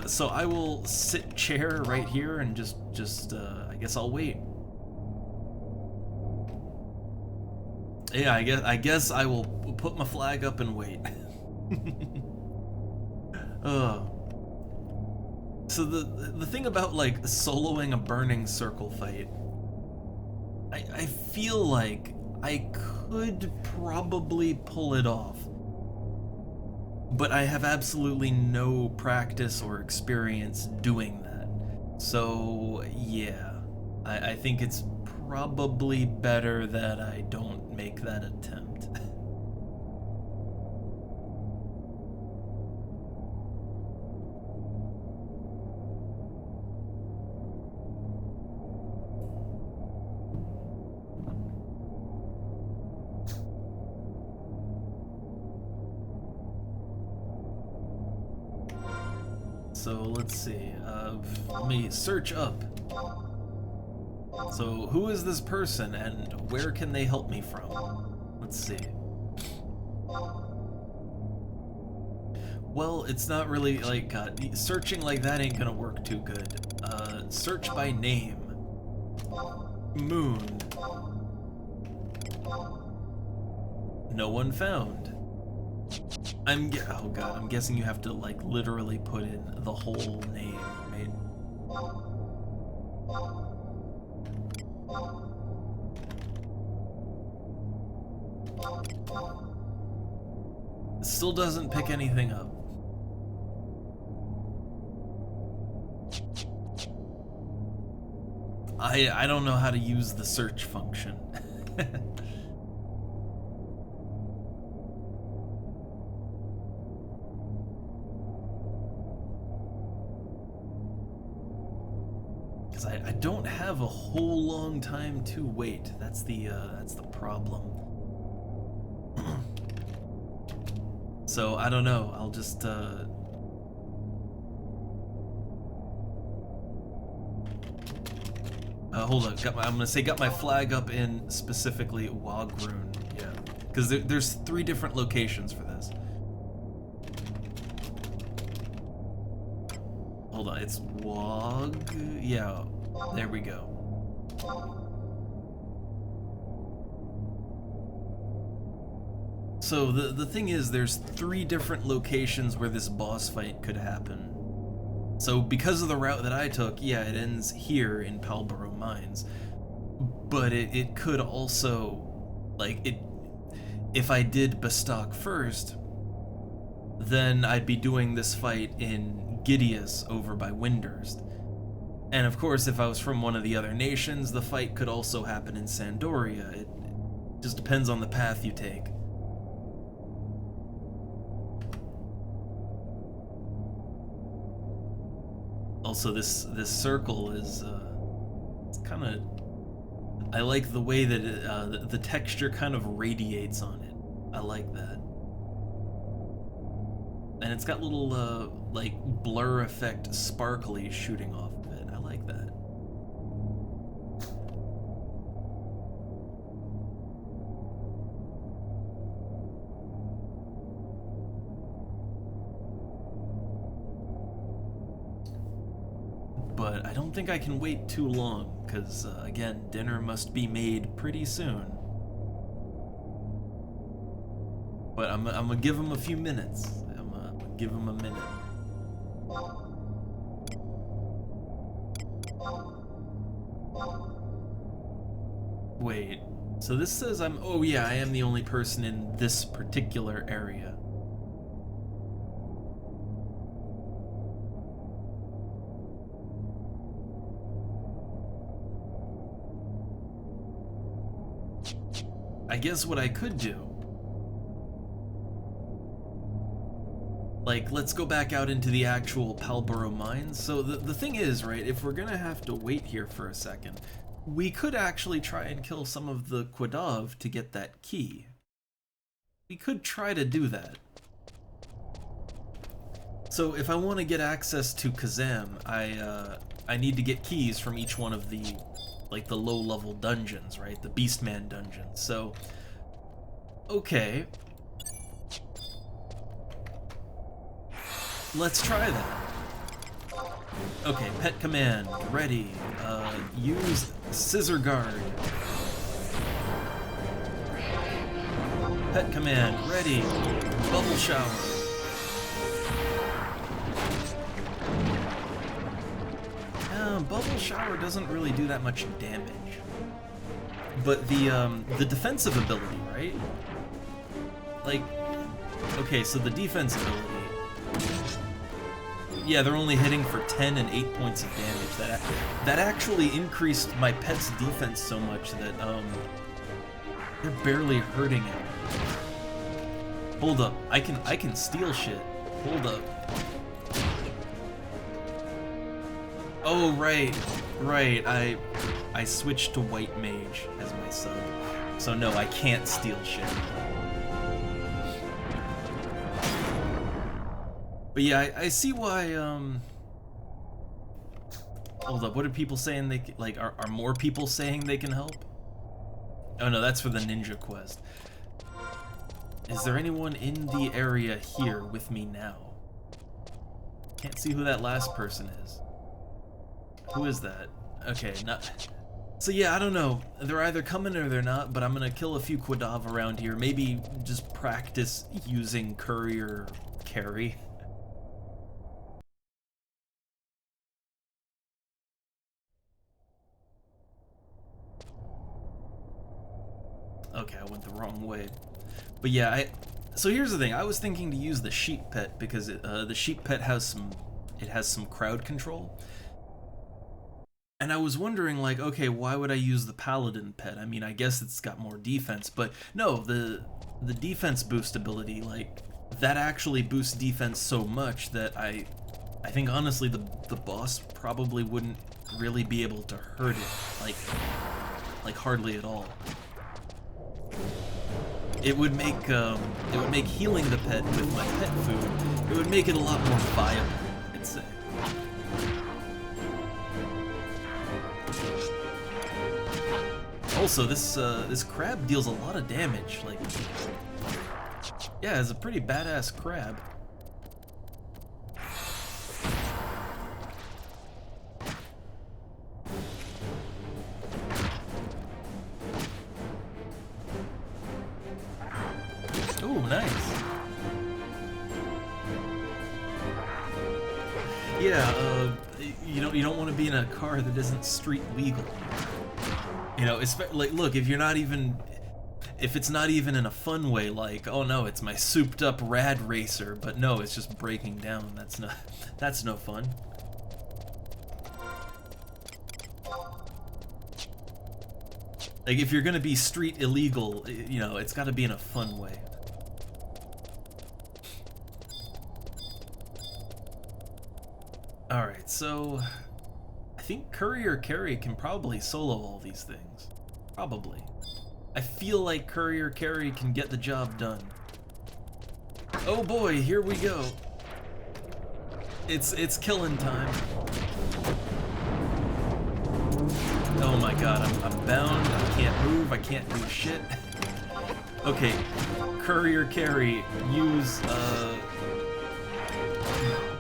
So I will sit chair right here and just I guess I'll wait. Yeah, I guess I will put my flag up and wait. So the thing about, like, soloing a Burning Circle fight, I feel like I could probably pull it off. But I have absolutely no practice or experience doing that. So, yeah. I think it's probably better that I don't make that attempt. So let's see, let me search up. So who is this person and where can they help me from? Let's see. Well, it's not really, like, searching like that ain't gonna work too good. Search by name. Moon. No one found. Oh god, I'm guessing you have to, like, literally put in the whole name, right? Still doesn't pick anything up. I don't know how to use the search function. I don't have a whole long time to wait. That's the problem. So I don't know. I'll just hold on. I'm gonna say got my flag up in specifically Wagroon. Yeah, because there's 3 different locations for this. Hold on, it's yeah, there we go. So the thing is, there's 3 different locations where this boss fight could happen. So because of the route that I took, yeah, it ends here in Palborough Mines. But it could also, like, if I did Bestock first, then I'd be doing this fight in Gideus over by Windurst. And of course, if I was from one of the other nations, the fight could also happen in Sandoria. It just depends on the path you take. Also, this circle is it's kind of, I like the way that the texture kind of radiates on it. I like that. And it's got little like blur effect sparkly shooting off of it. I like that. But I don't think I can wait too long, because, again, dinner must be made pretty soon. But I'm gonna give him a few minutes. I'm gonna give him a minute. Wait, so this says oh yeah, I am the only person in this particular area. I guess what I could do, like, let's go back out into the actual Palborough mines. So the thing is, right, if we're gonna have to wait here for a second, we could actually try and kill some of the Quadav to get that key. We could try to do that. So if I want to get access to Kazam, I need to get keys from each one of the, like, the low-level dungeons, right? The Beastman dungeons. So, okay. Let's try that. Okay, pet command, ready. Use Scissor Guard. Pet command, ready. Bubble Shower. Bubble Shower doesn't really do that much damage. But the defensive ability, right? Like, okay, so the defense ability, yeah, they're only hitting for 10 and 8 points of damage. That actually increased my pet's defense so much that they're barely hurting him. Hold up, I can steal shit. Hold up. Oh right, I switched to White Mage as my sub, so no, I can't steal shit. But yeah, I see why, hold up, what are people saying they can, like, are more people saying they can help? Oh no, that's for the ninja quest. Is there anyone in the area here with me now? Can't see who that last person is. Who is that? Okay, not... So yeah, I don't know. They're either coming or they're not, but I'm gonna kill a few Quadav around here. Maybe just practice using courier carry. Okay, I went the wrong way. But yeah, so here's the thing. I was thinking to use the sheep pet because the sheep pet has some crowd control. And I was wondering, like, okay, why would I use the paladin pet? I mean, I guess it's got more defense, but no, the defense boost ability, like, that actually boosts defense so much that I think honestly the boss probably wouldn't really be able to hurt it, like hardly at all. It would make healing the pet with my pet food, it would make it a lot more viable, I'd say. Also, this crab deals a lot of damage. Like, yeah, it's a pretty badass crab. Ooh, nice. Yeah, you don't want to be in a car that isn't street legal. You know, it's like, look, if you're not even, if it's not even in a fun way, like, oh no, it's my souped up rad racer, but no, it's just breaking down. That's no fun. Like, if you're gonna be street illegal, you know, it's gotta be in a fun way. Alright, so I think Courier Carry can probably solo all these things. Probably. I feel like Courier Carry can get the job done. Oh boy, here we go. It's killing time. Oh my god, I'm bound, I can't move, I can't do shit. Okay, Courier Carry, use,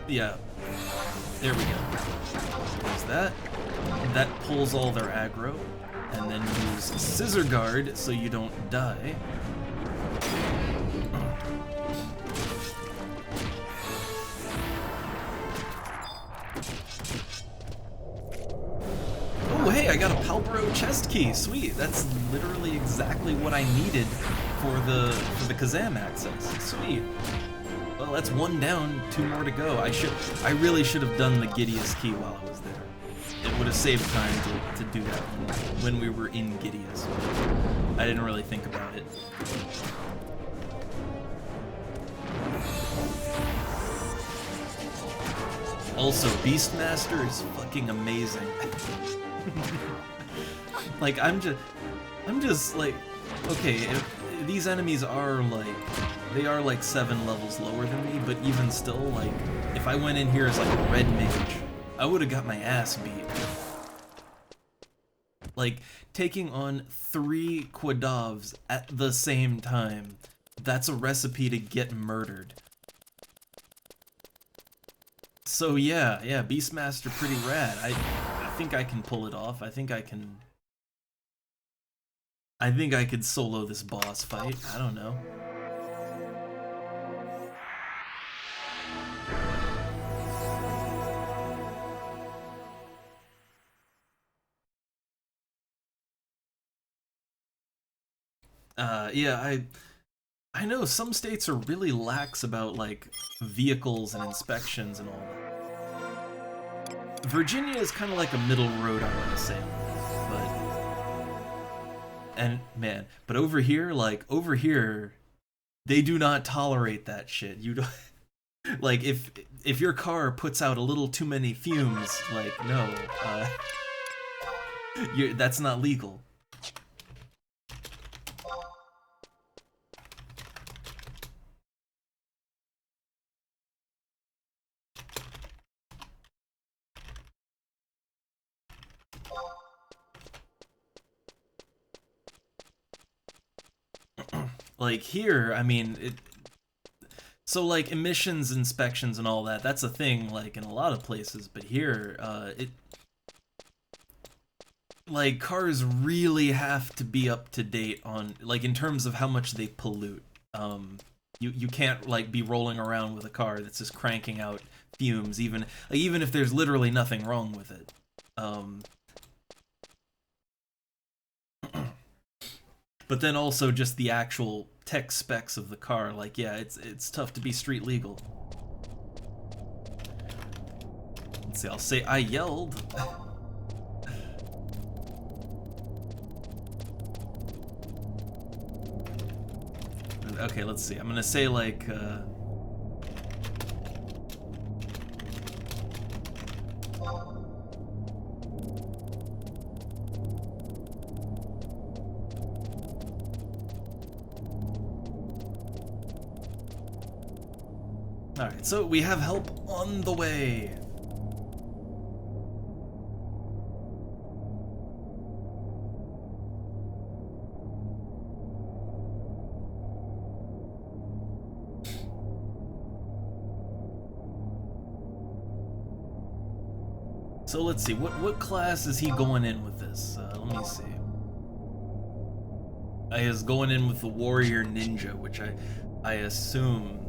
yeah. There we go. Use that. That pulls all their aggro. And then use Scissor Guard so you don't die. Oh hey, I got a Palbro chest key. Sweet. That's literally exactly what I needed for the Kazam access. Sweet. Well, that's one down, 2 more to go. I really should have done the Gideus key while I was there. It would have saved time to do that when we were in Gideus. I didn't really think about it. Also, Beastmaster is fucking amazing. Like, I'm just like, okay, these enemies are like, they are like 7 levels lower than me, but even still, like, if I went in here as like a red mage, I would have got my ass beat. Like, taking on 3 Quadovs at the same time, that's a recipe to get murdered. So yeah, Beastmaster pretty rad. I think I can pull it off. I think I could solo this boss fight. I don't know. Yeah, I know some states are really lax about, like, vehicles and inspections and all that. Virginia is kind of like a middle road, I want to say. But over here, they do not tolerate that shit. You don't, like, if your car puts out a little too many fumes, like, no, that's not legal. Like, here, I mean, so, like, emissions inspections and all that, that's a thing, like, in a lot of places, but here, like, cars really have to be up to date on, like, in terms of how much they pollute. You can't, like, be rolling around with a car that's just cranking out fumes, even if there's literally nothing wrong with it. But then also just the actual tech specs of the car, like, yeah, it's tough to be street legal. Let's see, I'll say I yelled. Okay, let's see. I'm gonna say, like, Alright, so we have help on the way. So let's see, what class is he going in with this? Let me see. He is going in with the Warrior Ninja, which I assume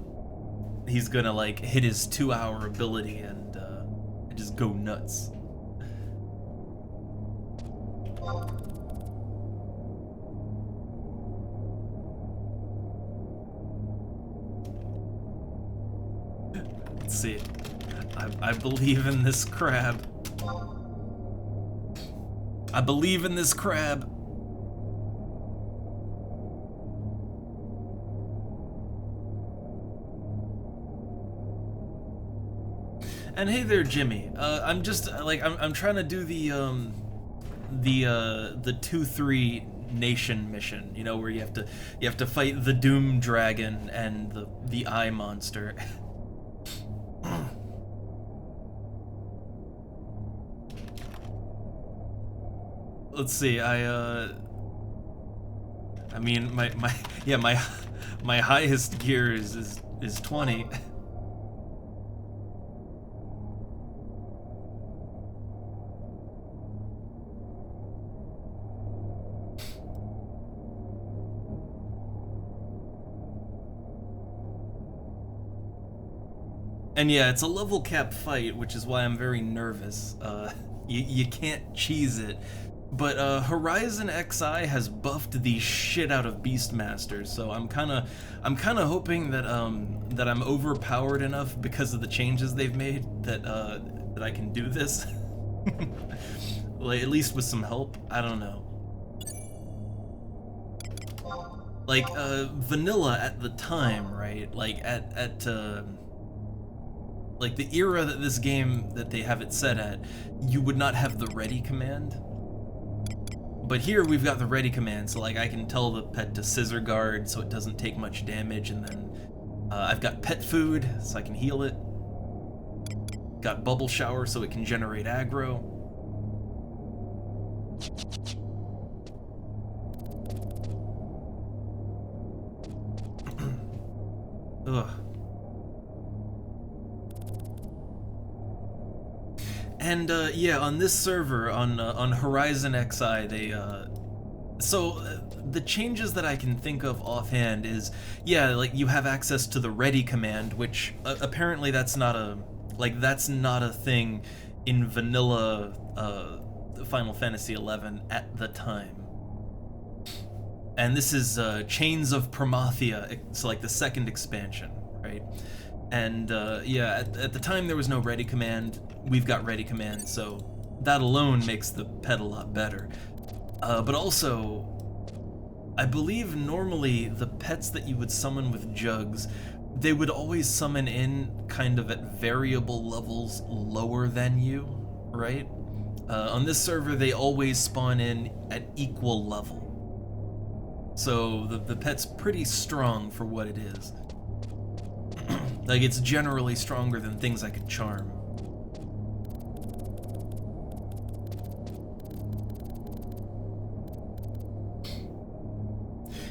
he's gonna, like, hit his 2-hour ability and just go nuts. Let's see. I believe in this crab. I believe in this crab. And hey there, Jimmy. I'm just like I'm trying to do the 2-3 nation mission. You know, where you have to fight the Doom Dragon and the Eye Monster. Let's see. I mean my highest gear is 20. And yeah, it's a level cap fight, which is why I'm very nervous. You can't cheese it. But HorizonXI has buffed the shit out of Beastmaster, so I'm kind of hoping that that I'm overpowered enough because of the changes they've made that that I can do this. Like, at least with some help. I don't know. Like vanilla at the time, right? Like at like the era that this game that they have it set at, you would not have the ready command. But here we've got the ready command, so like I can tell the pet to scissor guard so it doesn't take much damage, and then I've got pet food so I can heal it. Got bubble shower so it can generate aggro. Ugh. And yeah, on this server, on HorizonXI, they so the changes that I can think of offhand is, yeah, like you have access to the ready command, which apparently that's not a thing in vanilla Final Fantasy XI at the time. And this is Chains of Promathia, it's like the second expansion, right? And yeah, at the time there was no ready command. We've got ready command, so that alone makes the pet a lot better. But also, I believe normally the pets that you would summon with jugs, they would always summon in kind of at variable levels lower than you, right? On this server, they always spawn in at equal level. So the pet's pretty strong for what it is. Like, it's generally stronger than things I could charm.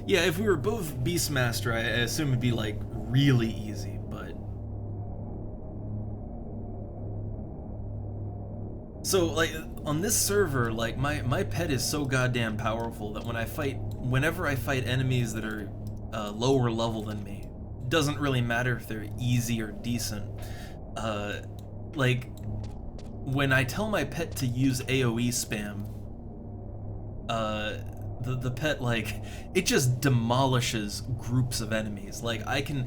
Yeah, if we were both Beastmaster, I assume it'd be, like, really easy, but... So, like, on this server, like, my pet is so goddamn powerful that whenever I fight enemies that are lower level than me, doesn't really matter if they're easy or decent. Like, when I tell my pet to use AoE spam, the pet, like, it just demolishes groups of enemies. Like, I can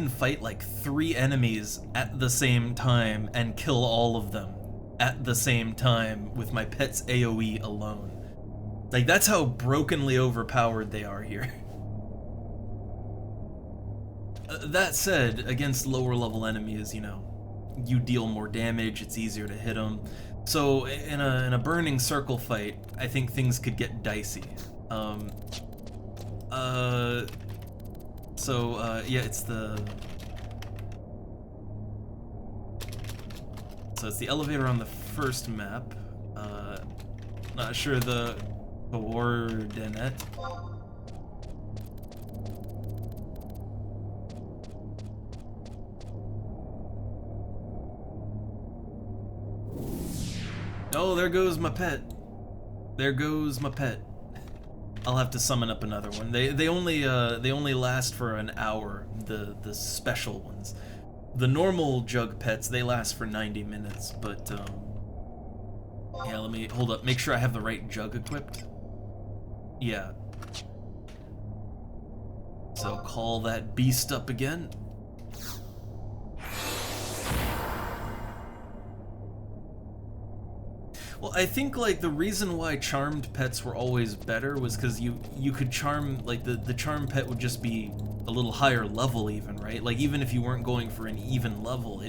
fight like 3 enemies at the same time and kill all of them at the same time with my pet's AoE alone. Like, that's how brokenly overpowered they are here. That said, against lower level enemies, you know, you deal more damage, it's easier to hit them. So in a burning circle fight, I think things could get dicey. Yeah, it's the elevator on the first map. Not sure the coordinate. Oh, there goes my pet. There goes my pet. I'll have to summon up another one. They only last for an hour. The special ones. The normal jug pets, they last for 90 minutes. But yeah, let me hold up. Make sure I have the right jug equipped. Yeah. So call that beast up again. Well, I think like the reason why charmed pets were always better was because you could charm, like the charm pet would just be a little higher level even, right? Like even if you weren't going for an even level,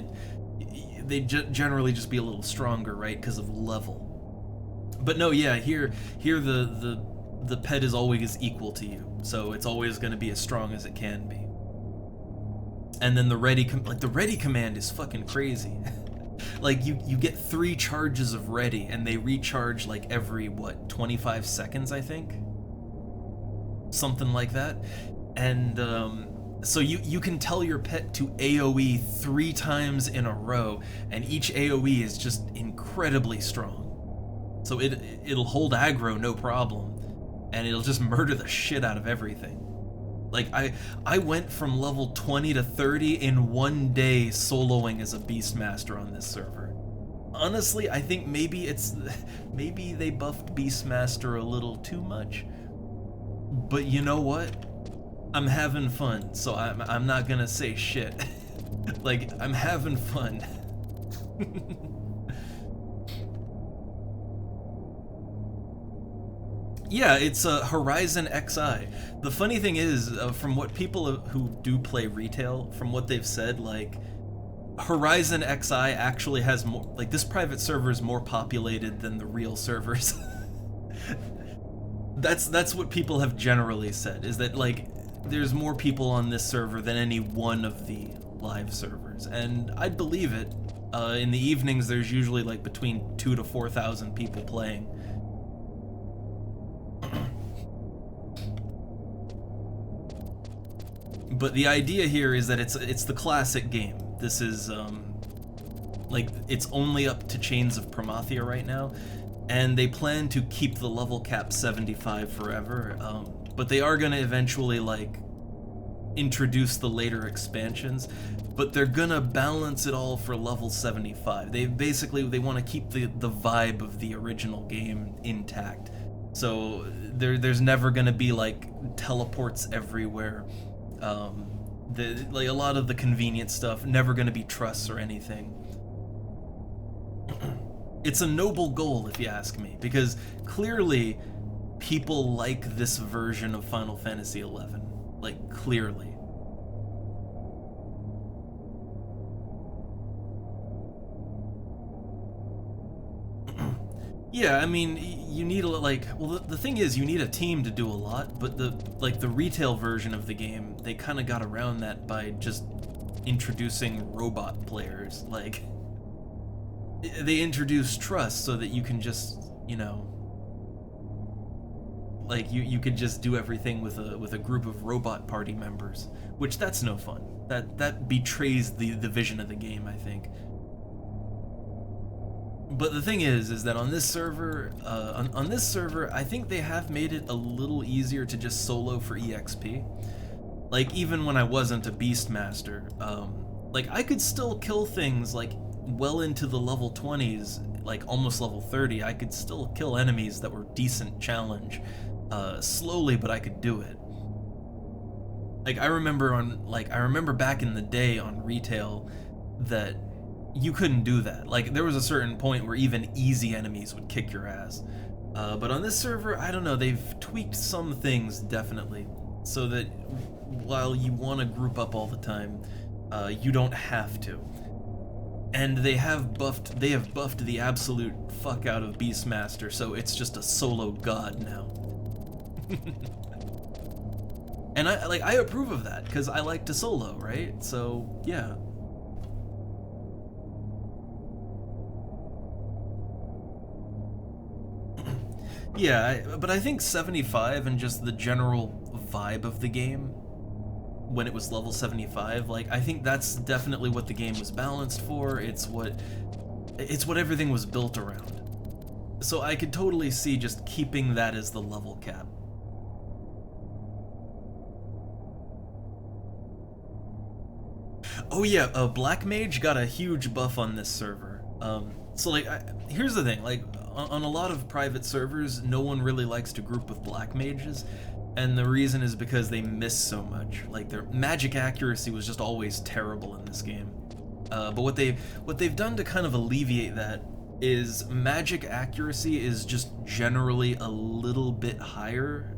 they'd generally just be a little stronger, right? Because of level. But no, yeah, here the pet is always equal to you, so it's always going to be as strong as it can be. And then the ready command is fucking crazy. Like you get 3 charges of ready, and they recharge like every 25 seconds, I think, something like that. And so you can tell your pet to AoE 3 times in a row, and each AoE is just incredibly strong. So it'll hold aggro no problem, and it'll just murder the shit out of everything. Like I went from level 20 to 30 in one day soloing as a Beastmaster on this server. Honestly, I think maybe they buffed Beastmaster a little too much. But you know what? I'm having fun, so I'm not gonna say shit. Like, I'm having fun. Yeah, it's HorizonXI. The funny thing is, from what people who do play retail, from what they've said, like, HorizonXI actually has more, like, this private server is more populated than the real servers. That's what people have generally said, is that, like, there's more people on this server than any one of the live servers, and I'd believe it. In the evenings, there's usually, like, between 2,000 to 4,000 people playing. But the idea here is that it's the classic game. This is like, it's only up to Chains of Promathia right now, and they plan to keep the level cap 75 forever. But they are gonna eventually like introduce the later expansions, but they're gonna balance it all for level 75. They want to keep the vibe of the original game intact. So there's never gonna be like teleports everywhere. Like a lot of the convenient stuff, never gonna be trusts or anything. It's a noble goal, if you ask me, because clearly people like this version of Final Fantasy XI. Like, clearly. Yeah, I mean, you need the thing is, you need a team to do a lot, but the retail version of the game, they kind of got around that by just introducing robot players. Like, they introduced trust so that you can just, you know, like you could just do everything with a group of robot party members, which that's no fun. That betrays the vision of the game, I think. But the thing is that on this server, I think they have made it a little easier to just solo for EXP. Like, even when I wasn't a Beastmaster, like, I could still kill things, like, well into the level 20s, like, almost level 30, I could still kill enemies that were decent challenge. Slowly, but I could do it. Like, I remember back in the day on retail that you couldn't do that. Like, there was a certain point where even easy enemies would kick your ass. But on this server, I don't know, they've tweaked some things, definitely, so that while you want to group up all the time, you don't have to. And they have buffed the absolute fuck out of Beastmaster, so it's just a solo god now. And I approve of that, because I like to solo, right? So, yeah. Yeah, but I think 75 and just the general vibe of the game when it was level 75, like, I think that's definitely what the game was balanced for. It's what everything was built around. So I could totally see just keeping that as the level cap. Oh yeah, Black Mage got a huge buff on this server. So like, here's the thing, like, on a lot of private servers, no one really likes to group with Black Mages, and the reason is because they miss so much. Like, their magic accuracy was just always terrible in this game. But what they've done to kind of alleviate that is magic accuracy is just generally a little bit higher,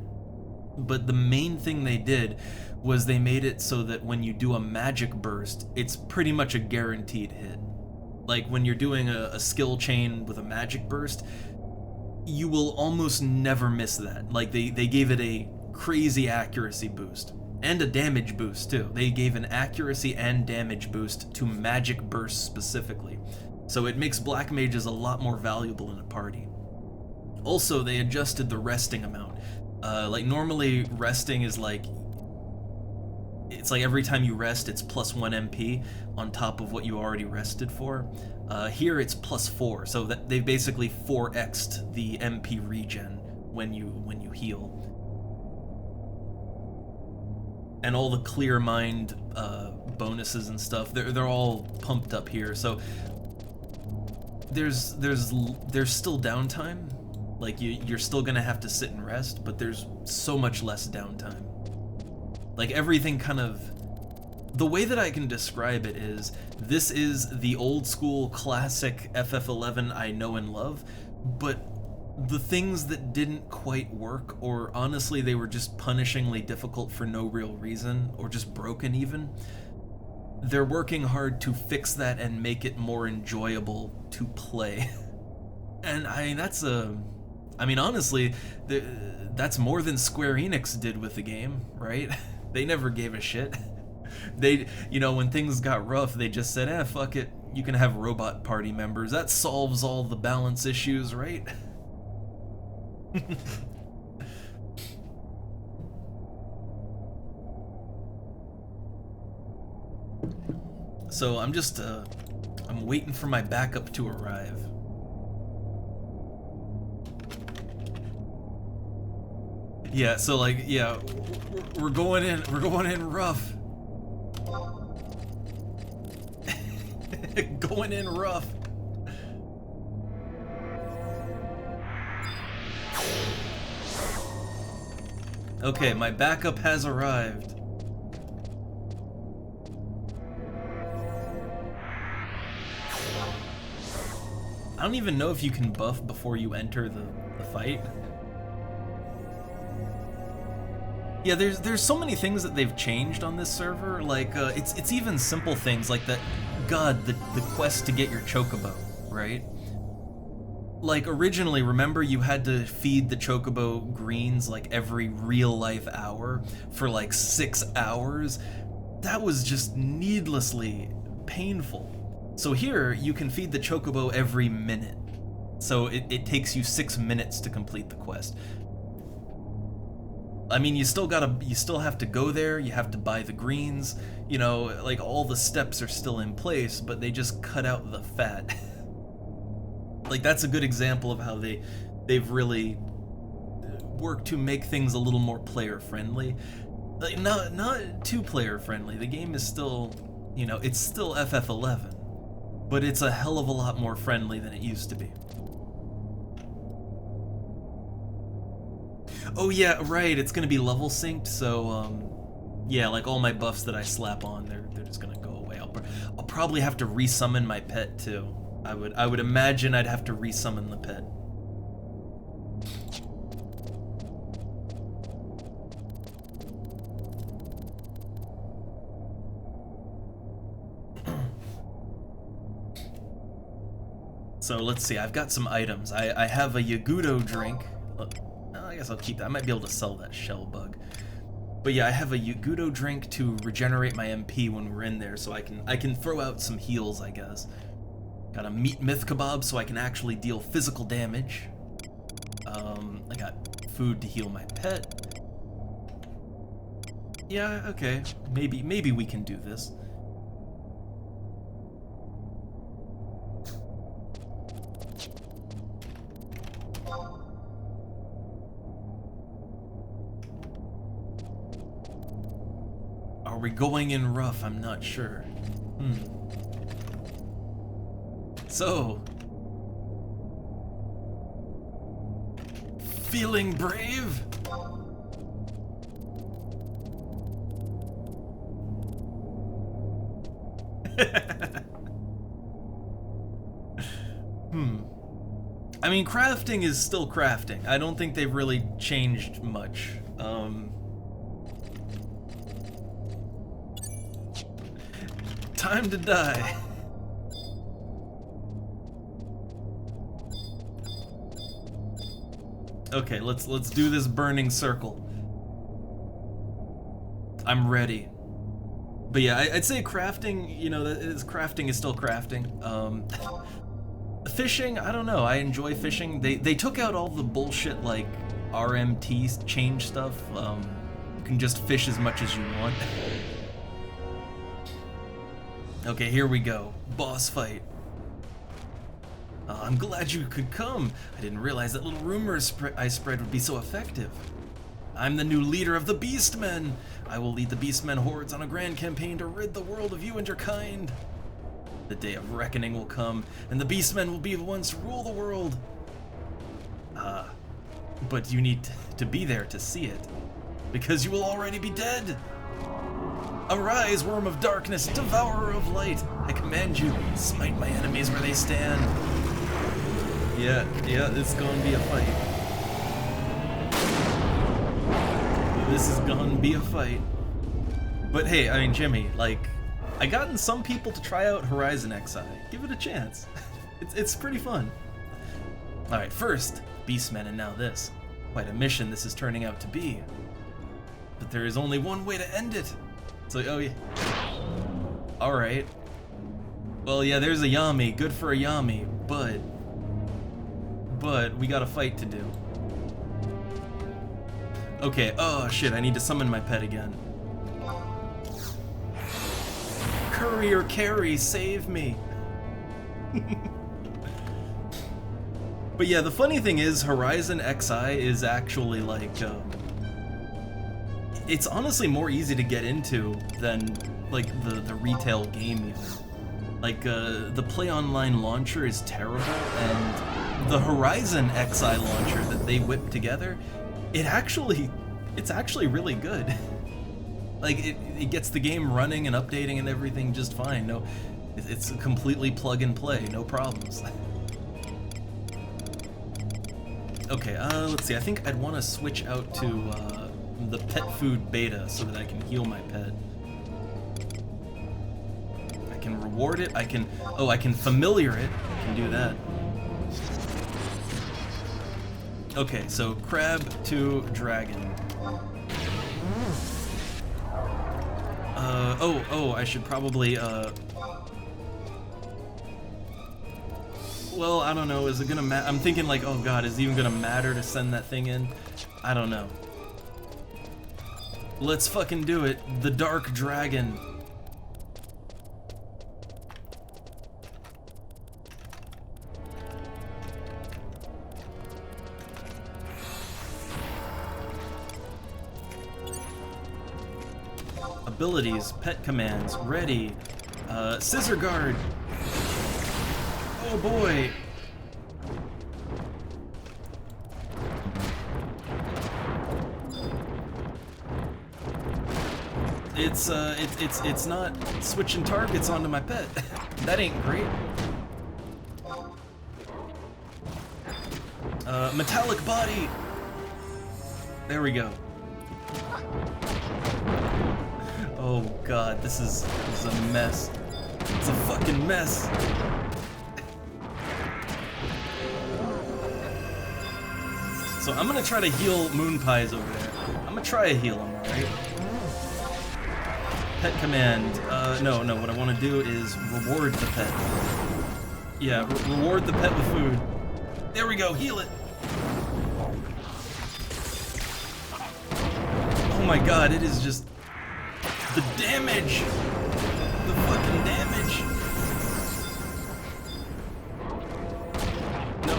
but the main thing they did was they made it so that when you do a magic burst, it's pretty much a guaranteed hit. Like when you're doing a skill chain with a magic burst, you will almost never miss that. Like they gave it a crazy accuracy boost and a damage boost too. They gave an accuracy and damage boost to magic bursts specifically. So it makes black mages a lot more valuable in a party. Also, they adjusted the resting amount. Like normally resting is like, it's like every time you rest it's plus 1 MP on top of what you already rested for. Here it's plus 4, so that they basically 4x'd the MP regen when you heal. And all the clear mind bonuses and stuff, they're all pumped up here. So there's still downtime. Like you're still gonna have to sit and rest, but there's so much less downtime. Like everything kind of, the way that I can describe it is, this is the old school classic FF11 I know and love, but the things that didn't quite work, or honestly they were just punishingly difficult for no real reason, or just broken even, they're working hard to fix that and make it more enjoyable to play. And I mean, honestly, that's more than Square Enix did with the game, right? They never gave a shit. They, you know, when things got rough, they just said, fuck it, you can have robot party members. That solves all the balance issues, right? So I'm just, I'm waiting for my backup to arrive. Yeah, so like, yeah, we're going in rough. Going in rough. Okay, my backup has arrived. I don't even know if you can buff before you enter the fight. Yeah, there's so many things that they've changed on this server. Like it's even simple things like the quest to get your chocobo, right? Like originally, remember you had to feed the chocobo greens like every real life hour for like 6 hours? That was just needlessly painful. So here you can feed the chocobo every minute. So it takes you 6 minutes to complete the quest. I mean, you still have to go there, you have to buy the greens, you know, like all the steps are still in place, but they just cut out the fat. Like that's a good example of how they've really worked to make things a little more player friendly. Like not too player friendly. The game is still, you know, it's still FF11, but it's a hell of a lot more friendly than it used to be. Oh yeah, right, it's gonna be level synced, so yeah, like all my buffs that I slap on, they're just gonna go away. I'll probably have to resummon my pet too. I would imagine I'd have to resummon the pet. So let's see, I've got some items. I have a Yagudo drink. I guess I'll keep that. I might be able to sell that shell bug. But yeah, I have a Yagudo drink to regenerate my MP when we're in there, so I can throw out some heals, I guess. Got a meat myth kebab so I can actually deal physical damage. I got food to heal my pet. Yeah, okay. Maybe we can do this. Are we going in rough? I'm not sure. So, feeling brave? I mean, crafting is still crafting. I don't think they've really changed much. Time to die. Okay, let's do this burning circle. I'm ready. But yeah, I'd say crafting, you know, crafting is still crafting. Fishing, I don't know. I enjoy fishing. They took out all the bullshit like RMT change stuff. You can just fish as much as you want. Okay, here we go. Boss fight. I'm glad you could come. I didn't realize that little rumors I spread would be so effective. I'm the new leader of the Beastmen. I will lead the Beastmen hordes on a grand campaign to rid the world of you and your kind. The day of reckoning will come, and the Beastmen will be the ones to rule the world. But you need to be there to see it, because you will already be dead. Arise, worm of darkness, devourer of light. I command you, smite my enemies where they stand. Yeah, it's gonna be a fight. This is gonna be a fight. But hey, I mean, Jimmy, like, I gotten some people to try out HorizonXI. Give it a chance. It's pretty fun. Alright, first, Beastmen, and now this. Quite a mission this is turning out to be. But there is only one way to end it. So, oh yeah. Alright. Well, yeah, there's a Yami. Good for a Yami, but we got a fight to do. Okay, oh shit, I need to summon my pet again. Courier Carry, save me! But yeah, the funny thing is, HorizonXI is actually like, it's honestly more easy to get into than like the retail game even. Like, the Play Online launcher is terrible, and the HorizonXI launcher that they whipped together, it's actually really good. Like, it gets the game running and updating and everything just fine. No, it's completely plug and play, no problems. Okay, let's see, I think I'd want to switch out to the pet food beta so that I can heal my pet. I can reward it, I can familiar it, I can do that. Okay, so crab to dragon. I should probably, well, I don't know, is it gonna I'm thinking like, oh god, is it even gonna matter to send that thing in? I don't know. Let's fucking do it. The Dark Dragon. Abilities, pet commands, ready. Scissor guard. Oh boy. It's not switching targets onto my pet. That ain't great. Metallic body. There we go. Oh god, this is a mess. It's a fucking mess. So I'm gonna try to heal Moon Pies over there. I'm gonna try to heal him, alright? Pet command. No, what I want to do is reward the pet. Yeah, reward the pet with food. There we go, heal it! Oh my god, it is just... the damage! The fucking damage!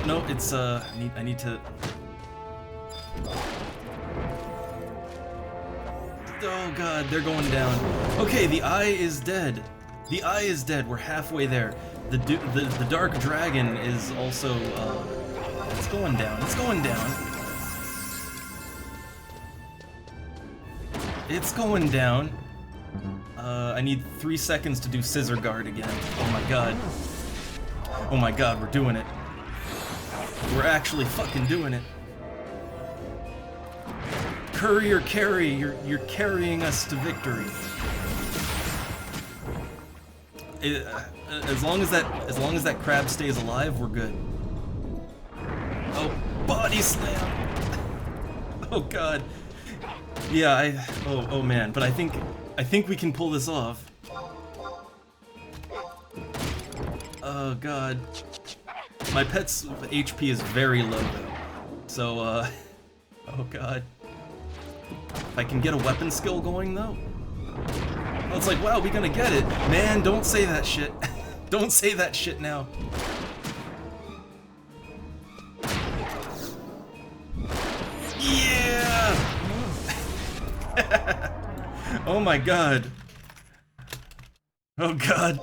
No, it's, I need to... Oh god, they're going down. Okay, the eye is dead. The eye is dead, we're halfway there. The Dark Dragon is also, it's going down, it's going down. It's going down. I need 3 seconds to do Scissor Guard again. Oh my god. Oh my god, we're doing it. We're actually fucking doing it. Courier carry, you're carrying us to victory. As long as that crab stays alive, we're good. Oh, body slam! Oh god. Yeah, oh man, but I think we can pull this off. Oh god. My pet's HP is very low though. So oh god. If I can get a weapon skill going though. Oh, it's like, wow, we gonna get it. Man, don't say that shit. Don't say that shit now. Yeah! Oh my god. Oh god.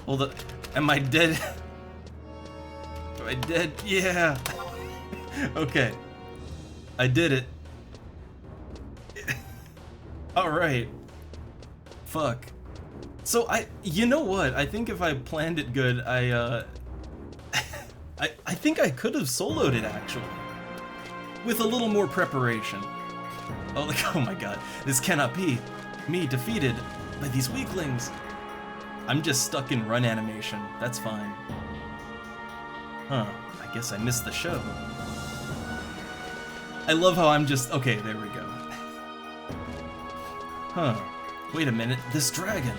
Hold up. Am I dead? Am I dead? Yeah. Okay. I did it. Alright. Fuck. So you know what? I think if I planned it good, I think I could have soloed it actually. With a little more preparation. Oh, like, oh my god. This cannot be. Me defeated by these weaklings. I'm just stuck in run animation. That's fine. Huh. I guess I missed the show. I love how I'm just... Okay, there we go. Huh. Wait a minute. This dragon.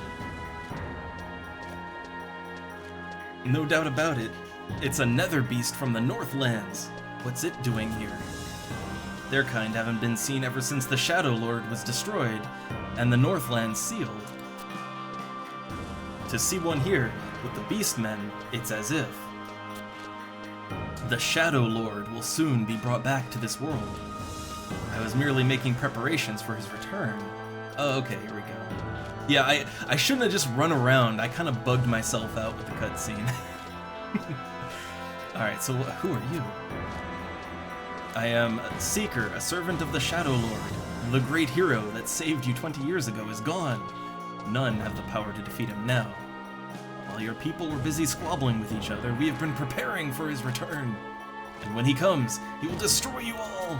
No doubt about it. It's a nether beast from the Northlands. What's it doing here? Their kind haven't been seen ever since the Shadow Lord was destroyed and the Northlands sealed. To see one here with the Beastmen, it's as if the Shadow Lord will soon be brought back to this world. I was merely making preparations for his return. Oh, okay, here we go. Yeah, I shouldn't have just run around. I kind of bugged myself out with the cutscene. Alright, so who are you? I am Seeker, a servant of the Shadow Lord. The great hero that saved you 20 years ago is gone. None have the power to defeat him now. While your people were busy squabbling with each other, we have been preparing for his return. And when he comes, he will destroy you all.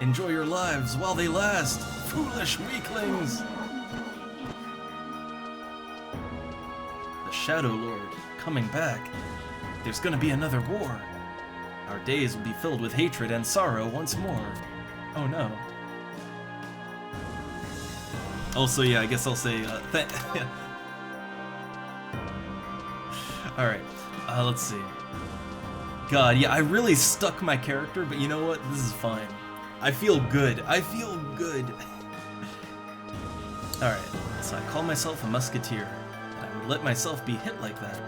Enjoy your lives while they last, foolish weaklings. The Shadow Lord coming back. There's gonna be another war. Our days will be filled with hatred and sorrow once more. Oh no. Also, yeah, I guess I'll say, Alright, let's see. God, yeah, I really stuck my character, but you know what? This is fine. I feel good. I feel good. Alright, so I call myself a musketeer, and I would let myself be hit like that.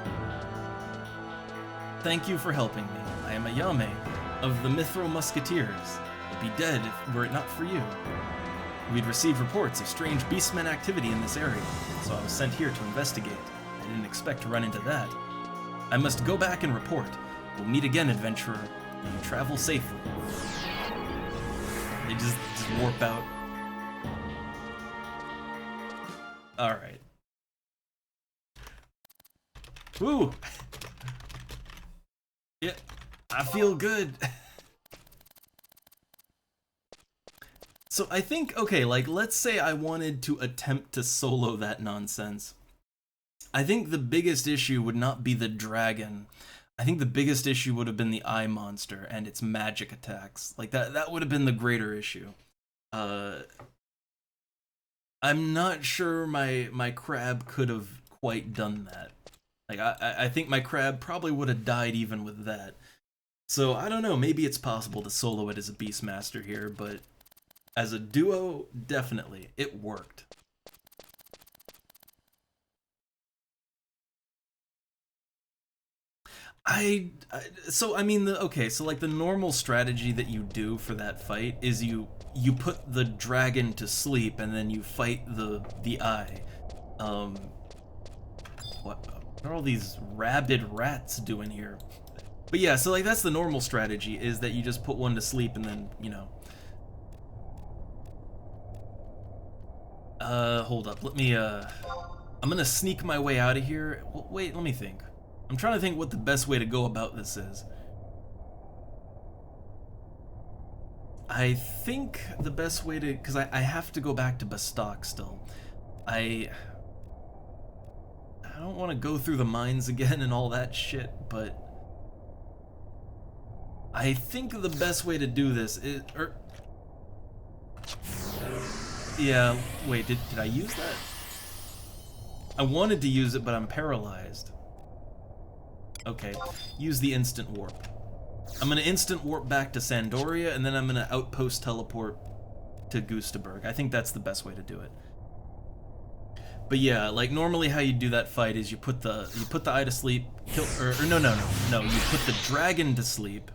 Thank you for helping me. I am a Yame of the Mithro Musketeers. I'd be dead were it not for you. We'd received reports of strange beastmen activity in this area, so I was sent here to investigate. I didn't expect to run into that. I must go back and report. We'll meet again, adventurer. May you travel safely. They just warp out. Alright. Woo! Yeah, I feel good. So I think, okay, like, let's say I wanted to attempt to solo that nonsense. I think the biggest issue would not be the dragon. I think the biggest issue would have been the eye monster and its magic attacks. Like, that would have been the greater issue. I'm not sure my crab could have quite done that. Like, I think my crab probably would have died even with that. So, I don't know, maybe it's possible to solo it as a Beastmaster here, but as a duo, definitely, it worked. So I mean, okay, so like the normal strategy that you do for that fight is you put the dragon to sleep and then you fight the eye. What are all these rabid rats doing here? But yeah, so like that's the normal strategy, is that you just put one to sleep and then, you know. Hold up, let me, I'm gonna sneak my way out of here. Well, wait, let me think. I'm trying to think what the best way to go about this is. I think the best way to, because I have to go back to Bastok still. I don't want to go through the mines again and all that shit, but I think the best way to do this is, yeah, wait, did I use that? I wanted to use it, but I'm paralyzed. Okay, use the instant warp. I'm gonna instant warp back to Sandoria, and then I'm gonna outpost teleport to Gustaberg. I think that's the best way to do it. But yeah, like normally how you do that fight is you put the eye to sleep, kill, or no, you put the dragon to sleep.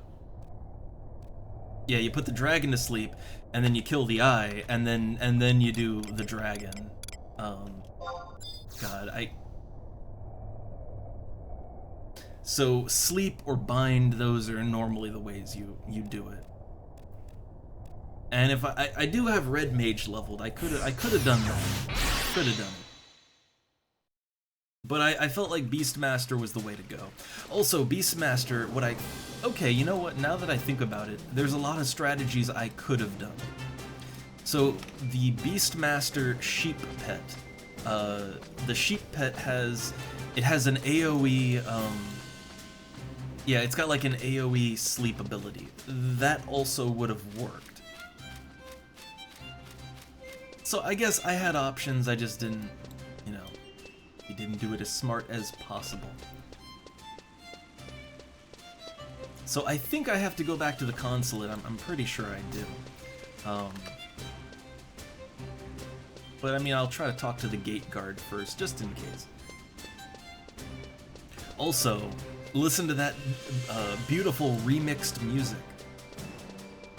Yeah, you put the dragon to sleep, and then you kill the eye, and then you do the dragon. God, So sleep or bind, those are normally the ways you do it. And if I do have red mage leveled, I could have done that. Could have done it. But I felt like Beastmaster was the way to go. Also, Beastmaster, okay, you know what, now that I think about it, there's a lot of strategies I could have done. So, the Beastmaster sheep pet. The sheep pet has an AoE, yeah, it's got like an AoE sleep ability. That also would have worked. So I guess I had options, I just didn't, you know, he didn't do it as smart as possible. So I think I have to go back to the consulate, I'm pretty sure I do. But I mean, I'll try to talk to the gate guard first, just in case. Also, listen to that beautiful remixed music.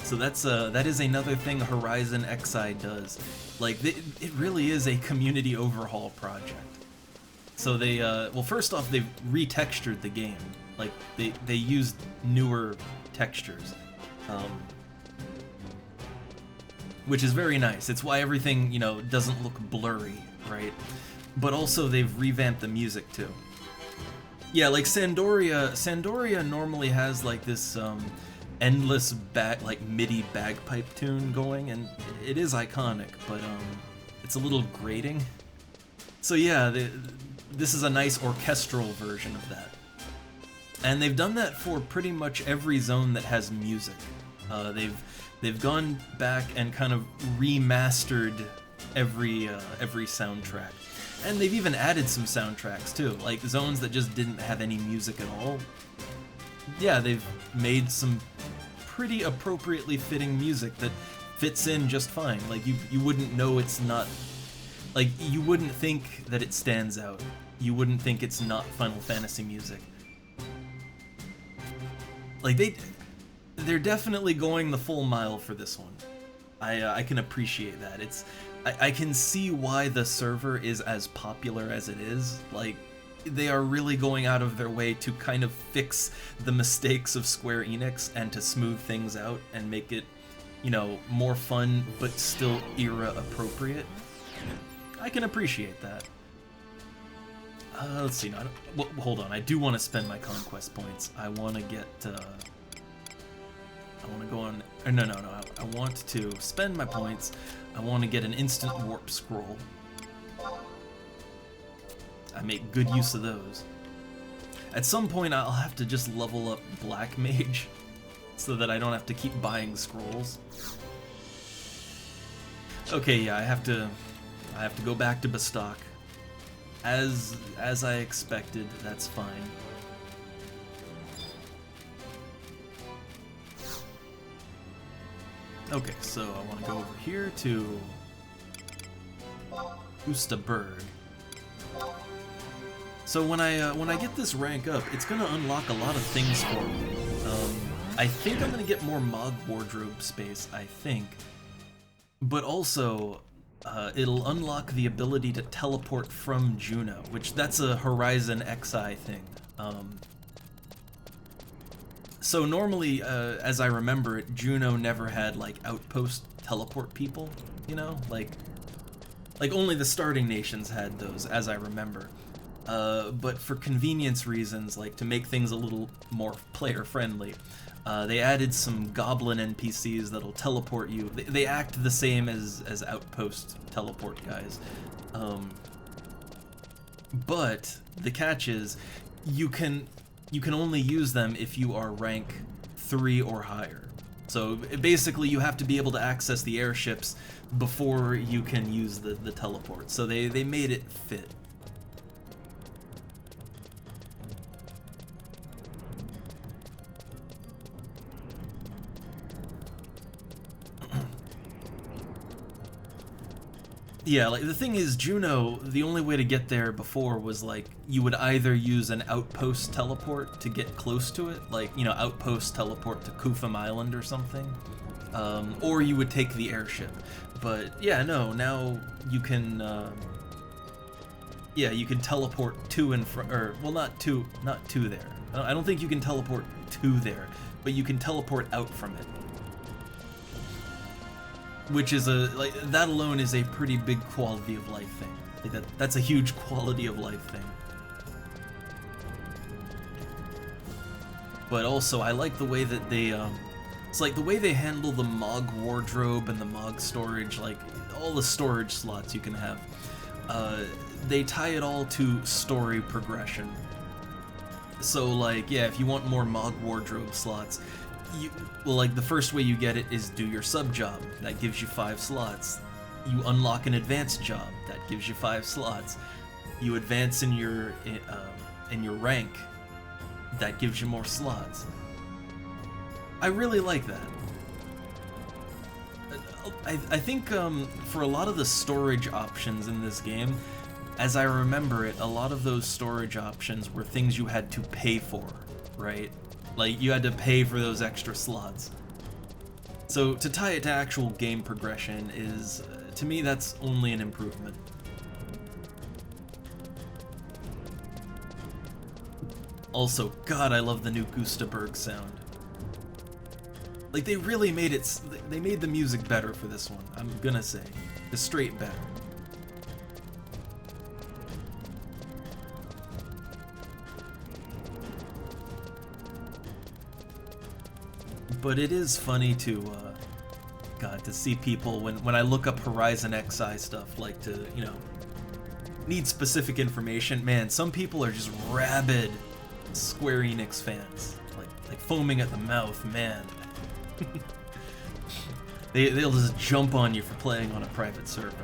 So that is another thing HorizonXI does. Like, it really is a community overhaul project. So they, well, first off, they've retextured the game. Like, they used newer textures. Which is very nice. It's why everything, you know, doesn't look blurry, right? But also they've revamped the music too. Yeah, like Sandoria normally has like this endless like MIDI bagpipe tune going, and it is iconic, but it's a little grating. So yeah, this is a nice orchestral version of that. And they've done that for pretty much every zone that has music. They've gone back and kind of remastered every soundtrack. And they've even added some soundtracks too, like zones that just didn't have any music at all. Yeah, they've made some pretty appropriately fitting music that fits in just fine. Like you wouldn't know it's not, like you wouldn't think that it stands out. You wouldn't think it's not Final Fantasy music. Like they're definitely going the full mile for this one. I can appreciate that. I can see why the server is as popular as it is. Like, they are really going out of their way to kind of fix the mistakes of Square Enix and to smooth things out and make it, you know, more fun but still era appropriate. I can appreciate that. Let's see. Well, hold on. I do want to spend my conquest points. I want to get. I want to go on. No. I want to spend my points. I want to get an instant warp scroll. I make good use of those. At some point, I'll have to just level up Black Mage so that I don't have to keep buying scrolls. Okay, yeah, I have to go back to Bastok. As I expected, that's fine. Okay, so I want to go over here to Gustaberg. So when I get this rank up, it's gonna unlock a lot of things for me. I think I'm gonna get more Mog Wardrobe space, I think. But also, it'll unlock the ability to teleport from Juno, which that's a HorizonXI thing. So normally, as I remember it, Juno never had like outpost teleport people, you know? Like only the starting nations had those, as I remember. but for convenience reasons, like to make things a little more player-friendly, they added some goblin NPCs that'll teleport you. They act the same as outpost teleport guys. But the catch is, you can only use them if you are rank 3 or higher. So basically you have to be able to access the airships before you can use the teleport. So they made it fit. Yeah, like the thing is, Juno, the only way to get there before was like you would either use an outpost teleport to get close to it, like, you know, outpost teleport to Kufum Island or something, or you would take the airship. But yeah, no, now you can, yeah, you can teleport to and from, or well, not to there. I don't think you can teleport to there, but you can teleport out from it. Which is like, that alone is a pretty big quality of life thing. Like that's a huge quality of life thing. But also, I like the way that they, it's like the way they handle the Mog wardrobe and the Mog storage, like all the storage slots you can have. They tie it all to story progression. So like, yeah, if you want more Mog wardrobe slots, well, like the first way you get it is do your sub job. That gives you 5 slots. You unlock an advanced job. That gives you 5 slots. You advance in your rank. That gives you more slots. I really like that. I think for a lot of the storage options in this game, as I remember it, a lot of those storage options were things you had to pay for, right? Like, you had to pay for those extra slots. So to tie it to actual game progression is, to me, that's only an improvement. Also, God, I love the new Gustaberg sound. Like, they really made it, they made the music better for this one, I'm gonna say. Just straight better. But it is funny to, God, to see people, when I look up HorizonXI stuff, like to, you know, need specific information, man, some people are just rabid Square Enix fans. Like foaming at the mouth, man. They'll just jump on you for playing on a private server.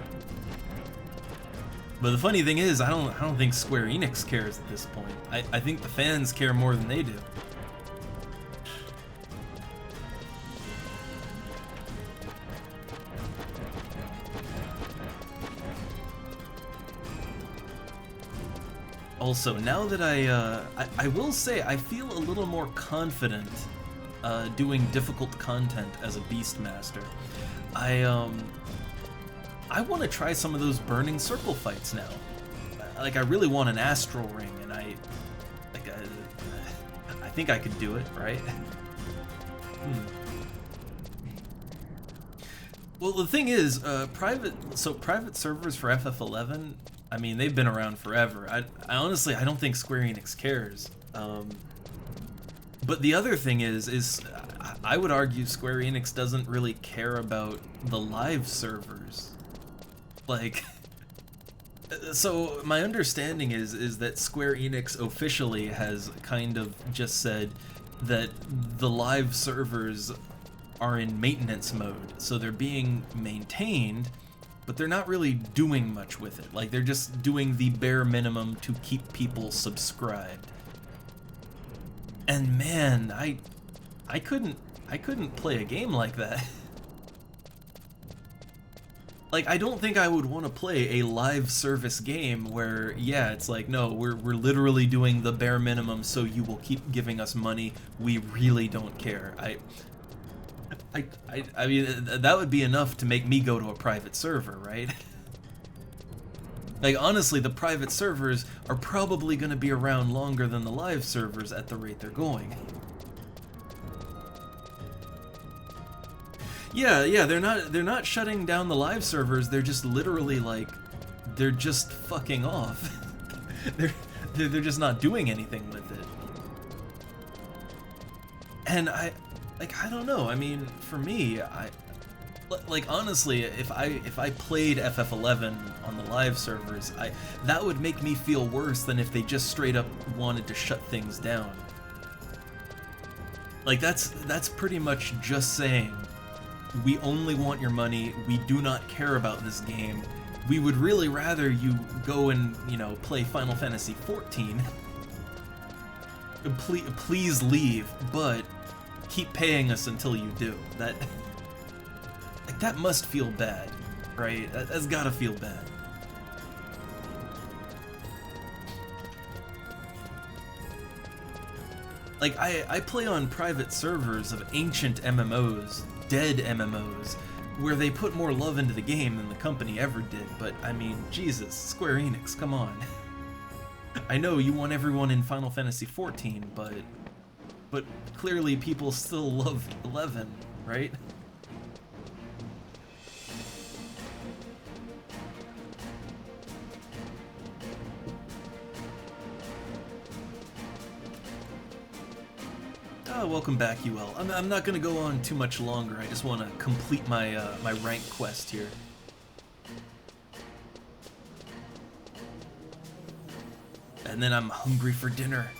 But the funny thing is, I don't think Square Enix cares at this point. I think the fans care more than they do. Also, now that I will say, I feel a little more confident doing difficult content as a Beastmaster. I want to try some of those burning circle fights now. Like, I really want an astral ring, and I think I could do it, right? Well, the thing is, private servers for FF11, I mean, they've been around forever. I honestly, I don't think Square Enix cares. But the other thing is I would argue Square Enix doesn't really care about the live servers. Like, so my understanding is that Square Enix officially has kind of just said that the live servers are in maintenance mode, so they're being maintained, but they're not really doing much with it. Like, they're just doing the bare minimum to keep people subscribed. And man, I couldn't play a game like that. Like, I don't think I would want to play a live service game where, yeah, it's like, no, we're literally doing the bare minimum so you will keep giving us money. We really don't care. I mean, that would be enough to make me go to a private server, right? Like, honestly, the private servers are probably going to be around longer than the live servers at the rate they're going. Yeah, they're not shutting down the live servers. They're just literally, like, they're just fucking off. They're just not doing anything with it. And I don't know. I mean, for me, like honestly, if I played FF11 on the live servers, that would make me feel worse than if they just straight up wanted to shut things down. Like that's pretty much just saying, we only want your money, we do not care about this game. We would really rather you go and, you know, play Final Fantasy XIV. Please leave, but keep paying us until you do. That must feel bad, right? That's gotta feel bad. Like, I play on private servers of ancient MMOs, dead MMOs, where they put more love into the game than the company ever did, but I mean, Jesus, Square Enix, come on. I know you want everyone in Final Fantasy XIV, but clearly people still love 11, right? Welcome back, UL. I'm not gonna go on too much longer. I just want to complete my my rank quest here. And then I'm hungry for dinner.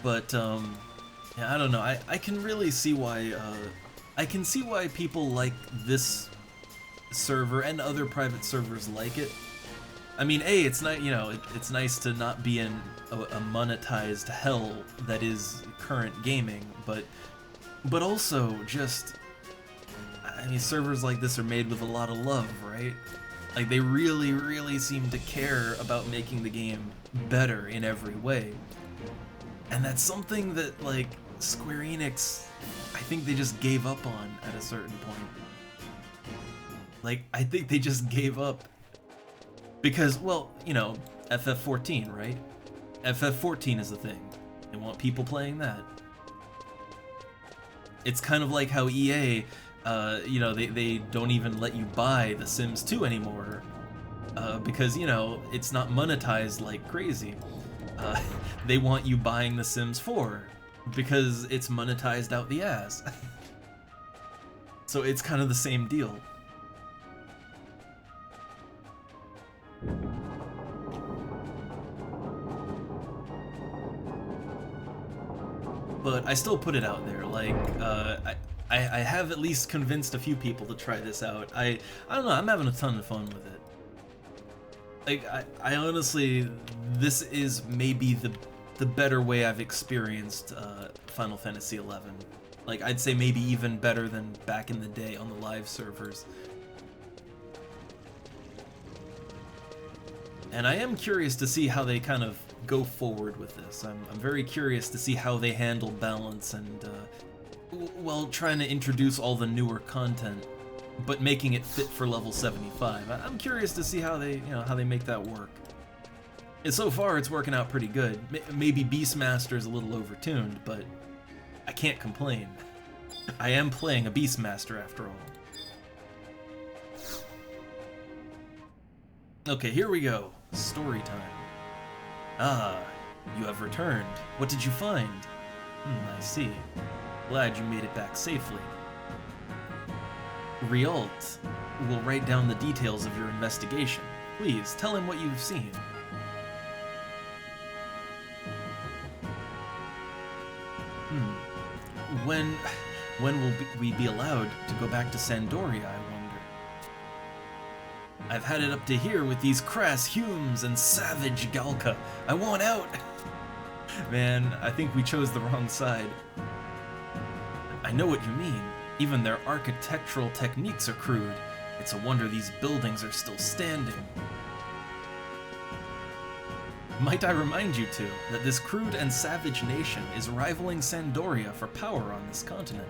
But yeah, I don't know. I can really see why I can see why people like this server and other private servers like it. I mean, it's not, you know, it's nice to not be in a monetized hell that is current gaming, but also just, I mean, servers like this are made with a lot of love, right? Like, they really, really seem to care about making the game better in every way. And that's something that, like, Square Enix, I think they just gave up on at a certain point. Like, I think they just gave up. Because, well, you know, FF14, right? FF14 is the thing. They want people playing that. It's kind of like how EA, you know, they don't even let you buy The Sims 2 anymore. Because, you know, it's not monetized like crazy. They want you buying The Sims 4. Because it's monetized out the ass. So it's kind of the same deal. But I still put it out there, like, I have at least convinced a few people to try this out. I don't know, I'm having a ton of fun with it. Like, I honestly, this is maybe the better way I've experienced Final Fantasy XI. Like, I'd say maybe even better than back in the day on the live servers. And I am curious to see how they kind of go forward with this. I'm very curious to see how they handle balance and, well, trying to introduce all the newer content, but making it fit for level 75. I'm curious to see how they, you know, how they make that work. And so far, it's working out pretty good. Maybe Beastmaster's a little overtuned, but I can't complain. I am playing a Beastmaster after all. Okay, here we go. Story time. Ah, you have returned. What did you find? I see. Glad you made it back safely. Rialt will write down the details of your investigation. Please, tell him what you've seen. When will we be allowed to go back to Sandoria, I wonder? I've had it up to here with these crass Humes and savage Galka. I want out! Man, I think we chose the wrong side. I know what you mean. Even their architectural techniques are crude. It's a wonder these buildings are still standing. Might I remind you two that this crude and savage nation is rivaling Sandoria for power on this continent.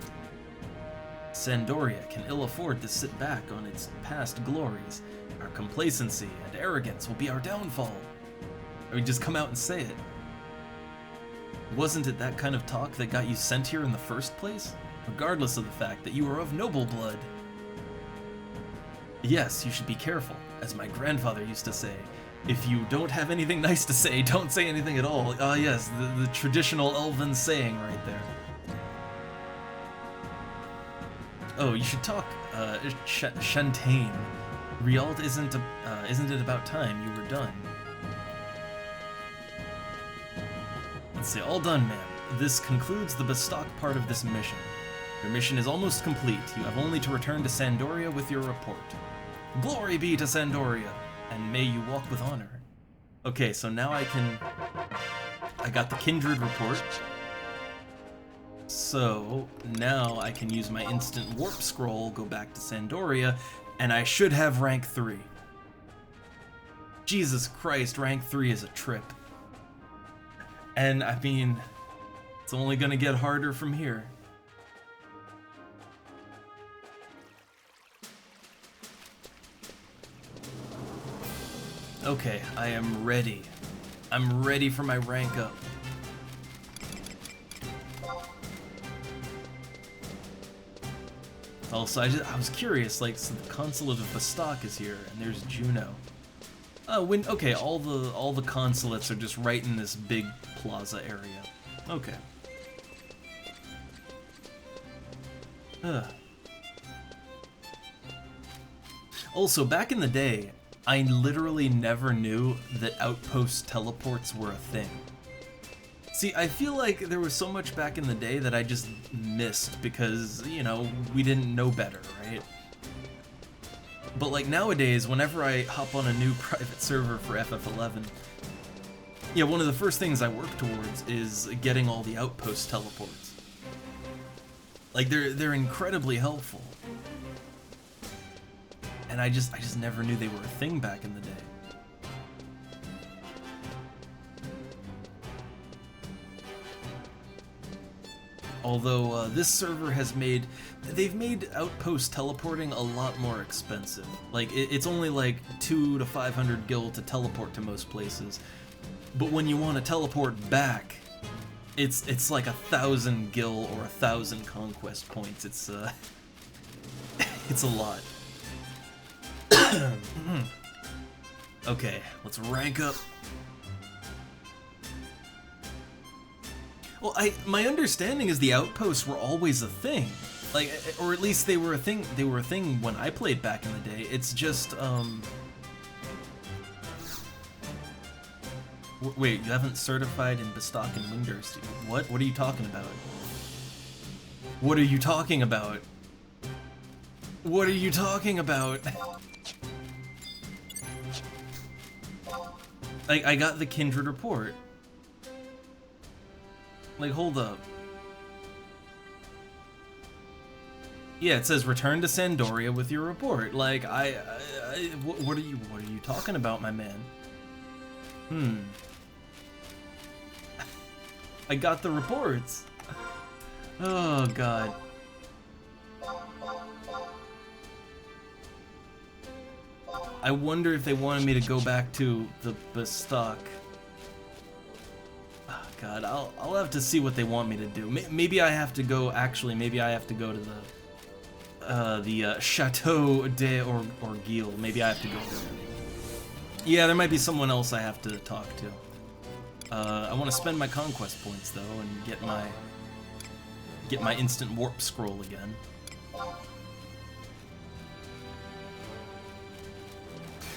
Sandoria can ill afford to sit back on its past glories. Our complacency and arrogance will be our downfall. I mean, just come out and say it. Wasn't it that kind of talk that got you sent here in the first place? Regardless of the fact that you are of noble blood. Yes, you should be careful. As my grandfather used to say, if you don't have anything nice to say, don't say anything at all. Ah, yes, the traditional elven saying right there. Oh, you should talk, Shantaine. Rialt, isn't it about time you were done? Let's see, all done, ma'am. This concludes the Bestock part of this mission. Your mission is almost complete. You have only to return to Sandoria with your report. Glory be to Sandoria, and may you walk with honor. Okay, so now I got the Kindred report. So now I can use my instant warp scroll, go back to Sandoria, and I should have rank 3. Jesus Christ, rank 3 is a trip. And I mean, it's only gonna get harder from here. Okay, I am ready. I'm ready for my rank up. Also, I was curious, like, so the consulate of Bestock is here, and there's Juno. Okay, all the consulates are just right in this big plaza area. Okay. Also, back in the day, I literally never knew that outpost teleports were a thing. See, I feel like there was so much back in the day that I just missed because, you know, we didn't know better, right? But like nowadays, whenever I hop on a new private server for FF11, yeah, one of the first things I work towards is getting all the outpost teleports. Like they're incredibly helpful. And I just never knew they were a thing back in the day. Although this server has they've made outpost teleporting a lot more expensive. Like it's only like 200 to 500 gil to teleport to most places, but when you want to teleport back, it's like 1,000 gil or 1,000 conquest points. It's it's a lot. Okay, let's rank up. Well, my understanding is the outposts were always a thing, like, or at least they were a thing. They were a thing when I played back in the day. It's just, wait, you haven't certified in Bestock and Wingdurst? What? What are you talking about? What are you talking about? What are you talking about? I got the Kindred report. Like, hold up. Yeah, it says return to Sandoria with your report. Like, what are you talking about, my man? I got the reports. Oh God. I wonder if they wanted me to go back to the Bestock. Oh God, I'll have to see what they want me to do. Maybe I have to go. Actually, maybe I have to go to the Chateau de Orgueil. Maybe I have to go there. Yeah, there might be someone else I have to talk to. I want to spend my conquest points though and get my instant warp scroll again.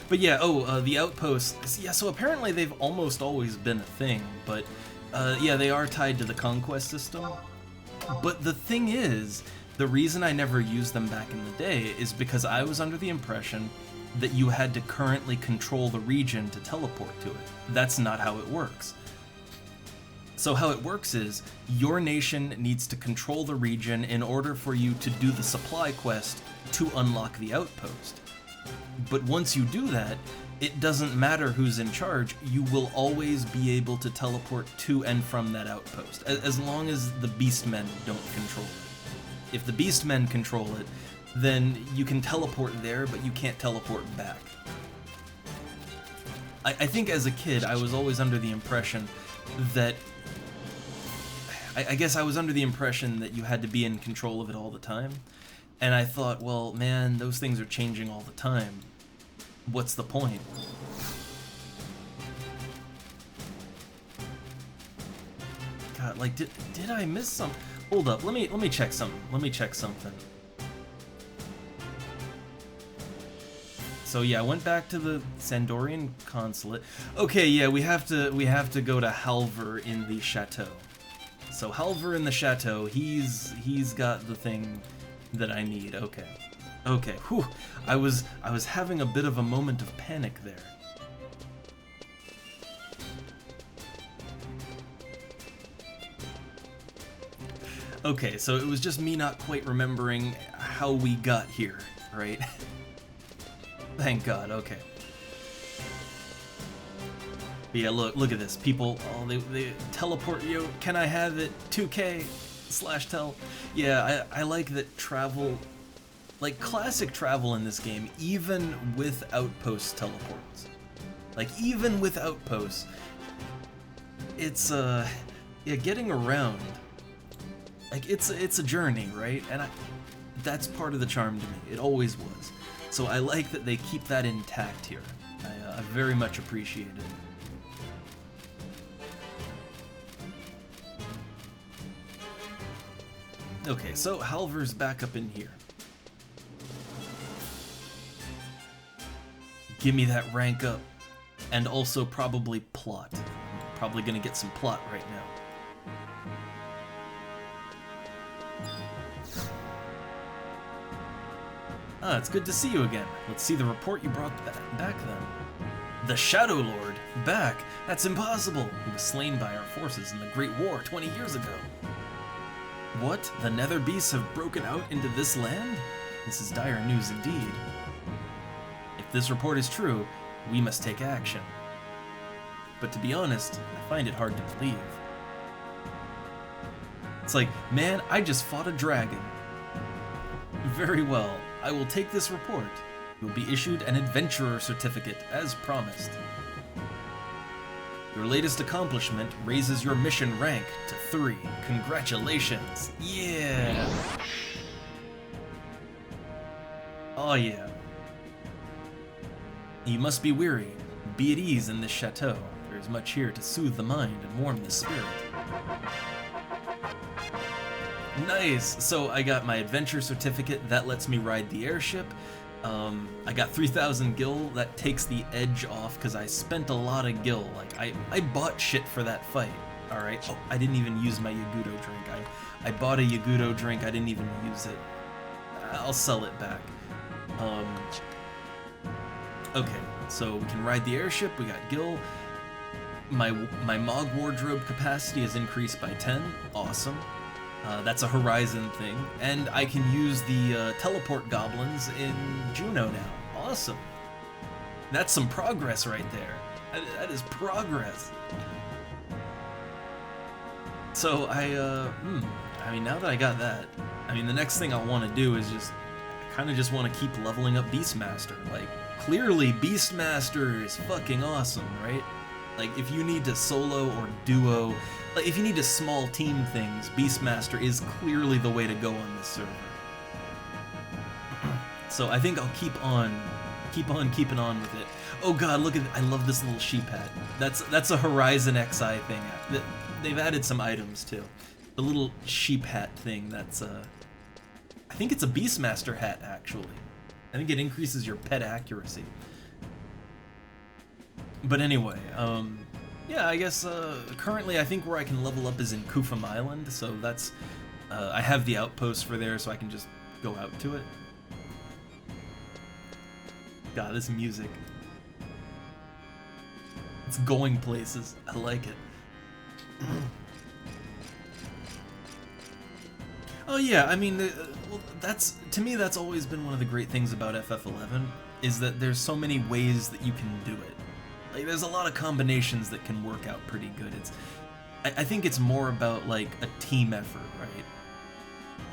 But yeah, the outposts. Yeah, so apparently they've almost always been a thing, but yeah, they are tied to the conquest system. But the thing is, the reason I never used them back in the day is because I was under the impression that you had to currently control the region to teleport to it. That's not how it works. So how it works is, your nation needs to control the region in order for you to do the supply quest to unlock the outpost. But once you do that, it doesn't matter who's in charge, you will always be able to teleport to and from that outpost, as long as the Beastmen don't control it. If the Beastmen control it, then you can teleport there, but you can't teleport back. I think as a kid, I was always under the impression that... I guess I was under the impression that you had to be in control of it all the time. And I thought, well, man, those things are changing all the time. what's the point? God, like, did I miss some? Hold up, let me check something. Let me check something. So yeah, I went back to the Sandorian consulate. Okay, yeah, we have to go to Halver in the chateau. So Halver in the chateau, he's got the thing that I need. Okay. Okay. Whew. I was having a bit of a moment of panic there. Okay, so it was just me not quite remembering how we got here, right? Thank God, okay. But yeah, look at this. People, oh, they teleport you. Can I have it? 2K/tel. Yeah, I like that travel, like classic travel in this game, even with outpost teleports. Like, even with outposts, it's, yeah, getting around. Like, it's a journey, right? And that's part of the charm to me. It always was. So I like that they keep that intact here. I very much appreciate it. Okay, so Halver's back up in here. Give me that rank up. And also probably plot. Probably gonna get some plot right now. Ah, it's good to see you again. Let's see the report you brought back then. The Shadow Lord? Back? That's impossible! He was slain by our forces in the Great War 20 years ago. What? The Nether Beasts have broken out into this land? This is dire news indeed. If this report is true, we must take action. But to be honest, I find it hard to believe. It's like, man, I just fought a dragon. Very well. I will take this report. You will be issued an adventurer certificate, as promised. Your latest accomplishment raises your mission rank to 3. Congratulations! Yeah! Oh yeah. You must be weary. Be at ease in this chateau. There is much here to soothe the mind and warm the spirit. Nice! So I got my adventure certificate, that lets me ride the airship. I got 3,000 gil, that takes the edge off because I spent a lot of gil. Like, I bought shit for that fight, alright? Oh, I didn't even use my Yagudo drink. I bought a Yagudo drink, I didn't even use it. I'll sell it back. Okay, so we can ride the airship, we got gil. My Mog wardrobe capacity is increased by 10, awesome. That's a Horizon thing, and I can use the teleport goblins in Juno now. Awesome. That's some progress right there. That is progress. So I mean, now that I got that, I mean, the next thing I want to do is I kind of just want to keep leveling up Beastmaster. Like, clearly Beastmaster is fucking awesome, right? Like, if you need to solo or duo, like, if you need to small team things, Beastmaster is clearly the way to go on this server. So I think I'll keep on keeping on with it. Oh god, look at, I love this little sheep hat. That's a HorizonXI thing. They've added some items too. The little sheep hat thing, that's I think it's a Beastmaster hat actually. I think it increases your pet accuracy. But anyway, yeah, I guess currently I think where I can level up is in Kufum Island, so that's I have the outpost for there, so I can just go out to it. God, this music. It's going places. I like it. Oh yeah, I mean, well, to me that's always been one of the great things about FF11, is that there's so many ways that you can do it. Like, there's a lot of combinations that can work out pretty good. I think it's more about, like, a team effort, right?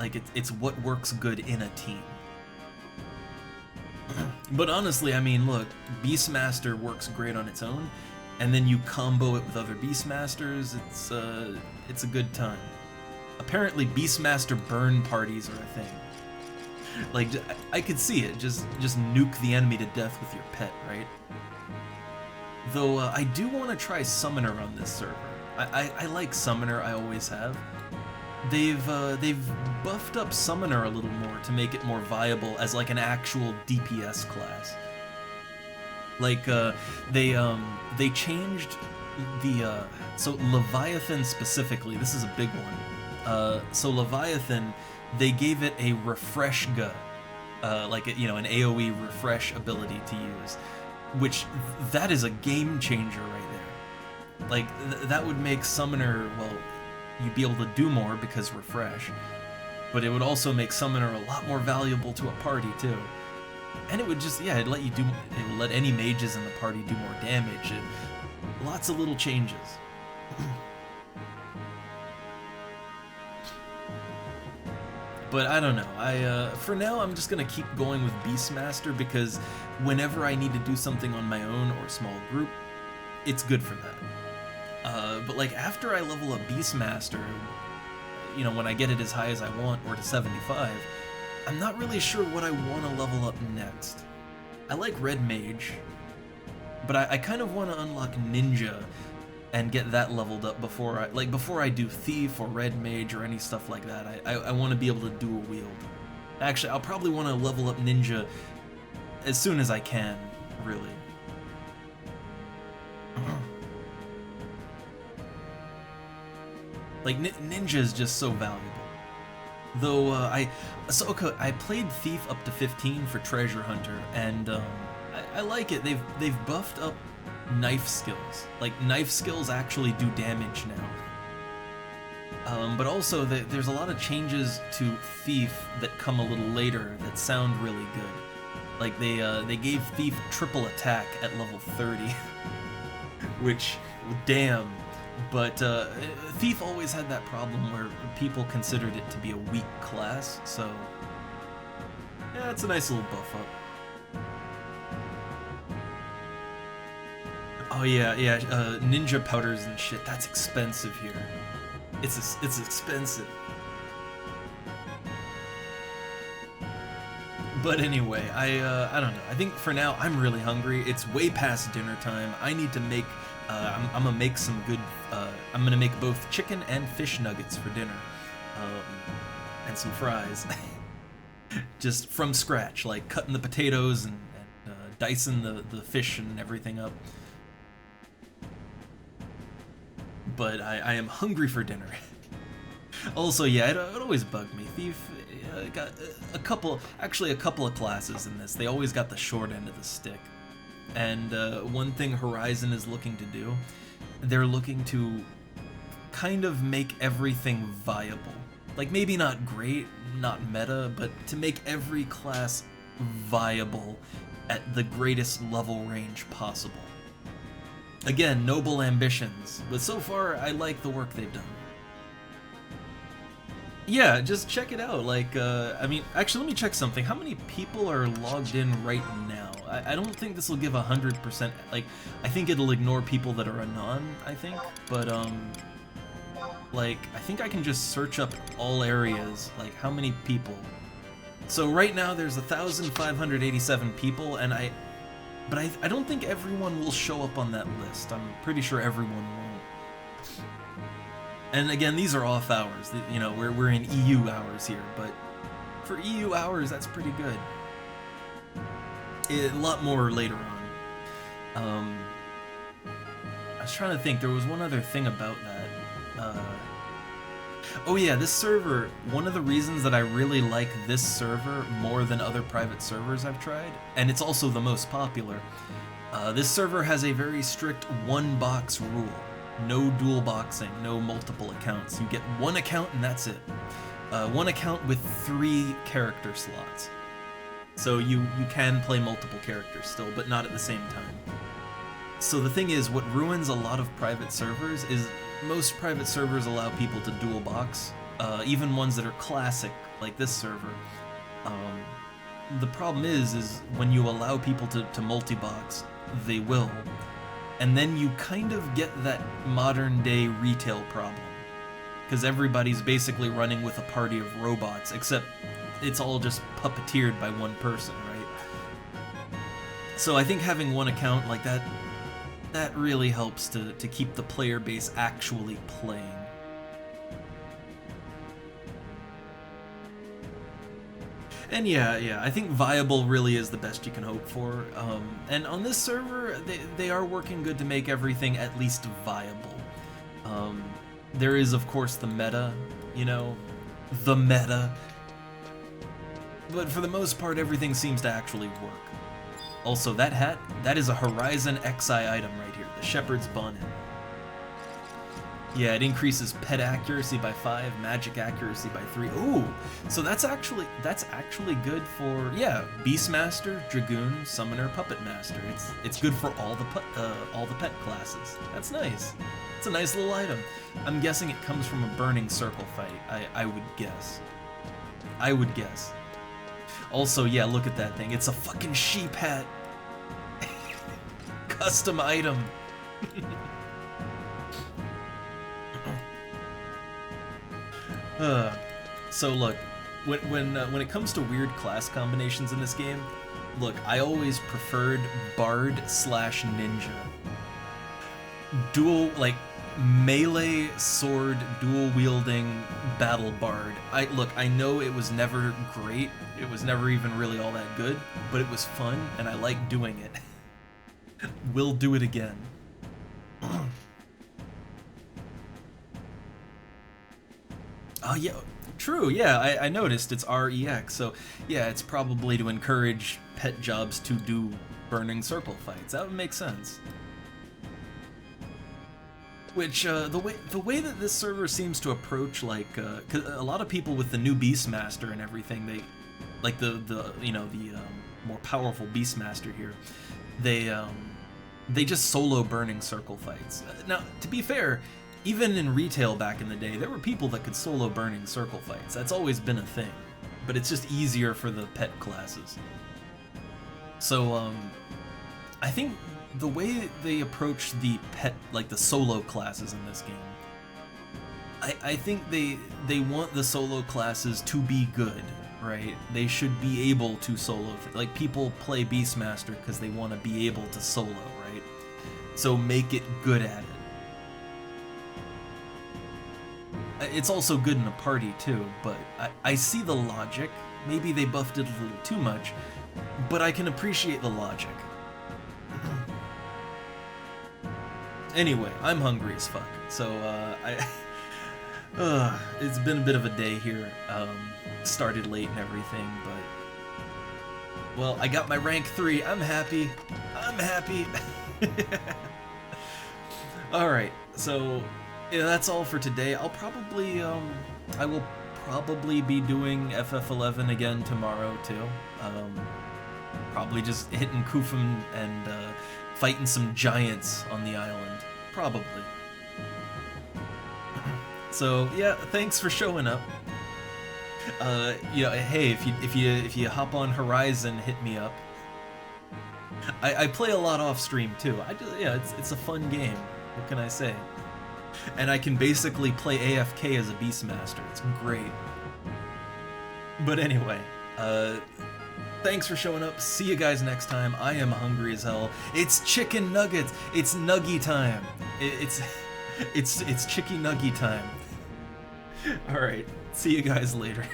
Like, it's what works good in a team. But honestly, I mean, look, Beastmaster works great on its own, and then you combo it with other Beastmasters, it's a good time. Apparently, Beastmaster burn parties are a thing. Like, I could see it. Just nuke the enemy to death with your pet, right? Though I do want to try Summoner on this server. I like Summoner. I always have. They've buffed up Summoner a little more to make it more viable as like an actual DPS class. Like they changed the so Leviathan specifically. This is a big one. So Leviathan, they gave it a refresh gun, like an AOE refresh ability to use, which that is a game changer right there. Like that would make Summoner, well, you'd be able to do more because refresh, but it would also make Summoner a lot more valuable to a party too. And it would just, yeah, it would let any mages in the party do more damage, and lots of little changes. But I don't know, for now I'm just gonna keep going with Beastmaster, because whenever I need to do something on my own or a small group, it's good for that. But like after I level up Beastmaster, when I get it as high as I want, or to 75, I'm not really sure what I want to level up next. I like Red Mage, but I kind of want to unlock Ninja and get that leveled up before I do Thief or Red Mage or any stuff like that. I want to be able to dual wield. Actually, I'll probably want to level up Ninja as soon as I can, really. Like, Ninja is just so valuable. Though, I played Thief up to 15 for Treasure Hunter, and I like it. They've buffed up knife skills. Like, knife skills actually do damage now. But also, there's a lot of changes to Thief that come a little later that sound really good. Like, they gave Thief triple attack at level 30, which, damn. But Thief always had that problem where people considered it to be a weak class, so yeah, it's a nice little buff up. Oh yeah, ninja powders and shit, that's expensive here. It's expensive. But anyway, I don't know. I think for now I'm really hungry. It's way past dinner time. I need to make I'm gonna make some good. I'm gonna make both chicken and fish nuggets for dinner, and some fries, just from scratch, like cutting the potatoes and dicing the fish and everything up. But I am hungry for dinner. Also, yeah, it always bugged me. Thief got a couple of classes in this. They always got the short end of the stick. And one thing Horizon is looking to do, they're looking to kind of make everything viable. Like, maybe not great, not meta, but to make every class viable at the greatest level range possible. Again, noble ambitions, but so far I like the work they've done. Yeah, just check it out. Like, I mean, actually, let me check something. How many people are logged in right now? I don't think this will give 100%. Like, I think it'll ignore people that are anon, I think. But, like, I think I can just search up all areas. Like, how many people? So right now there's 1,587 people, and I don't think everyone will show up on that list. I'm pretty sure everyone won't. And again, these are off hours. You know, we're in EU hours here, but for EU hours, that's pretty good. A lot more later on. I was trying to think. There was one other thing about that. Oh yeah, this server. One of the reasons that I really like this server more than other private servers I've tried, and it's also the most popular. This server has a very strict one-box rule. No dual boxing, no multiple accounts. You get one account and that's it. One account with 3 character slots. So you can play multiple characters still, but not at the same time. So the thing is, what ruins a lot of private servers is most private servers allow people to dual box, even ones that are classic, like this server. The problem is when you allow people to multi-box, they will. And then you kind of get that modern day retail problem. Because everybody's basically running with a party of robots, except it's all just puppeteered by one person, right? So I think having one account like that, that really helps to keep the player base actually playing. And yeah, I think viable really is the best you can hope for. And on this server, they are working good to make everything at least viable. There is, of course, the meta, you know, the meta. But for the most part, everything seems to actually work. Also, that hat, that is a HorizonXI item right here, the Shepherd's Bonnet. Yeah, it increases pet accuracy by 5, magic accuracy by 3. Ooh, so that's actually good for, yeah, Beastmaster, Dragoon, Summoner, Puppet Master. It's good for all the pet classes. That's nice. It's a nice little item. I'm guessing it comes from a Burning Circle fight. I would guess. I would guess. Also, yeah, look at that thing. It's a fucking sheep hat. Custom item. So look, when it comes to weird class combinations in this game, look, I always preferred Bard/Ninja. Dual, like, melee sword dual wielding battle bard. I know it was never great. It was never even really all that good, but it was fun and I liked doing it. We'll do it again. Oh yeah, true, yeah, I noticed it's REX, so yeah, it's probably to encourage pet jobs to do Burning Circle fights. That would make sense. Which, the way that this server seems to approach, like, 'cause a lot of people with the new Beastmaster and everything, they, like the more powerful Beastmaster here, they just solo Burning Circle fights. Now, to be fair, even in retail back in the day, there were people that could solo Burning Circle fights. That's always been a thing, but it's just easier for the pet classes. So, I think the way they approach the pet, like the solo classes in this game, I think they want the solo classes to be good, right? They should be able to solo, like people play Beastmaster because they want to be able to solo, right? So make it good at it. It's also good in a party too, but I see the logic. Maybe they buffed it a little too much, but I can appreciate the logic. Anyway, I'm hungry as fuck, so it's been a bit of a day here. Started late and everything, but well, I got my rank 3. I'm happy. I'm happy. All right, so yeah, that's all for today. I'll probably I will probably be doing FF11 again tomorrow too. Probably just hitting Kufum and fighting some giants on the island. Probably. So yeah, thanks for showing up. Hey, if you hop on Horizon, hit me up. I play a lot off stream too. It's a fun game. What can I say? And I can basically play AFK as a Beastmaster. It's great. But anyway, thanks for showing up. See you guys next time. I am hungry as hell. It's chicken nuggets. It's nuggy time. It's chicky nuggy time. All right. See you guys later.